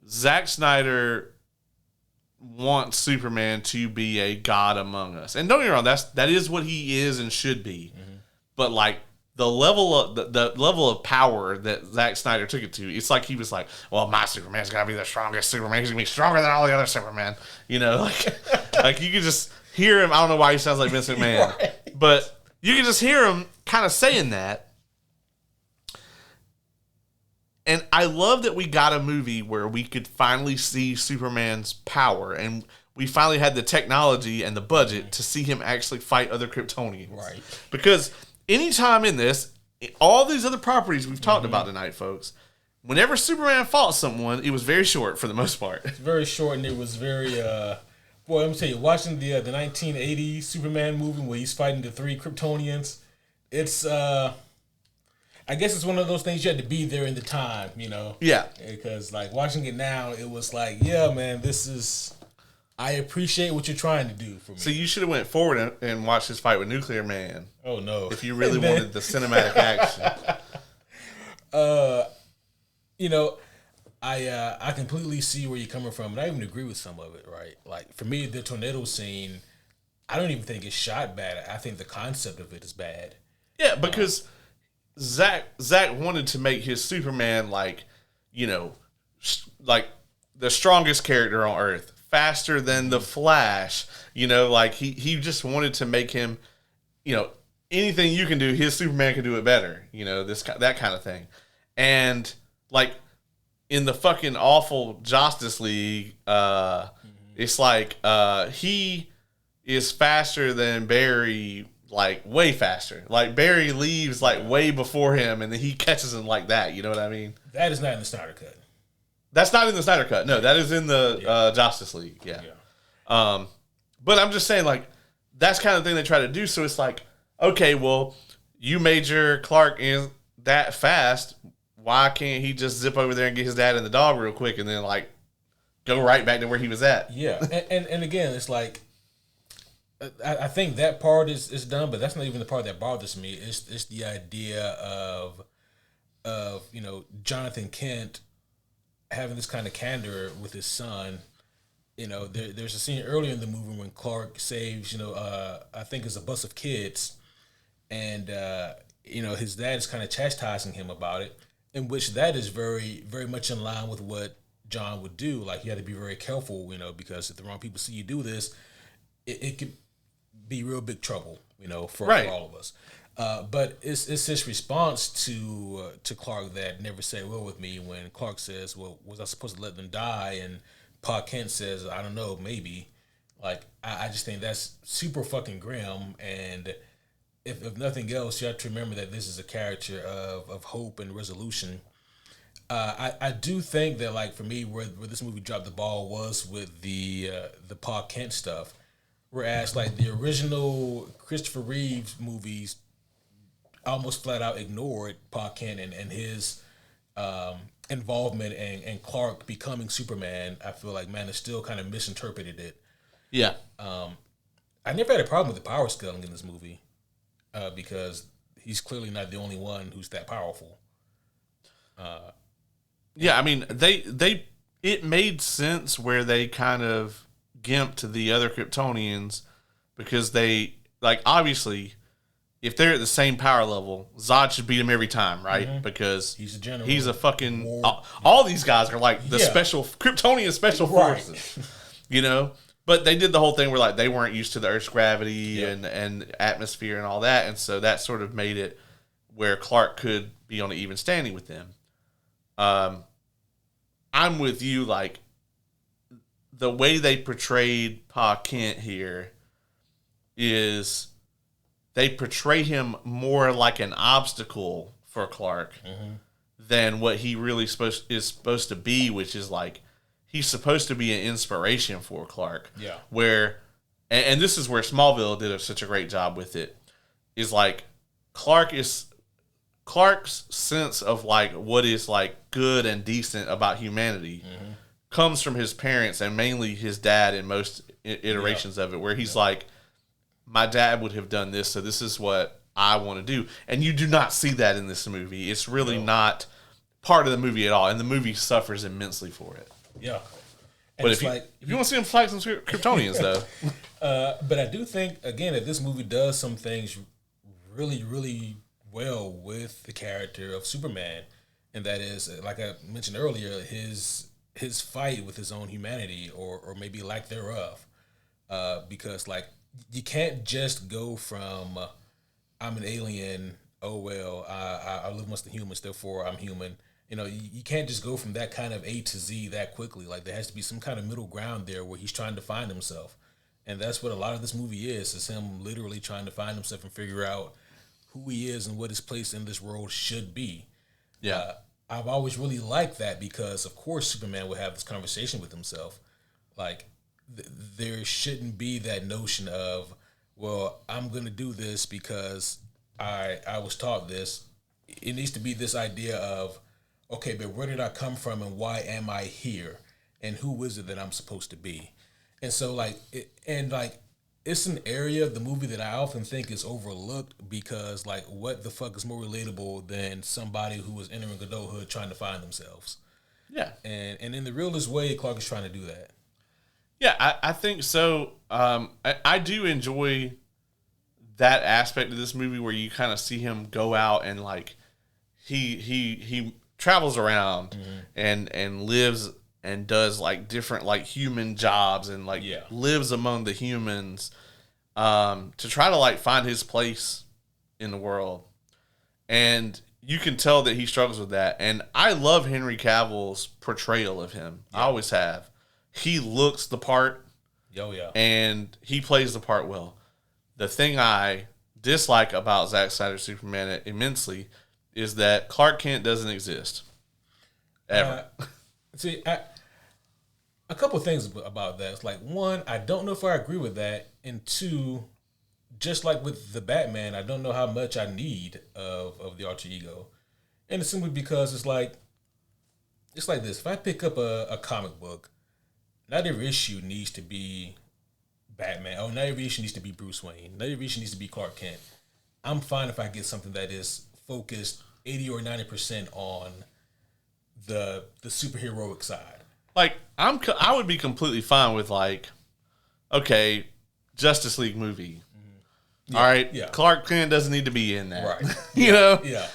Speaker 2: Zack Snyder wants Superman to be a god among us. And don't get me wrong, that is what he is and should be. Mm-hmm. But like the level of power that Zack Snyder took it to, it's like he was like, well, my Superman's gotta be the strongest Superman. He's gonna be stronger than all the other Superman. You know, like you could just hear him. I don't know why he sounds like Vince McMahon, right. But you can just hear him kind of saying that. And I love that we got a movie where we could finally see Superman's power, and we finally had the technology and the budget to see him actually fight other Kryptonians. Right. Because anytime in this, all these other properties we've talked about tonight, folks, whenever Superman fought someone, it was very short for the most part.
Speaker 1: It's very short, and it was very, boy, let me tell you, watching the 1980 Superman movie where he's fighting the three Kryptonians, it's, I guess it's one of those things you had to be there in the time, you know? Yeah. Because, like, watching it now, it was like, yeah, man, I appreciate what you're trying to do for me.
Speaker 2: So you should have went forward and watched his fight with Nuclear Man.
Speaker 1: Oh, no.
Speaker 2: If you really wanted the cinematic action.
Speaker 1: You know, I completely see where you're coming from, and I even agree with some of it, right? Like, for me, the tornado scene, I don't even think it's shot bad. I think the concept of it is bad.
Speaker 2: Yeah, because Zack wanted to make his Superman like, you know, like the strongest character on Earth. faster than the Flash. You know, like he just wanted to make him, you know, anything you can do, his Superman can do it better. You know, that kind of thing. And like in the fucking awful Justice League, it's like he is faster than Barry, like way faster. Like Barry leaves like way before him, and then he catches him like that. You know what I mean?
Speaker 1: That is not in the Snyder Cut.
Speaker 2: That's not in the Snyder Cut. No, that is in the Justice League. Yeah. But I'm just saying, like, that's kind of thing they try to do. So it's like, okay, well, you made your Clark in that fast. Why can't he just zip over there and get his dad and the dog real quick and then, like, go right back to where he was at?
Speaker 1: Yeah. and again, it's like, I think that part is done, but that's not even the part that bothers me. It's the idea of you know, Jonathan Kent having this kind of candor with his son. You know, there's a scene earlier in the movie when Clark saves, you know, I think it's a bus of kids, and you know, his dad is kind of chastising him about it, in which that is very, very much in line with what John would do. Like, you had to be very careful, you know, because if the wrong people see you do this, it could be real big trouble, you know, for all of us. But it's his response to Clark that never said well with me, when Clark says, well, was I supposed to let them die? And Pa Kent says, I don't know, maybe. Like, I just think that's super fucking grim. And if nothing else, you have to remember that this is a character of hope and resolution. I do think that, like, for me, where this movie dropped the ball was with the Pa Kent stuff. Whereas, like, the original Christopher Reeves movies almost flat out ignored Pa Kent and his involvement and Clark becoming Superman. I feel like Man of Steel kind of misinterpreted it.
Speaker 2: Yeah.
Speaker 1: I never had a problem with the power scaling in this movie because he's clearly not the only one who's that powerful.
Speaker 2: Yeah, I mean, it made sense where they kind of gimped the other Kryptonians, because they, like, obviously, if they're at the same power level, Zod should beat him every time, right? Mm-hmm. Because
Speaker 1: he's a general.
Speaker 2: He's a fucking... All these guys are like the special... Kryptonian special forces. You know? But they did the whole thing where, like, they weren't used to the Earth's gravity and atmosphere and all that, and so that sort of made it where Clark could be on an even standing with them. I'm with you, like, the way they portrayed Pa Kent here is they portray him more like an obstacle for Clark than what he really is supposed to be, which is like, he's supposed to be an inspiration for Clark.
Speaker 1: Yeah.
Speaker 2: Where, and this is where Smallville did such a great job with it, is like Clark's sense of like what is like good and decent about humanity comes from his parents, and mainly his dad in most iterations of it, where he's like, my dad would have done this, so this is what I want to do. And you do not see that in this movie. It's really not part of the movie at all, and the movie suffers immensely for it.
Speaker 1: Yeah.
Speaker 2: But if you want to see him fight some Kryptonians, though.
Speaker 1: But I do think, again, that this movie does some things really, really well with the character of Superman. And that is, like I mentioned earlier, his fight with his own humanity, or maybe lack thereof. Because, like, you can't just go from I'm an alien, oh well, I live amongst the humans, therefore I'm human. You know, you can't just go from that kind of A to Z that quickly. Like, there has to be some kind of middle ground there where he's trying to find himself. And that's what a lot of this movie is him literally trying to find himself and figure out who he is and what his place in this world should be.
Speaker 2: Yeah.
Speaker 1: I've always really liked that because, of course, Superman would have this conversation with himself. Like, there shouldn't be that notion of, well, I'm going to do this because I was taught this. It needs to be this idea of, okay, but where did I come from and why am I here? And who is it that I'm supposed to be? And so, like, it's an area of the movie that I often think is overlooked because, like, what the fuck is more relatable than somebody who is entering adulthood trying to find themselves?
Speaker 2: Yeah.
Speaker 1: And in the realest way, Clark is trying to do that.
Speaker 2: Yeah, I think so. I do enjoy that aspect of this movie where you kind of see him go out and, like, he travels around and lives and does like different like human jobs and like lives among the humans to try to like find his place in the world. And you can tell that he struggles with that. And I love Henry Cavill's portrayal of him. I always have. He looks the part.
Speaker 1: Oh, yeah.
Speaker 2: And he plays the part well. The thing I dislike about Zack Snyder's Superman immensely is that Clark Kent doesn't exist. Ever.
Speaker 1: See, a couple of things about that. It's like, one, I don't know if I agree with that. And two, just like with the Batman, I don't know how much I need of the alter ego. And it's simply because it's like this. If I pick up a comic book, not every issue needs to be Batman. Oh, not every issue needs to be Bruce Wayne. Not every issue needs to be Clark Kent. I'm fine if I get something that is focused 80 or 90% on the superheroic side.
Speaker 2: Like, I would be completely fine with, like, okay, Justice League movie. All right, Clark Kent doesn't need to be in that.
Speaker 1: Right.
Speaker 2: you know?
Speaker 1: Yeah.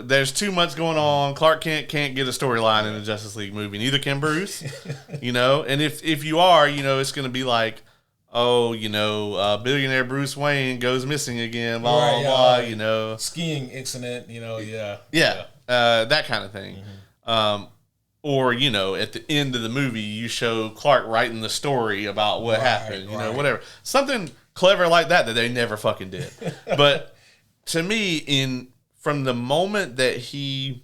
Speaker 2: There's too much going on. Clark Kent can't get a storyline in the Justice League movie. Neither can Bruce. You know? And if you are, you know, it's going to be like, oh, you know, billionaire Bruce Wayne goes missing again, blah, blah, you know.
Speaker 1: Skiing incident, you know,
Speaker 2: that kind of thing. Or, you know, at the end of the movie, you show Clark writing the story about what happened, you know, whatever. Something clever like that they never fucking did. But to me, from the moment that he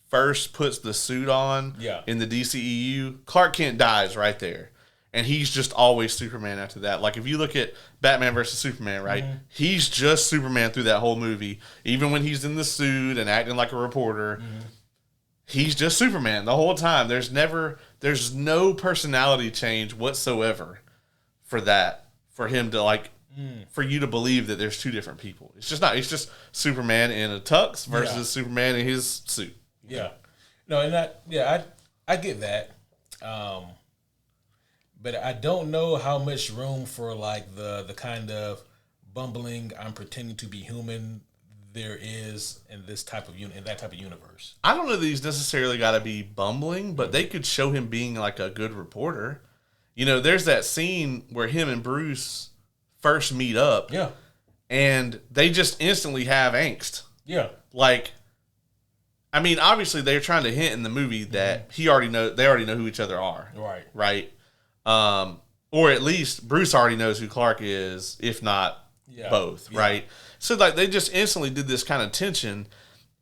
Speaker 2: first puts the suit on in the DCEU, Clark Kent dies right there. And he's just always Superman after that. Like, if you look at Batman versus Superman, right? Mm-hmm. He's just Superman through that whole movie. Even when he's in the suit and acting like a reporter, he's just Superman the whole time. There's no personality change whatsoever for that. For him to, like, for you to believe that there's two different people. It's just not. It's just Superman in a tux versus Superman in his suit.
Speaker 1: Yeah. No, and I get that. But I don't know how much room for like the kind of bumbling I'm pretending to be human there is in this type of in that type of universe.
Speaker 2: I don't know that he's necessarily got to be bumbling, but they could show him being like a good reporter. You know, there's that scene where him and Bruce first meet up.
Speaker 1: Yeah.
Speaker 2: And they just instantly have angst.
Speaker 1: Yeah.
Speaker 2: Like, I mean, obviously they're trying to hint in the movie that they already know who each other are.
Speaker 1: Right.
Speaker 2: Right. Or at least Bruce already knows who Clark is, if not both, right? So like they just instantly did this kind of tension,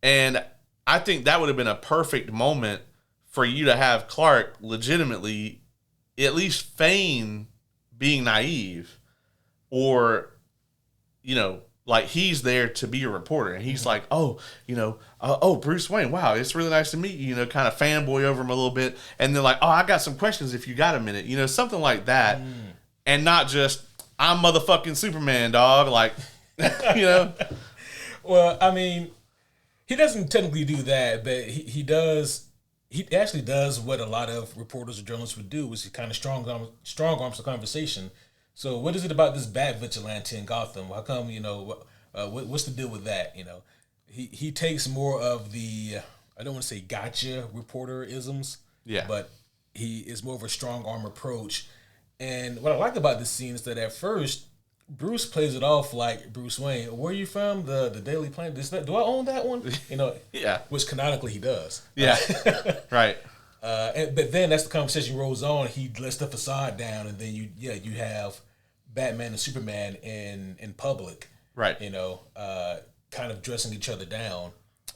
Speaker 2: and I think that would have been a perfect moment for you to have Clark legitimately at least feign being naive, or, you know, like he's there to be a reporter, and he's like, oh, you know, Bruce Wayne, wow, it's really nice to meet you, you know, kind of fanboy over him a little bit, and then like, oh, I got some questions if you got a minute, you know, something like that, and not just, I'm motherfucking Superman, dog, like, you know.
Speaker 1: Well, I mean, he doesn't technically do that, but he does. He actually does what a lot of reporters or journalists would do, which is kind of strong arms the conversation. So what is it about this bad vigilante in Gotham? How come, you know, what's the deal with that? You know, he takes more of the, I don't want to say gotcha reporter-isms, but he is more of a strong arm approach. And what I like about this scene is that at first, Bruce plays it off like Bruce Wayne. Where are you from? The Daily Planet? Do I own that one? You know, which canonically he does.
Speaker 2: Yeah, right.
Speaker 1: But then as the conversation rolls on, he lets the facade down, and then you have Batman and Superman in public,
Speaker 2: right?
Speaker 1: You know, kind of dressing each other down.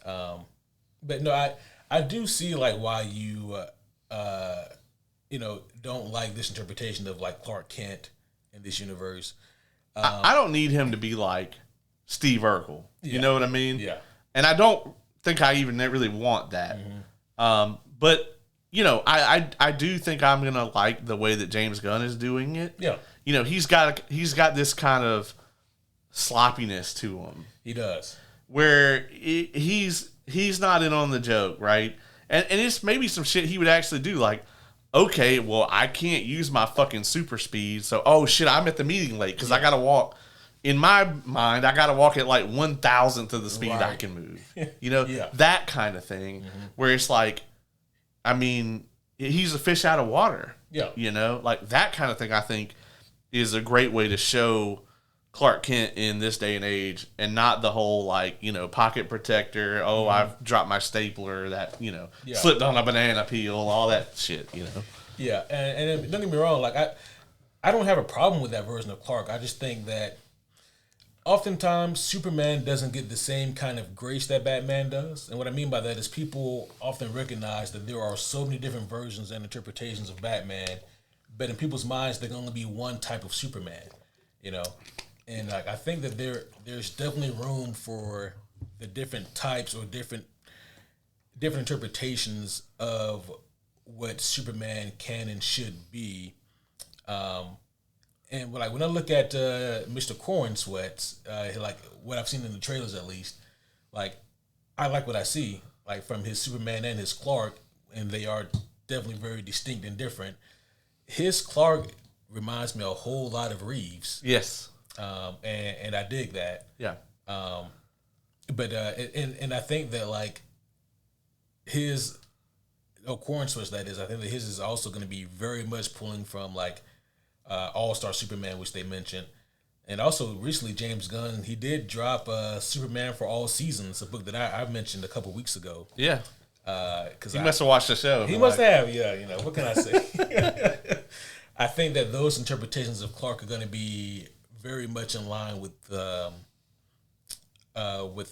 Speaker 1: But no, I do see like why you you know, don't like this interpretation of like Clark Kent in this universe.
Speaker 2: I don't need him to be like Steve Urkel. You know what I mean?
Speaker 1: Yeah.
Speaker 2: And I don't think I even really want that. But you know, I do think I'm gonna like the way that James Gunn is doing it.
Speaker 1: Yeah.
Speaker 2: You know, he's got this kind of sloppiness to him.
Speaker 1: He does.
Speaker 2: Where he's not in on the joke, right? And it's maybe some shit he would actually do, like, okay, well, I can't use my fucking super speed, so, oh shit, I'm at the meeting late because I gotta walk. In my mind, I gotta walk at like 1,000th of the speed I can move. You know, that kind of thing. Where it's like, I mean, he's a fish out of water.
Speaker 1: Yeah.
Speaker 2: You know, like that kind of thing, I think, is a great way to show Clark Kent in this day and age, and not the whole, like, you know, pocket protector. Oh, I've dropped my stapler that, you know, slipped on a banana peel, all that shit, you know.
Speaker 1: Yeah, and don't get me wrong, like I don't have a problem with that version of Clark. I just think that oftentimes Superman doesn't get the same kind of grace that Batman does. And what I mean by that is people often recognize that there are so many different versions and interpretations of Batman, but in people's minds there can only be one type of Superman, you know. And like I think that there's definitely room for the different types or different interpretations of what Superman can and should be. And like when I look at Mr. Corenswet, like what I've seen in the trailers at least, like I like what I see, like from his Superman and his Clark, and they are definitely very distinct and different. His Clark reminds me a whole lot of Reeves.
Speaker 2: Yes.
Speaker 1: And I dig that.
Speaker 2: Yeah.
Speaker 1: But I think that like his Corenswet, that is, I think that his is also going to be very much pulling from like All-Star Superman, which they mentioned. And also recently James Gunn, he did drop Superman for All Seasons, a book that I mentioned a couple weeks ago.
Speaker 2: Yeah.
Speaker 1: Cause
Speaker 2: he must have watched the show.
Speaker 1: He must have, yeah. You know, what can I say? I think that those interpretations of Clark are going to be very much in line with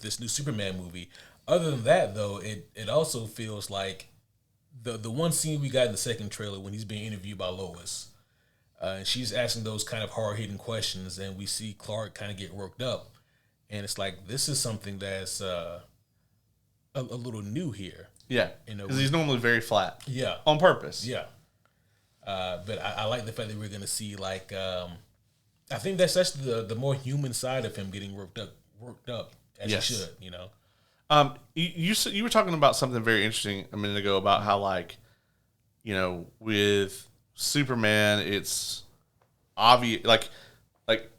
Speaker 1: this new Superman movie. Other than that, though, it also feels like the one scene we got in the second trailer when he's being interviewed by Lois, and she's asking those kind of hard-hitting questions, and we see Clark kind of get worked up, and it's like this is something that's a little new here.
Speaker 2: Yeah,
Speaker 1: you know,
Speaker 2: because he's normally very flat.
Speaker 1: Yeah,
Speaker 2: on purpose.
Speaker 1: Yeah, but I like the fact that we're going to see like I think that's the more human side of him getting worked up as he should. You know.
Speaker 2: You were talking about something very interesting a minute ago about how, like, you know, with Superman, it's obvious, like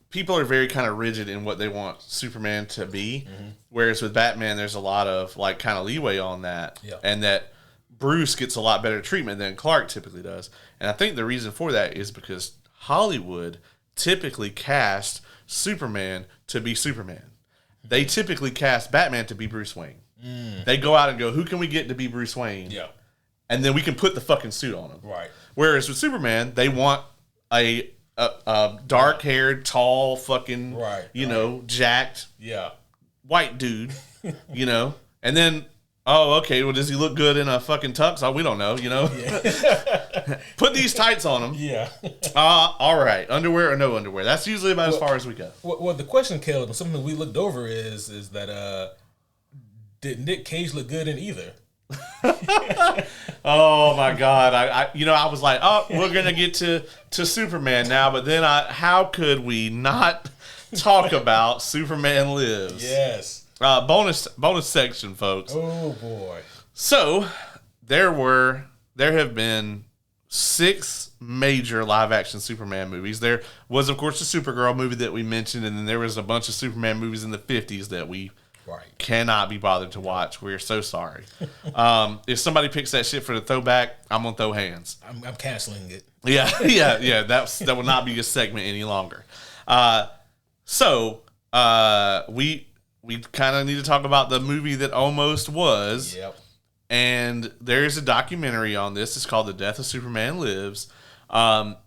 Speaker 2: people are very kind of rigid in what they want Superman to be, whereas with Batman, there's a lot of like kind of leeway on that, and that Bruce gets a lot better treatment than Clark typically does. And I think the reason for that is because Hollywood typically cast Superman to be Superman. They typically cast Batman to be Bruce Wayne. They go out and go, who can we get to be Bruce Wayne?
Speaker 1: Yeah.
Speaker 2: And then we can put the fucking suit on him.
Speaker 1: Right.
Speaker 2: Whereas with Superman, they want a dark-haired, tall, fucking, you know, jacked white dude, you know. And then, oh, okay, well, does he look good in a fucking tux? Oh, we don't know, you know. Yeah. Put these tights on him.
Speaker 1: Yeah.
Speaker 2: All right, underwear or no underwear. That's usually about as far as we go.
Speaker 1: Well, the question, Caleb, and something we looked over is that did Nick Cage look good in either?
Speaker 2: Oh my God! I was like, oh, we're gonna get to Superman now, but then how could we not talk about Superman Lives?
Speaker 1: Yes.
Speaker 2: Bonus section, folks.
Speaker 1: Oh boy.
Speaker 2: So there have been 6 major live action Superman movies. There was, of course, the Supergirl movie that we mentioned, and then there was a bunch of Superman movies in the 50s that we cannot be bothered to watch. We're so sorry. If somebody picks that shit for the throwback, I'm gonna throw hands.
Speaker 1: I'm canceling it.
Speaker 2: Yeah. That will not be a segment any longer. So we kind of need to talk about the movie that almost was.
Speaker 1: Yep.
Speaker 2: And there's a documentary on this. It's called The Death of Superman Lives. And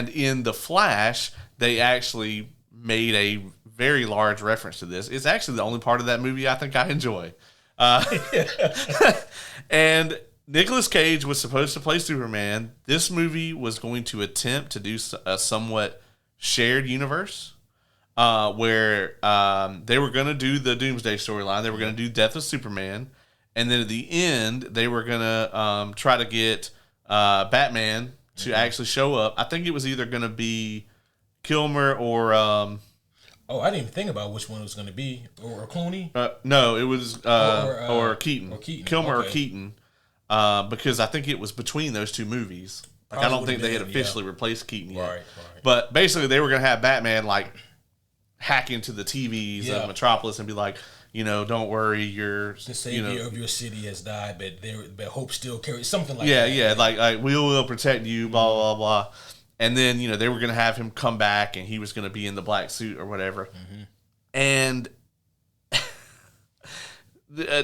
Speaker 2: in The Flash, they actually made a very large reference to this. It's actually the only part of that movie I think I enjoy. And Nicolas Cage was supposed to play Superman. This movie was going to attempt to do a somewhat shared universe where they were going to do the Doomsday storyline. They were going to do Death of Superman. And then at the end, they were going to try to get Batman to actually show up. I think it was either going to be Kilmer or...
Speaker 1: I didn't even think about which one it was going to be. Or Clooney?
Speaker 2: No, it was or Keaton.
Speaker 1: Or Keaton.
Speaker 2: Kilmer or Keaton. Because I think it was between those two movies. Like, I don't think they had officially replaced Keaton yet. Right. But basically, they were going to have Batman, like, hack into the TVs of Metropolis and be like, don't worry, you're
Speaker 1: the savior of your city has died, but hope still carries something like
Speaker 2: yeah,
Speaker 1: that.
Speaker 2: Yeah, like we will protect you, blah blah blah. And then they were gonna have him come back, and he was gonna be in the black suit or whatever. And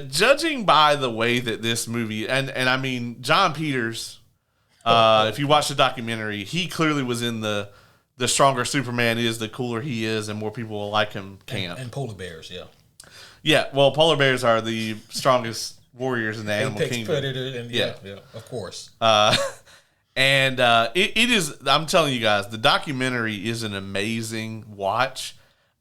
Speaker 2: judging by the way that this movie and I mean John Peters, if you watch the documentary, he clearly was in the stronger Superman is, the cooler he is, and more people will like him camp.
Speaker 1: And polar bears, yeah.
Speaker 2: Yeah, well, polar bears are the strongest warriors in the animal kingdom.
Speaker 1: Predator, and yeah, of course.
Speaker 2: And it is, I'm telling you guys, the documentary is an amazing watch.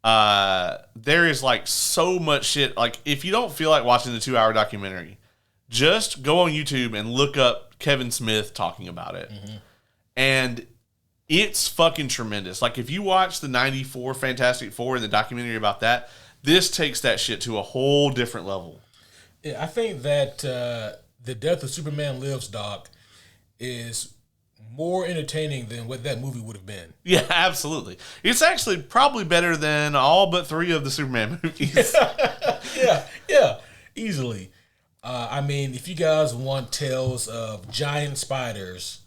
Speaker 2: There is like so much shit. Like, if you don't feel like watching the 2-hour documentary, just go on YouTube and look up Kevin Smith talking about it. And it's fucking tremendous. Like, if you watch the 94 Fantastic Four and the documentary about that, this takes that shit to a whole different level.
Speaker 1: Yeah, I think that The Death of Superman Lives doc is more entertaining than what that movie would have been.
Speaker 2: Yeah, absolutely. It's actually probably better than all but 3 of the Superman movies.
Speaker 1: yeah, easily. I mean, if you guys want tales of giant spiders,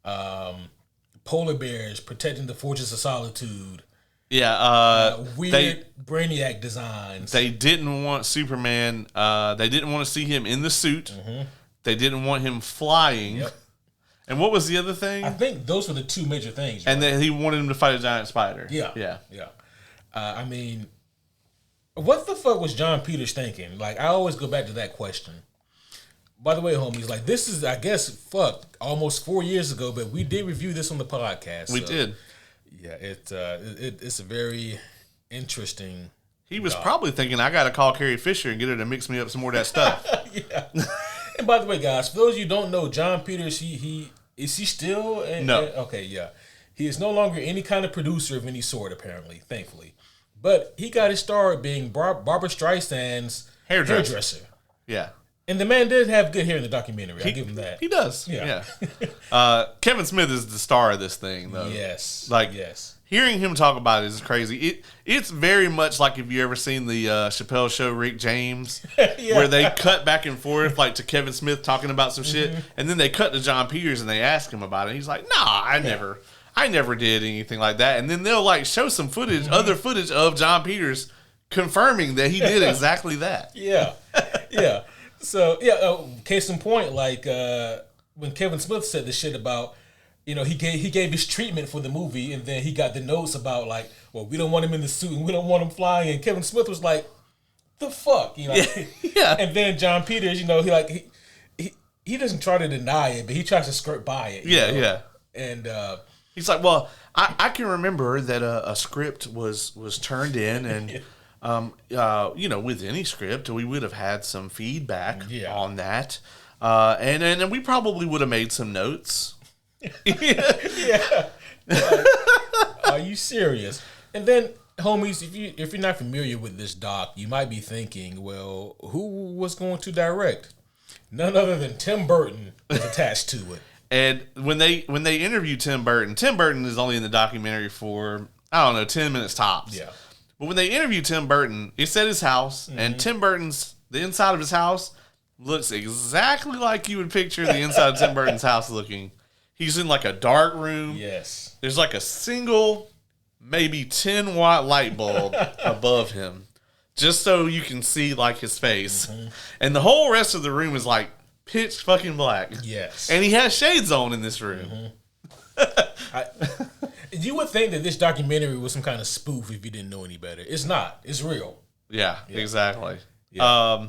Speaker 1: polar bears protecting the Fortress of Solitude, weird Brainiac designs.
Speaker 2: They didn't want Superman. They didn't want to see him in the suit. They didn't want him flying.
Speaker 1: Yep.
Speaker 2: And what was the other thing?
Speaker 1: I think those were the 2 major things. Right?
Speaker 2: And then he wanted him to fight a giant spider.
Speaker 1: Yeah. I mean, what the fuck was John Peters thinking? Like, I always go back to that question. By the way, homies, like, this is, I guess, almost 4 years ago, but we did review this on the podcast.
Speaker 2: We did.
Speaker 1: Yeah, it's a very interesting.
Speaker 2: He was probably thinking, I got to call Carrie Fisher and get her to mix me up some more of that stuff.
Speaker 1: Yeah. And by the way, guys, for those of you who don't know, John Peters, is he still?
Speaker 2: No.
Speaker 1: Okay, yeah. He is no longer any kind of producer of any sort, apparently, thankfully. But he got his start being Barbara Streisand's hairdresser.
Speaker 2: Yeah.
Speaker 1: And the man did have good hair in the documentary. I give him that.
Speaker 2: He does. Yeah. Kevin Smith is the star of this thing, though.
Speaker 1: Yes.
Speaker 2: Yes. Hearing him talk about it is crazy. It's very much like if you ever seen the Chappelle Show, Rick James, where they cut back and forth like to Kevin Smith talking about some shit, and then they cut to John Peters and they ask him about it. He's like, "Nah, I never did anything like that." And then they'll like show some footage, other footage of John Peters confirming that he did exactly that.
Speaker 1: Yeah. So case in point, like when Kevin Smith said the shit about. He gave his treatment for the movie, and then he got the notes about like, well, we don't want him in the suit, and we don't want him flying. And Kevin Smith was like, "The fuck,"
Speaker 2: Yeah.
Speaker 1: And then John Peters, he doesn't try to deny it, but he tries to skirt by it.
Speaker 2: Yeah.
Speaker 1: And
Speaker 2: he's like, "Well, I can remember that a script was turned in, and with any script, we would have had some feedback on that, and we probably would have made some notes."
Speaker 1: Yeah. Are you serious? And then, homies, if you're not familiar with this doc, you might be thinking, well, who was going to direct? None other than Tim Burton was attached to it.
Speaker 2: And when they interviewed Tim Burton is only in the documentary for 10 minutes tops.
Speaker 1: Yeah.
Speaker 2: But when they interviewed Tim Burton, it's at his house, and Tim Burton's the inside of his house looks exactly like you would picture the inside of Tim Burton's house looking. He's in like a dark room.
Speaker 1: Yes.
Speaker 2: There's like a single, maybe 10-watt light bulb above him, just so you can see like his face. And the whole rest of the room is like pitch fucking black.
Speaker 1: Yes.
Speaker 2: And he has shades on in this room.
Speaker 1: You would think that this documentary was some kind of spoof if you didn't know any better. It's not. It's real.
Speaker 2: Yeah. Exactly. Yeah.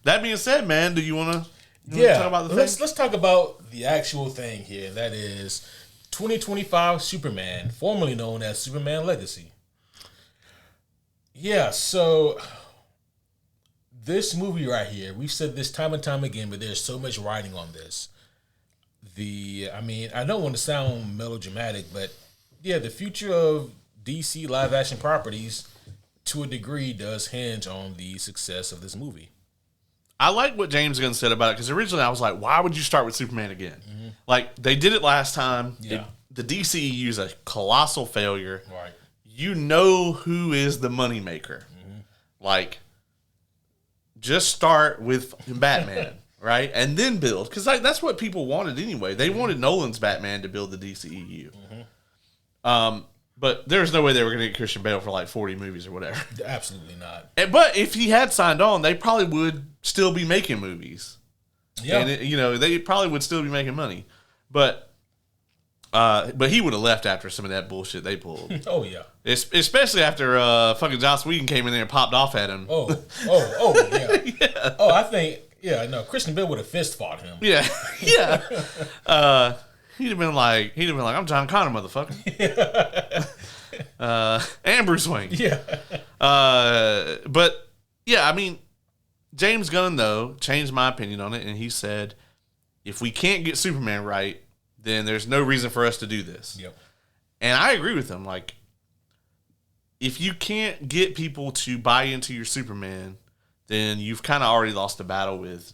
Speaker 2: That being said, man, do you want to? Talk about the
Speaker 1: let's talk about the actual thing here. That is 2025 Superman, formerly known as Superman Legacy. Yeah, so this movie right here, we've said this time and time again, but there's so much writing on this. I don't want to sound melodramatic, but yeah, the future of DC live action properties to a degree does hinge on the success of this movie.
Speaker 2: I like what James Gunn said about it, because originally I was like, why would you start with Superman again? Like, they did it last time.
Speaker 1: Yeah.
Speaker 2: The DCEU is a colossal failure.
Speaker 1: Right.
Speaker 2: You know who is the moneymaker. Like, just start with Batman, right? And then build. Because that's what people wanted anyway. They wanted Nolan's Batman to build the DCEU. But there's no way they were going to get Christian Bale for like 40 movies or whatever.
Speaker 1: Absolutely not.
Speaker 2: But if he had signed on, they probably would still be making movies.
Speaker 1: Yeah.
Speaker 2: And, they probably would still be making money. But he would have left after some of that bullshit they pulled.
Speaker 1: Oh, yeah.
Speaker 2: Especially after fucking Joss Whedon came in there and popped off at him.
Speaker 1: Oh, yeah. Yeah. Oh, I think, Christian Bale would have fist fought him.
Speaker 2: Yeah. He'd have been like, I'm John Connor, motherfucker. And Bruce Wayne.
Speaker 1: Yeah.
Speaker 2: But yeah, I mean, James Gunn though changed my opinion on it, and he said, if we can't get Superman right, then there's no reason for us to do this.
Speaker 1: Yep.
Speaker 2: And I agree with him. Like, if you can't get people to buy into your Superman, then you've kind of already lost the battle with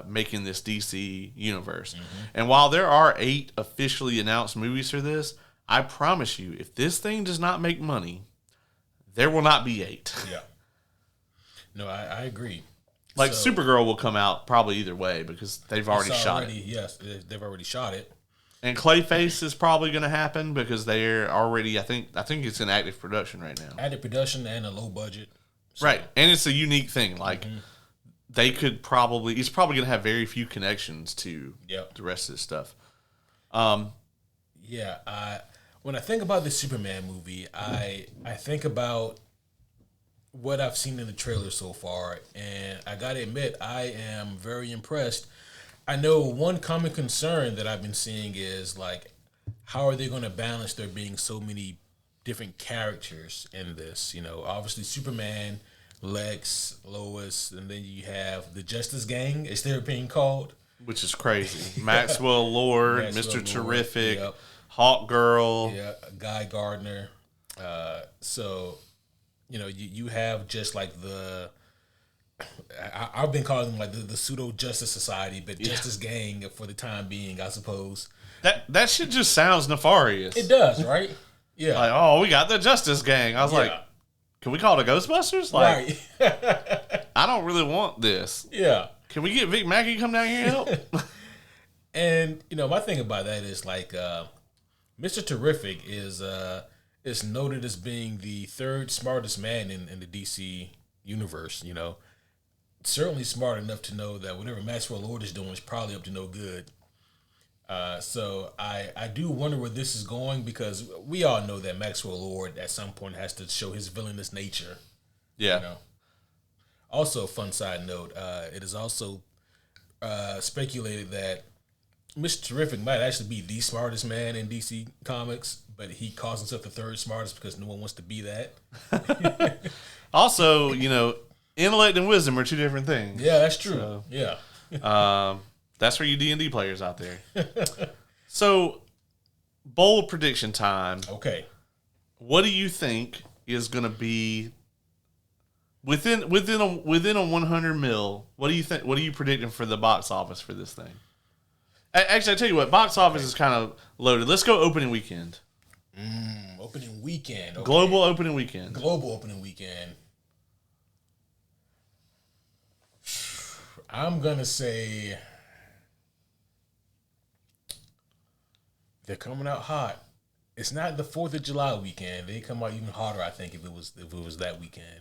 Speaker 2: making this DC universe. Mm-hmm. And while there are 8 officially announced movies for this, I promise you, if this thing does not make money, there will not be 8.
Speaker 1: Yeah. No, I agree.
Speaker 2: Like, Supergirl will come out probably either way because they've already shot it.
Speaker 1: Yes, they've already shot it.
Speaker 2: And Clayface is probably going to happen because they're already, I think it's in active production right now.
Speaker 1: Active production and a low budget. So.
Speaker 2: Right. And it's a unique thing. Like, they could probably, he's probably going to have very few connections to the rest of this stuff.
Speaker 1: Yeah. When I think about the Superman movie, I think about what I've seen in the trailer so far, and I gotta admit, I am very impressed. I know one common concern that I've been seeing is, like, how are they going to balance there being so many different characters in this? Obviously Superman, Lex, Lois, and then you have the Justice Gang, as they're being called.
Speaker 2: Which is crazy. Maxwell Lord, Mr. Terrific,
Speaker 1: yep.
Speaker 2: Hawk Girl.
Speaker 1: Yeah, Guy Gardner. So, you have just like I've been calling them like the pseudo Justice Society, but Justice Gang for the time being, I suppose.
Speaker 2: That shit just sounds nefarious.
Speaker 1: It does, right? Yeah.
Speaker 2: Like, we got the Justice Gang. I was like, can we call it the Ghostbusters? Like, right. I don't really want this.
Speaker 1: Yeah.
Speaker 2: Can we get Vic Mackey to come down here and help?
Speaker 1: And my thing about that is like Mr. Terrific is noted as being the third smartest man in the DC universe. Certainly smart enough to know that whatever Maxwell Lord is doing is probably up to no good. So I do wonder where this is going, because we all know that Maxwell Lord at some point has to show his villainous nature.
Speaker 2: Yeah.
Speaker 1: Also, fun side note, it is also speculated that Mr. Terrific might actually be the smartest man in DC Comics, but he calls himself the third smartest because no one wants to be that.
Speaker 2: Also, intellect and wisdom are 2 different things.
Speaker 1: Yeah, that's true.
Speaker 2: So,
Speaker 1: yeah.
Speaker 2: That's for you D&D players out there. So, bold prediction time.
Speaker 1: Okay.
Speaker 2: What do you think is going to be within a 100 mil? What do you think? What are you predicting for the box office for this thing? Actually, I tell you what, box office is kind of loaded. Let's go opening weekend.
Speaker 1: Opening weekend. Okay.
Speaker 2: Global opening weekend.
Speaker 1: Global opening weekend. I'm going to say they're coming out hot. It's not the 4th of July weekend. They come out even hotter, I think, if it was that weekend.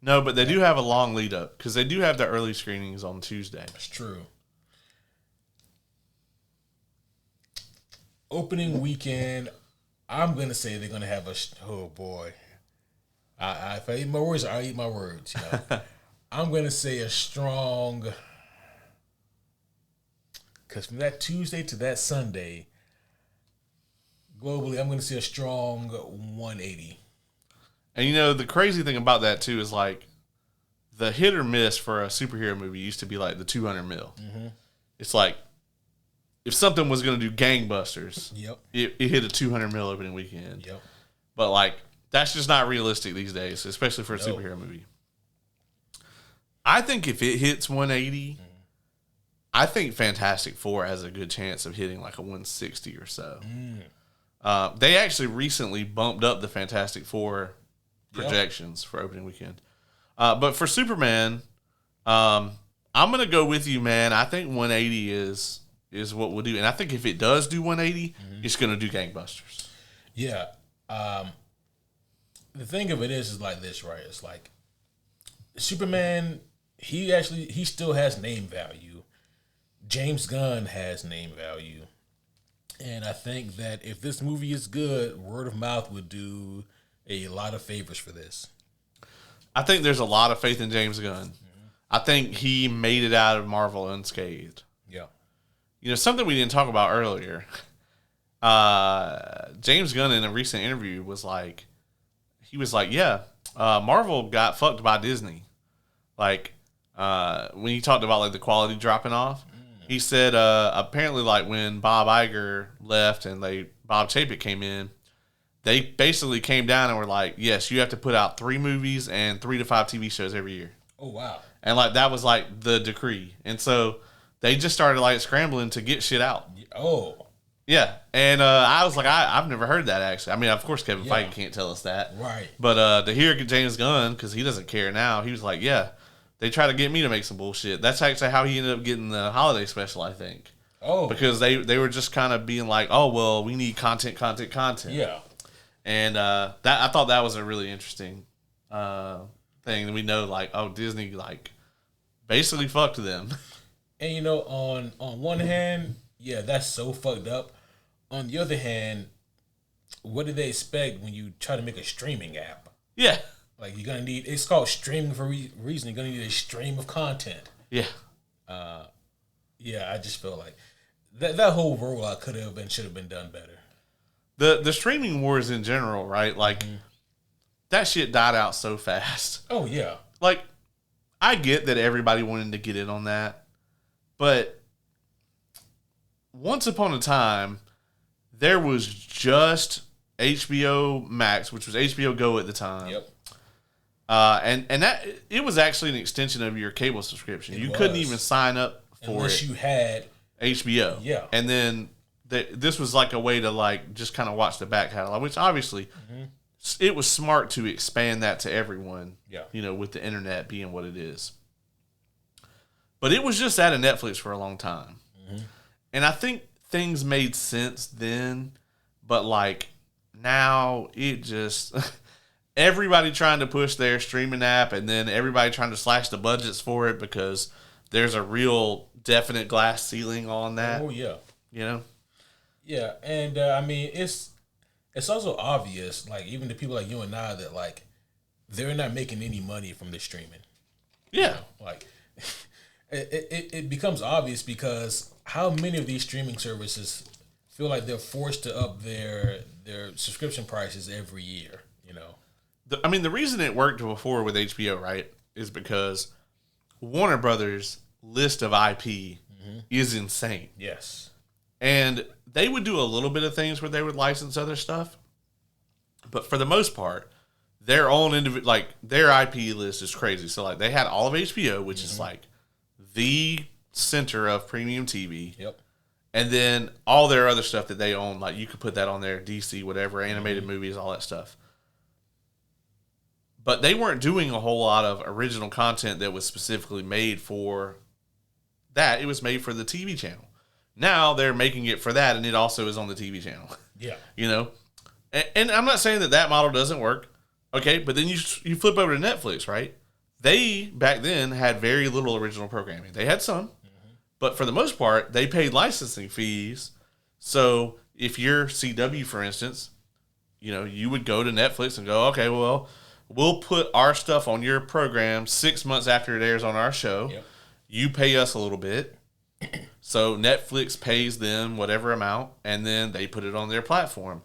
Speaker 2: No, but they do have a long lead up because they do have the early screenings on Tuesday.
Speaker 1: That's true. Opening weekend, I'm going to say they're going to have oh boy. If I eat my words, I eat my words. I'm going to say a strong, because from that Tuesday to that Sunday, globally, I'm going to say a strong 180.
Speaker 2: And the crazy thing about that too is like the hit or miss for a superhero movie used to be like the 200 mil. Mm-hmm. It's like if something was going to do gangbusters, it hit a 200 mil opening weekend.
Speaker 1: Yep.
Speaker 2: But like that's just not realistic these days, especially for a superhero movie. I think if it hits 180, I think Fantastic Four has a good chance of hitting like a 160 or so. They actually recently bumped up the Fantastic Four projections for opening weekend. But for Superman, I'm gonna go with you, man. I think 180 is what we'll do, and I think if it does do 180, it's gonna do gangbusters.
Speaker 1: Yeah. The thing of it is like this, right? It's like Superman. He still has name value. James Gunn has name value, and I think that if this movie is good, word of mouth would do a lot of favors for this.
Speaker 2: I think there's a lot of faith in James Gunn. I think he made it out of Marvel unscathed.
Speaker 1: Yeah.
Speaker 2: You know, something we didn't talk about earlier. James Gunn in a recent interview was like, yeah, Marvel got fucked by Disney. Like, when he talked about like the quality dropping off, he said apparently like when Bob Iger left and Bob Chapek came in, they basically came down and were like, yes, you have to put out 3 movies and 3 to 5 TV shows every year.
Speaker 1: Oh, wow.
Speaker 2: And like that was like the decree. And so they just started like scrambling to get shit out.
Speaker 1: Oh.
Speaker 2: Yeah. And I was like, I've never heard that actually. I mean, of course Kevin Feige can't tell us that.
Speaker 1: Right.
Speaker 2: But to hear James Gunn, because he doesn't care now, he was like, yeah, they try to get me to make some bullshit. That's actually how he ended up getting the holiday special, I think.
Speaker 1: Oh.
Speaker 2: Because they were just kind of being like, oh, well, we need content.
Speaker 1: Yeah.
Speaker 2: And that I thought that was a really interesting thing. We know, like, oh, Disney, like, basically fucked them.
Speaker 1: And, you know, on one hand, yeah, that's so fucked up. On the other hand, what do they expect when you try to make a streaming app?
Speaker 2: Yeah.
Speaker 1: Like, you're going to need, it's called streaming for a reason. You're going to need a stream of content.
Speaker 2: Yeah.
Speaker 1: Yeah, I just feel like that whole rollout could have and should have been done better.
Speaker 2: The streaming wars in general, right? Like, that shit died out so fast.
Speaker 1: Oh, yeah.
Speaker 2: Like, I get that everybody wanted to get in on that, but once upon a time, there was just HBO Max, which was HBO Go at the time.
Speaker 1: Yep.
Speaker 2: And that it was actually an extension of your cable subscription. You couldn't even sign up for
Speaker 1: unless you had
Speaker 2: HBO.
Speaker 1: Yeah.
Speaker 2: And then this was like a way to like just kind of watch the back catalog, which obviously it was smart to expand that to everyone.
Speaker 1: Yeah.
Speaker 2: You know, with the internet being what it is. But it was just out of Netflix for a long time. And I think things made sense then, but like now it just everybody trying to push their streaming app and then everybody trying to slash the budgets for it because there's a real definite glass ceiling on that.
Speaker 1: Oh, yeah.
Speaker 2: You know?
Speaker 1: Yeah, and I mean, it's also obvious, like, even to people like you and I, that, like, they're not making any money from the streaming.
Speaker 2: Yeah.
Speaker 1: You know? Like, it becomes obvious because how many of these streaming services feel like they're forced to up their subscription prices every year, you know?
Speaker 2: I mean, the reason it worked before with HBO, right, is because Warner Brothers' list of IP is insane.
Speaker 1: Yes.
Speaker 2: And they would do a little bit of things where they would license other stuff. But for the most part, their own like their IP list is crazy. So like they had all of HBO, which is like the center of premium TV.
Speaker 1: Yep.
Speaker 2: And then all their other stuff that they own, like you could put that on there, DC, whatever, animated movies, all that stuff. But they weren't doing a whole lot of original content that was specifically made for that. It was made for the TV channel. Now they're making it for that, and it also is on the TV channel.
Speaker 1: Yeah.
Speaker 2: You know? And I'm not saying that model doesn't work. Okay, but then you flip over to Netflix, right? They, back then, had very little original programming. They had some, but for the most part, they paid licensing fees. So if you're CW, for instance, you know, you would go to Netflix and go, okay, well, we'll put our stuff on your program 6 months after it airs on our show.
Speaker 1: Yep.
Speaker 2: You pay us a little bit. So Netflix pays them whatever amount, and then they put it on their platform.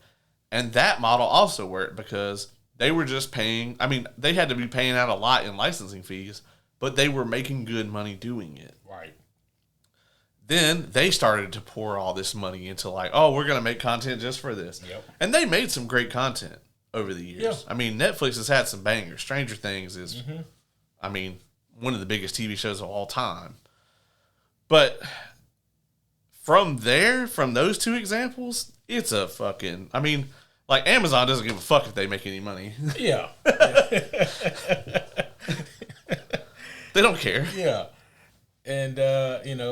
Speaker 2: And that model also worked because they were just paying. I mean, they had to be paying out a lot in licensing fees, but they were making good money doing it.
Speaker 1: Right.
Speaker 2: Then they started to pour all this money into like, oh, we're going to make content just for this.
Speaker 1: Yep.
Speaker 2: And they made some great content over the years.
Speaker 1: Yeah.
Speaker 2: I mean, Netflix has had some bangers. Stranger Things is, I mean, one of the biggest TV shows of all time. But from those two examples, it's a fucking, I mean, like Amazon doesn't give a fuck if they make any money.
Speaker 1: Yeah.
Speaker 2: They don't care.
Speaker 1: Yeah. And,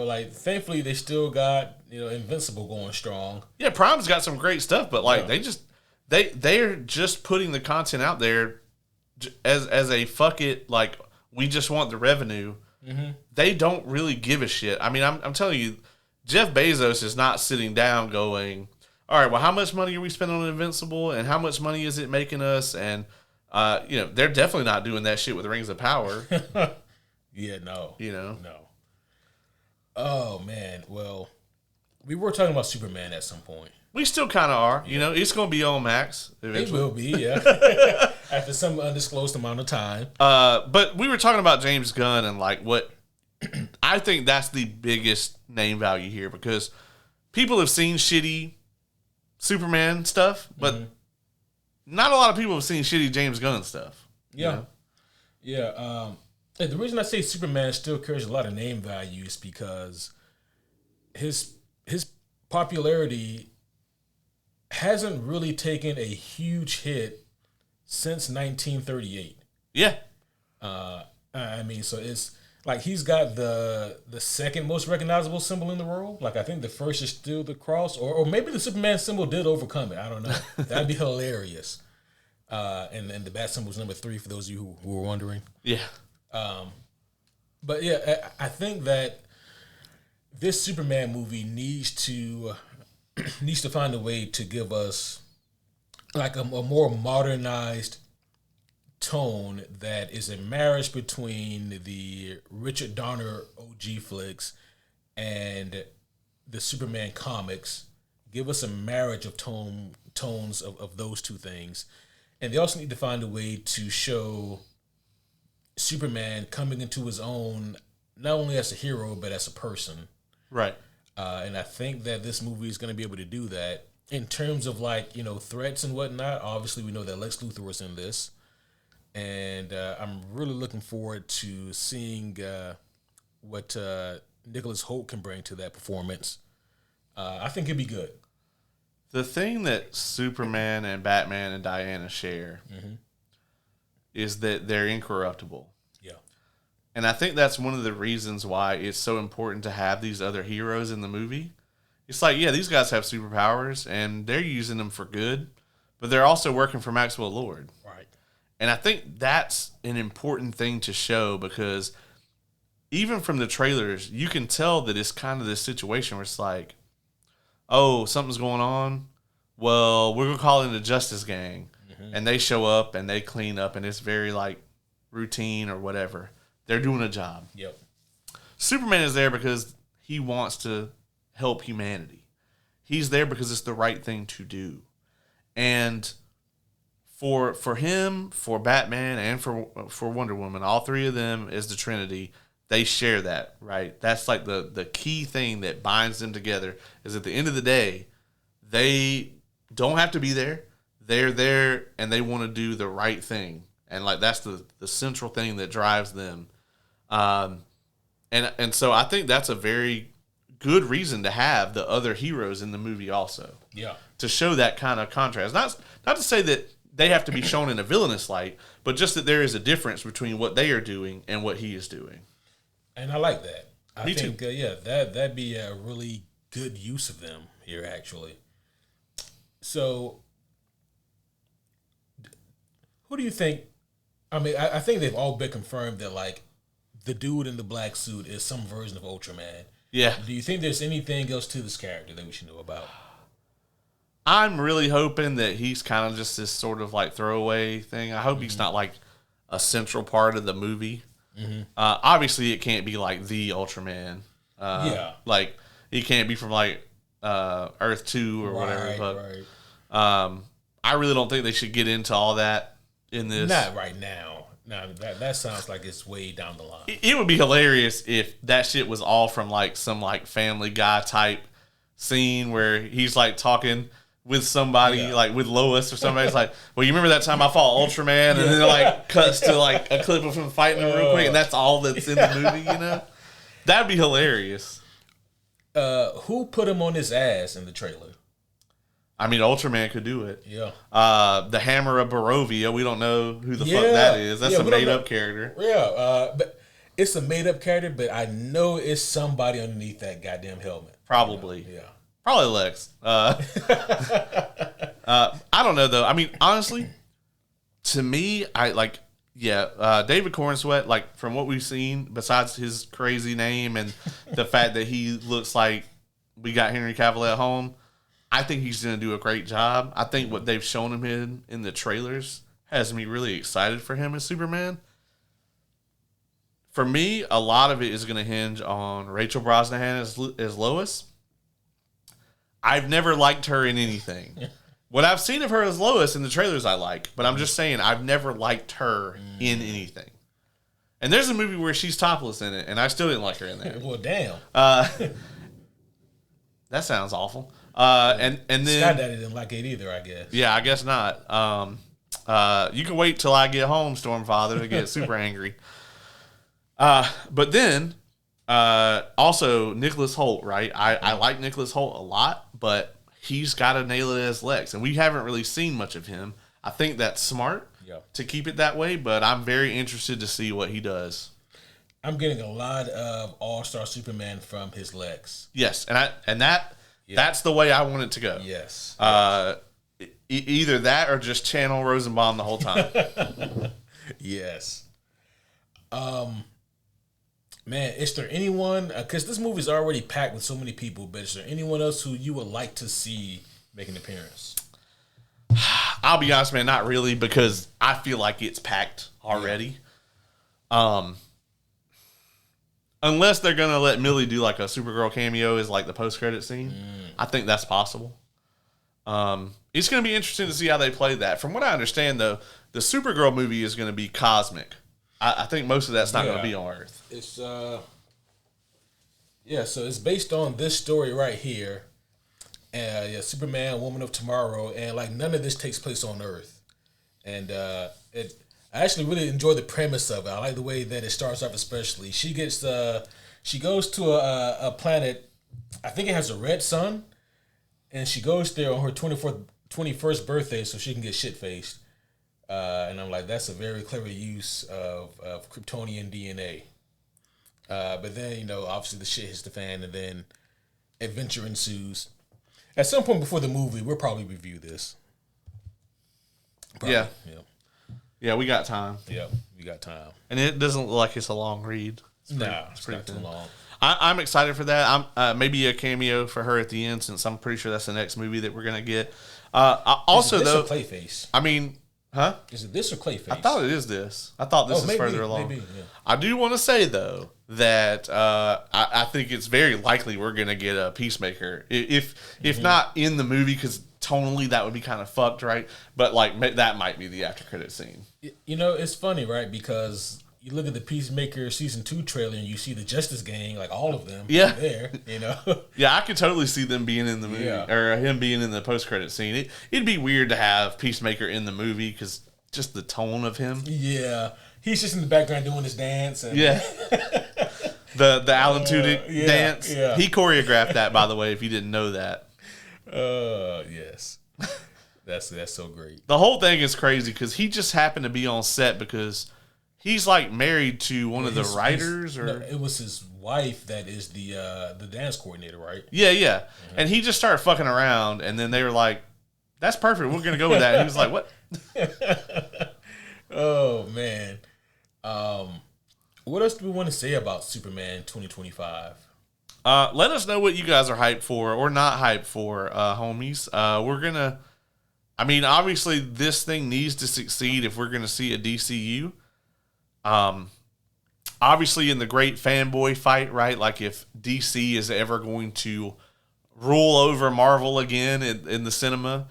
Speaker 1: like, thankfully they still got, Invincible going strong.
Speaker 2: Yeah, Prime's got some great stuff, but, like, they're just putting the content out there as a fuck it, like, we just want the revenue. Mm-hmm. They don't really give a shit. I mean, I'm telling you, Jeff Bezos is not sitting down going, all right, well, how much money are we spending on Invincible, and how much money is it making us? And, they're definitely not doing that shit with Rings of Power.
Speaker 1: Yeah, no.
Speaker 2: No.
Speaker 1: Oh, man. Well, we were talking about Superman at some point.
Speaker 2: We still kind of are. Yeah. It's going to be on Max eventually.
Speaker 1: It will be, yeah. After some undisclosed amount of time.
Speaker 2: But we were talking about James Gunn and, like, what I think that's the biggest name value here, because people have seen shitty Superman stuff, but not a lot of people have seen shitty James Gunn stuff.
Speaker 1: Yeah. Yeah. And the reason I say Superman still carries a lot of name value is because his popularity hasn't really taken a huge hit since 1938.
Speaker 2: Yeah.
Speaker 1: I mean, so it's like he's got the second most recognizable symbol in the world. Like, I think the first is still the cross, or maybe the Superman symbol did overcome it. I don't know. That'd be hilarious. And the bat symbol is number 3 for those of you who were wondering.
Speaker 2: Yeah.
Speaker 1: But yeah, I think that this Superman movie needs to find a way to give us like a more modernized tone that is a marriage between the Richard Donner OG flicks and the Superman comics. Give us a marriage of tones of those two things. And they also need to find a way to show Superman coming into his own, not only as a hero, but as a person.
Speaker 2: Right.
Speaker 1: And I think that this movie is going to be able to do that in terms of, like, threats and whatnot. Obviously, we know that Lex Luthor was in this. And I'm really looking forward to seeing what Nicholas Hoult can bring to that performance. I think it'd be good.
Speaker 2: The thing that Superman and Batman and Diana share is that they're incorruptible.
Speaker 1: Yeah.
Speaker 2: And I think that's one of the reasons why it's so important to have these other heroes in the movie. It's like, yeah, these guys have superpowers, and they're using them for good, but they're also working for Maxwell Lord.
Speaker 1: Right.
Speaker 2: And I think that's an important thing to show, because even from the trailers, you can tell that it's kind of this situation where it's like, oh, something's going on. Well, we're going to call in the Justice Gang. And they show up and they clean up, and it's very, like, routine or whatever. They're doing a job.
Speaker 1: Yep.
Speaker 2: Superman is there because he wants to help humanity. He's there because it's the right thing to do. And for him, for Batman, and for Wonder Woman, all three of them as the Trinity, they share that, right? That's like the key thing that binds them together, is at the end of the day, they don't have to be there. They're there and they want to do the right thing. And like that's the central thing that drives them. And so I think that's a very good reason to have the other heroes in the movie also.
Speaker 1: Yeah.
Speaker 2: To show that kind of contrast. Not to say that they have to be shown in a villainous light, but just that there is a difference between what they are doing and what he is doing.
Speaker 1: And I like that.
Speaker 2: Me too.
Speaker 1: That'd be a really good use of them here, actually. So, who do you think? I mean, I think they've all been confirmed that, like, the dude in the black suit is some version of Ultraman.
Speaker 2: Yeah.
Speaker 1: Do you think there's anything else to this character that we should know about?
Speaker 2: I'm really hoping that he's kind of just this sort of like throwaway thing. I hope he's not like a central part of the movie. Obviously, it can't be like the Ultraman. Like, he can't be from like Earth 2 or whatever. But I really don't think they should get into all that in this.
Speaker 1: Not right now. No, that sounds like it's way down the line.
Speaker 2: It would be hilarious if that shit was all from like some like Family Guy type scene where he's like talking with somebody, like with Lois or somebody. It's like, well, you remember that time I fought Ultraman? And then it like cuts to like a clip of him fighting him real quick, and that's all that's in the movie, you know? That'd be hilarious.
Speaker 1: Who put him on his ass in the trailer?
Speaker 2: I mean, Ultraman could do it.
Speaker 1: Yeah.
Speaker 2: The Hammer of Barovia, we don't know who the fuck that is. That's a made-up character.
Speaker 1: Yeah, but it's a made up character, but I know it's somebody underneath that goddamn helmet.
Speaker 2: Probably.
Speaker 1: You know? Yeah.
Speaker 2: Probably Lex. I don't know though. I mean, honestly, to me, David Corenswet, like from what we've seen, besides his crazy name and the fact that he looks like we got Henry Cavill at home, I think he's going to do a great job. I think what they've shown him in the trailers has me really excited for him as Superman. For me, a lot of it is going to hinge on Rachel Brosnahan as Lois. I've never liked her in anything. What I've seen of her as Lois in the trailers I like, but I'm just saying I've never liked her in anything. And there's a movie where she's topless in it, and I still didn't like her in that.
Speaker 1: Well, damn.
Speaker 2: That sounds awful. And then
Speaker 1: Sky Daddy didn't like it either, I guess.
Speaker 2: Yeah, I guess not. You can wait till I get home, Stormfather, to get super angry. But then, also Nicholas Hoult, right? I like Nicholas Hoult a lot, but he's got to nail it as Lex, and we haven't really seen much of him. I think that's smart to keep it that way, but I'm very interested to see what he does. I'm
Speaker 1: getting a lot of All-Star Superman from his Lex.
Speaker 2: Yes, that's the way I want it to go.
Speaker 1: Yes.
Speaker 2: Either that or just channel Rosenbaum the whole time.
Speaker 1: Yes. Man, is there anyone, because this movie's already packed with so many people, but is there anyone else who you would like to see make an appearance?
Speaker 2: I'll be honest, man, not really, because I feel like it's packed already. Unless they're going to let Millie do like a Supergirl cameo as like the post-credit scene. I think that's possible. It's going to be interesting to see how they play that. From what I understand, though, the Supergirl movie is going to be cosmic. I think most of that's not going to be on Earth.
Speaker 1: It's so it's based on this story right here. Superman, Woman of Tomorrow, and like none of this takes place on Earth. And I actually really enjoy the premise of it. I like the way that it starts off, especially. She goes to a planet, I think it has a red sun, and she goes there on her 21st birthday so she can get shit-faced. And I'm like, that's a very clever use of Kryptonian DNA. But then, obviously the shit hits the fan, and then adventure ensues. At some point before the movie, we'll probably review this.
Speaker 2: Yeah. Yeah, we got time.
Speaker 1: Yeah, we got time.
Speaker 2: And it doesn't look like it's a long read.
Speaker 1: It's pretty too long.
Speaker 2: I'm excited for that. I'm maybe a cameo for her at the end, since I'm pretty sure that's the next movie that we're going to get. Also, though,
Speaker 1: Clayface?
Speaker 2: I mean... Huh?
Speaker 1: Is it this or Clayface?
Speaker 2: I thought it is this. I thought this is further along. Maybe, yeah. I do want to say, though, that I think it's very likely we're going to get a Peacemaker. If not in the movie, because tonally that would be kind of fucked, right? But like that might be the after credit scene.
Speaker 1: It's funny, right? Because you look at the Peacemaker season 2 trailer and you see the Justice Gang, like all of them, there.
Speaker 2: Yeah, I could totally see them being in the movie, or him being in the post credit scene. It'd be weird to have Peacemaker in the movie because just the tone of him.
Speaker 1: Yeah, he's just in the background doing his dance. And
Speaker 2: the Alan Tudyk dance. Yeah. He choreographed that, by the way, if you didn't know that.
Speaker 1: Yes. That's so great.
Speaker 2: The whole thing is crazy because he just happened to be on set because he's like married to one of the writers, or
Speaker 1: it was his wife that is the dance coordinator, right?
Speaker 2: Yeah. Mm-hmm. And he just started fucking around, and then they were like, "That's perfect. We're gonna go with that." And he was like, "What?"
Speaker 1: Oh man. What else do we want to say about Superman 2025?
Speaker 2: Let us know what you guys are hyped for or not hyped for, homies. We're gonna. I mean, obviously, this thing needs to succeed if we're gonna see a DCU. Obviously in the great fanboy fight, right? Like if DC is ever going to rule over Marvel again in the cinema,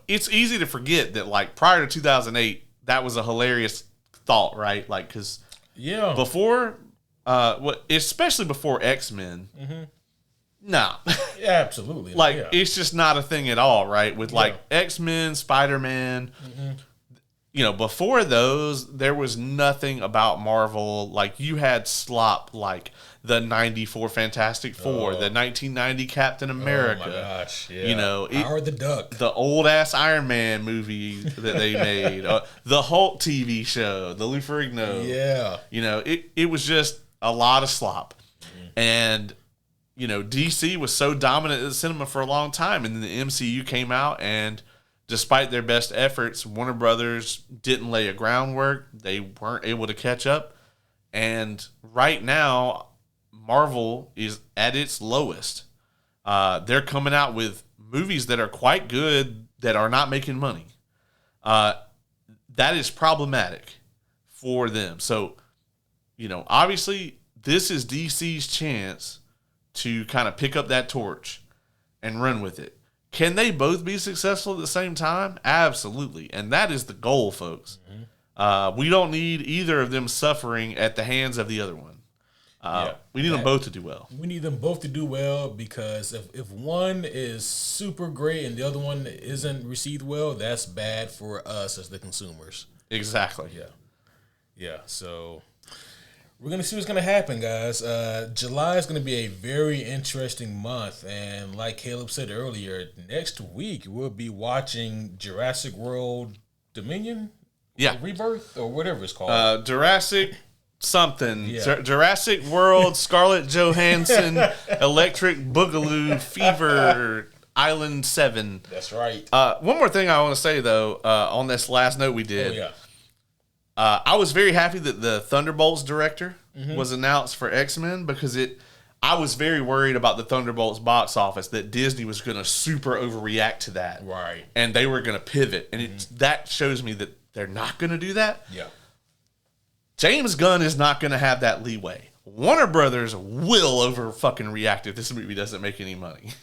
Speaker 2: it's easy to forget that like prior to 2008, that was a hilarious thought, right? Like, cause before, especially before X-Men, nah.
Speaker 1: Yeah, absolutely.
Speaker 2: It's just not a thing at all, right? With like X-Men, Spider-Man, before those, there was nothing about Marvel. Like, you had slop like the 94 Fantastic Four, the 1990 Captain America.
Speaker 1: Oh, my gosh. Yeah. Howard the Duck.
Speaker 2: The old-ass Iron Man movie that they made. The Hulk TV show, the Lou Ferrigno.
Speaker 1: Yeah.
Speaker 2: It was just a lot of slop. Mm-hmm. And, DC was so dominant in the cinema for a long time. And then the MCU came out, and despite their best efforts, Warner Brothers didn't lay a groundwork. They weren't able to catch up. And right now, Marvel is at its lowest. They're coming out with movies that are quite good that are not making money. That is problematic for them. So, obviously, this is DC's chance to kind of pick up that torch and run with it. Can they both be successful at the same time? Absolutely. And that is the goal, folks. Mm-hmm. We don't need either of them suffering at the hands of the other one. We need them both to do well.
Speaker 1: We need them both to do well, because if one is super great and the other one isn't received well, that's bad for us as the consumers.
Speaker 2: Exactly.
Speaker 1: Yeah. So we're going to see what's going to happen, guys. July is going to be a very interesting month. And like Caleb said earlier, next week we'll be watching Jurassic World Dominion?
Speaker 2: Yeah.
Speaker 1: Rebirth? Or whatever it's called.
Speaker 2: Jurassic something. Yeah. Jurassic World, Scarlett Johansson, Electric Boogaloo, Fever, Island 7.
Speaker 1: That's right.
Speaker 2: One more thing I want to say, though, on this last note we did.
Speaker 1: Oh, yeah.
Speaker 2: I was very happy that the Thunderbolts director was announced for X-Men, because I was very worried about the Thunderbolts box office, that Disney was going to super overreact to that.
Speaker 1: Right.
Speaker 2: And they were going to pivot. And that shows me that they're not going to do that.
Speaker 1: Yeah.
Speaker 2: James Gunn is not going to have that leeway. Warner Brothers will over fucking react if this movie doesn't make any money.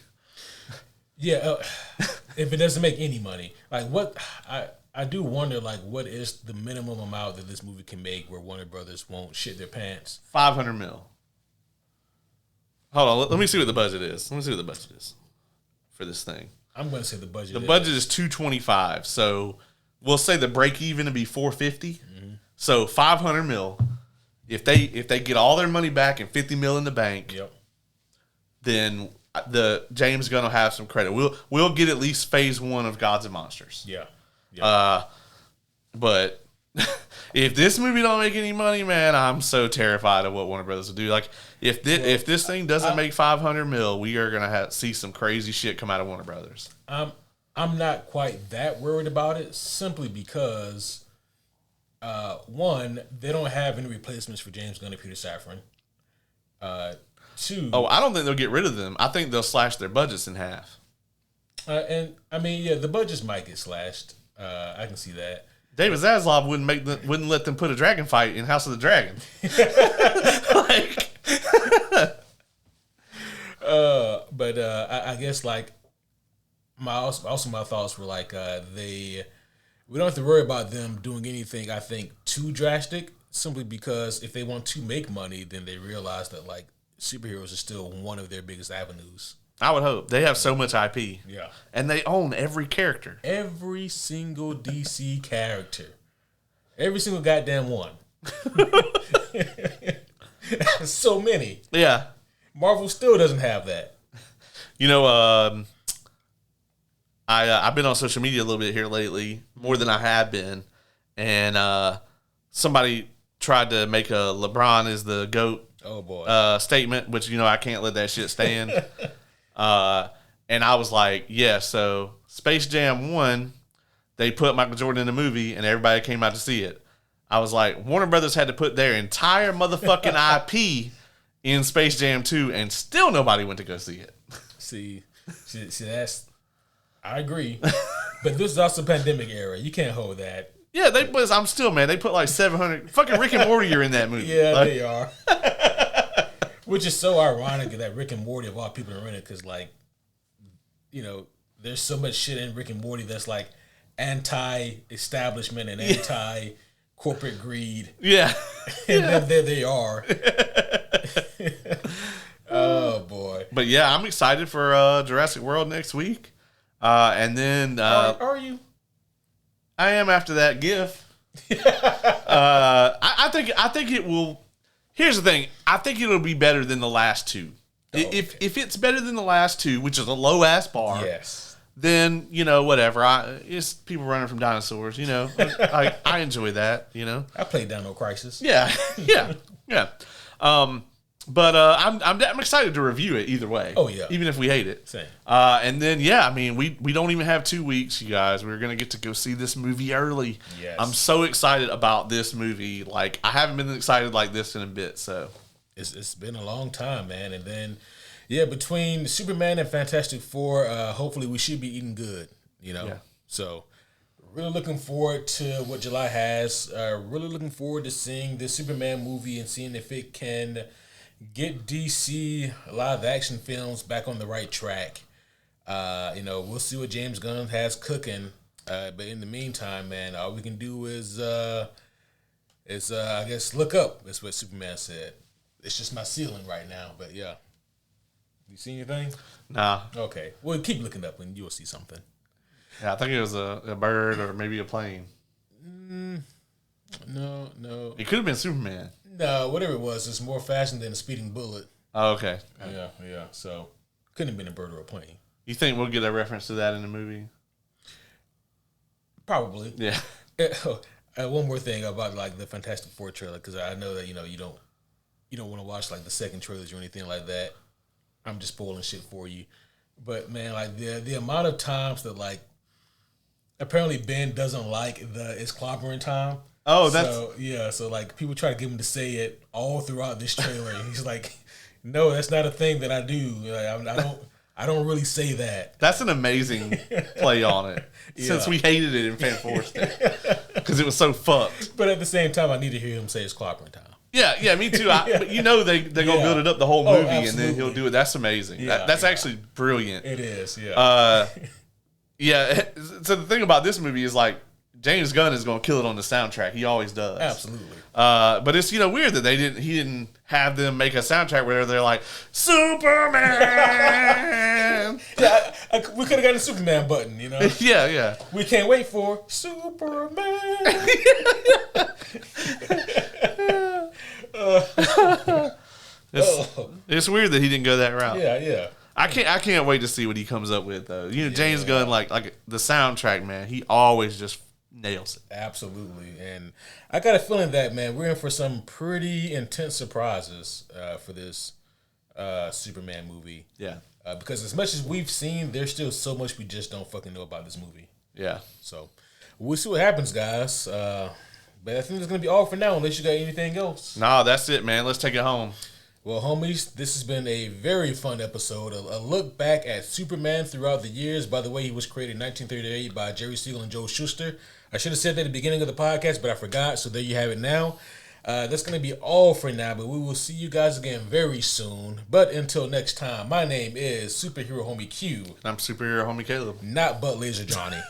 Speaker 1: Yeah. If it doesn't make any money. Like, what... I do wonder, like, what is the minimum amount that this movie can make where Warner Brothers won't shit their pants?
Speaker 2: $500 million. Hold on, let me see what the budget is. Let me see what the budget is for this thing.
Speaker 1: I'm going to say the budget.
Speaker 2: The budget is $225. So we'll say the break even to be $450. Mm-hmm. So $500 million. If they get all their money back and $50 million in the bank, then the James Gunn will have some credit. We'll get at least phase 1 of Gods and Monsters.
Speaker 1: Yeah.
Speaker 2: But if this movie don't make any money, man, I'm so terrified of what Warner Brothers will do. Like, if this thing doesn't make $500 million, we are gonna see some crazy shit come out of Warner Brothers.
Speaker 1: I'm not quite that worried about it, simply because one, they don't have any replacements for James Gunn and Peter Safran. Two,
Speaker 2: I don't think they'll get rid of them. I think they'll slash their budgets in half.
Speaker 1: And I mean, yeah, the budgets might get slashed. I can see that.
Speaker 2: David Zaslav wouldn't let them put a dragon fight in House of the Dragon.
Speaker 1: I guess, like, my thoughts were like, we don't have to worry about them doing anything, I think, too drastic, simply because if they want to make money, then they realize that, like, superheroes are still one of their biggest avenues.
Speaker 2: I would hope. They have so much IP.
Speaker 1: Yeah. And
Speaker 2: they own every character.
Speaker 1: Every single DC character. Every single goddamn one. So many.
Speaker 2: Yeah.
Speaker 1: Marvel still doesn't have that.
Speaker 2: I've been on social media a little bit here lately, more than I have been, and somebody tried to make a LeBron is the GOAT statement, which, I can't let that shit stand. And I was like, yeah, so Space Jam 1, they put Michael Jordan in the movie and everybody came out to see it. I was like, Warner Brothers had to put their entire motherfucking IP in Space Jam 2 and still nobody went to go see it.
Speaker 1: See, that's, I agree. But this is also pandemic era. You can't hold that.
Speaker 2: Yeah, I'm still, man, they put like 700, fucking Rick and Morty are in that movie.
Speaker 1: Yeah, like, they are. Which is so ironic that Rick and Morty, of all people, are in it, because, like, there's so much shit in Rick and Morty that's, like, anti-establishment and anti-corporate greed.
Speaker 2: Yeah.
Speaker 1: And then there they are. Oh, boy.
Speaker 2: But, yeah, I'm excited for Jurassic World next week. And then...
Speaker 1: are you?
Speaker 2: I am after that GIF. I think it will. Here's the thing. I think it'll be better than the last two. If it's better than the last two, which is a low ass bar,
Speaker 1: yes,
Speaker 2: then whatever. It's people running from dinosaurs. I enjoy that.
Speaker 1: I played Dino Crisis.
Speaker 2: Yeah. But I'm excited to review it either way.
Speaker 1: Oh yeah,
Speaker 2: even if we hate it.
Speaker 1: Same.
Speaker 2: And then we don't even have 2 weeks, you guys. We're gonna get to go see this movie early.
Speaker 1: Yes.
Speaker 2: I'm so excited about this movie. Like I haven't been excited like this in a bit. So
Speaker 1: it's been a long time, man. And then between Superman and Fantastic Four, hopefully we should be eating good.
Speaker 2: Yeah.
Speaker 1: So really looking forward to what July has. Really looking forward to seeing this Superman movie and seeing if it can get DC live action films back on the right track. We'll see what James Gunn has cooking. But in the meantime, man, all we can do is I guess look up. That's what Superman said. It's just my ceiling right now. But yeah, you see anything?
Speaker 2: Nah.
Speaker 1: Okay. Well, keep looking up and you'll see something.
Speaker 2: Yeah, I think it was a bird or maybe a plane.
Speaker 1: No.
Speaker 2: It could have been Superman.
Speaker 1: No, whatever it was, it's more fashion than a speeding bullet.
Speaker 2: Oh, okay.
Speaker 1: Yeah. So, couldn't have been a bird or a plane.
Speaker 2: You think we'll get a reference to that in the movie?
Speaker 1: Probably.
Speaker 2: Yeah.
Speaker 1: One more thing about like the Fantastic Four trailer, because I know that you don't want to watch like the second trailers or anything like that. I'm just spoiling shit for you. But man, like the amount of times that like apparently Ben doesn't like it's clobbering time.
Speaker 2: Oh, that's
Speaker 1: so like people try to get him to say it all throughout this trailer. And he's like, "No, that's not a thing that I do. Like, I don't really say that."
Speaker 2: That's an amazing play on it. Since we hated it in Fanforce because it was so fucked.
Speaker 1: But at the same time, I need to hear him say it's clobbering time.
Speaker 2: Yeah, me too. But they're gonna build it up the whole movie, and then he'll do it. That's amazing. That's actually brilliant.
Speaker 1: It is. Yeah.
Speaker 2: Yeah. So the thing about this movie is like James Gunn is gonna kill it on the soundtrack. He always does.
Speaker 1: Absolutely.
Speaker 2: But it's weird that he didn't have them make a soundtrack where they're like Superman.
Speaker 1: Yeah, we could have got a Superman button.
Speaker 2: Yeah.
Speaker 1: We can't wait for Superman.
Speaker 2: It's weird that he didn't go that route.
Speaker 1: Yeah.
Speaker 2: I can't wait to see what he comes up with though. James Gunn, like the soundtrack, man, he always just nails it.
Speaker 1: Absolutely. And I got a feeling that, man, we're in for some pretty intense surprises for this Superman movie.
Speaker 2: Yeah.
Speaker 1: Because as much as we've seen, there's still so much we just don't fucking know about this movie.
Speaker 2: Yeah.
Speaker 1: So we'll see what happens, guys. But I think it's going to be all for now, unless you got anything else.
Speaker 2: Nah, that's it, man. Let's take it home.
Speaker 1: Well, homies, this has been a very fun episode. A look back at Superman throughout the years. By the way, he was created in 1938 by Jerry Siegel and Joe Shuster. I should have said that at the beginning of the podcast, but I forgot, so there you have it now. That's going to be all for now, but we will see you guys again very soon. But until next time, my name is Superhero Homie Q.
Speaker 2: I'm Superhero Homie Caleb.
Speaker 1: Not Butt Laser Johnny.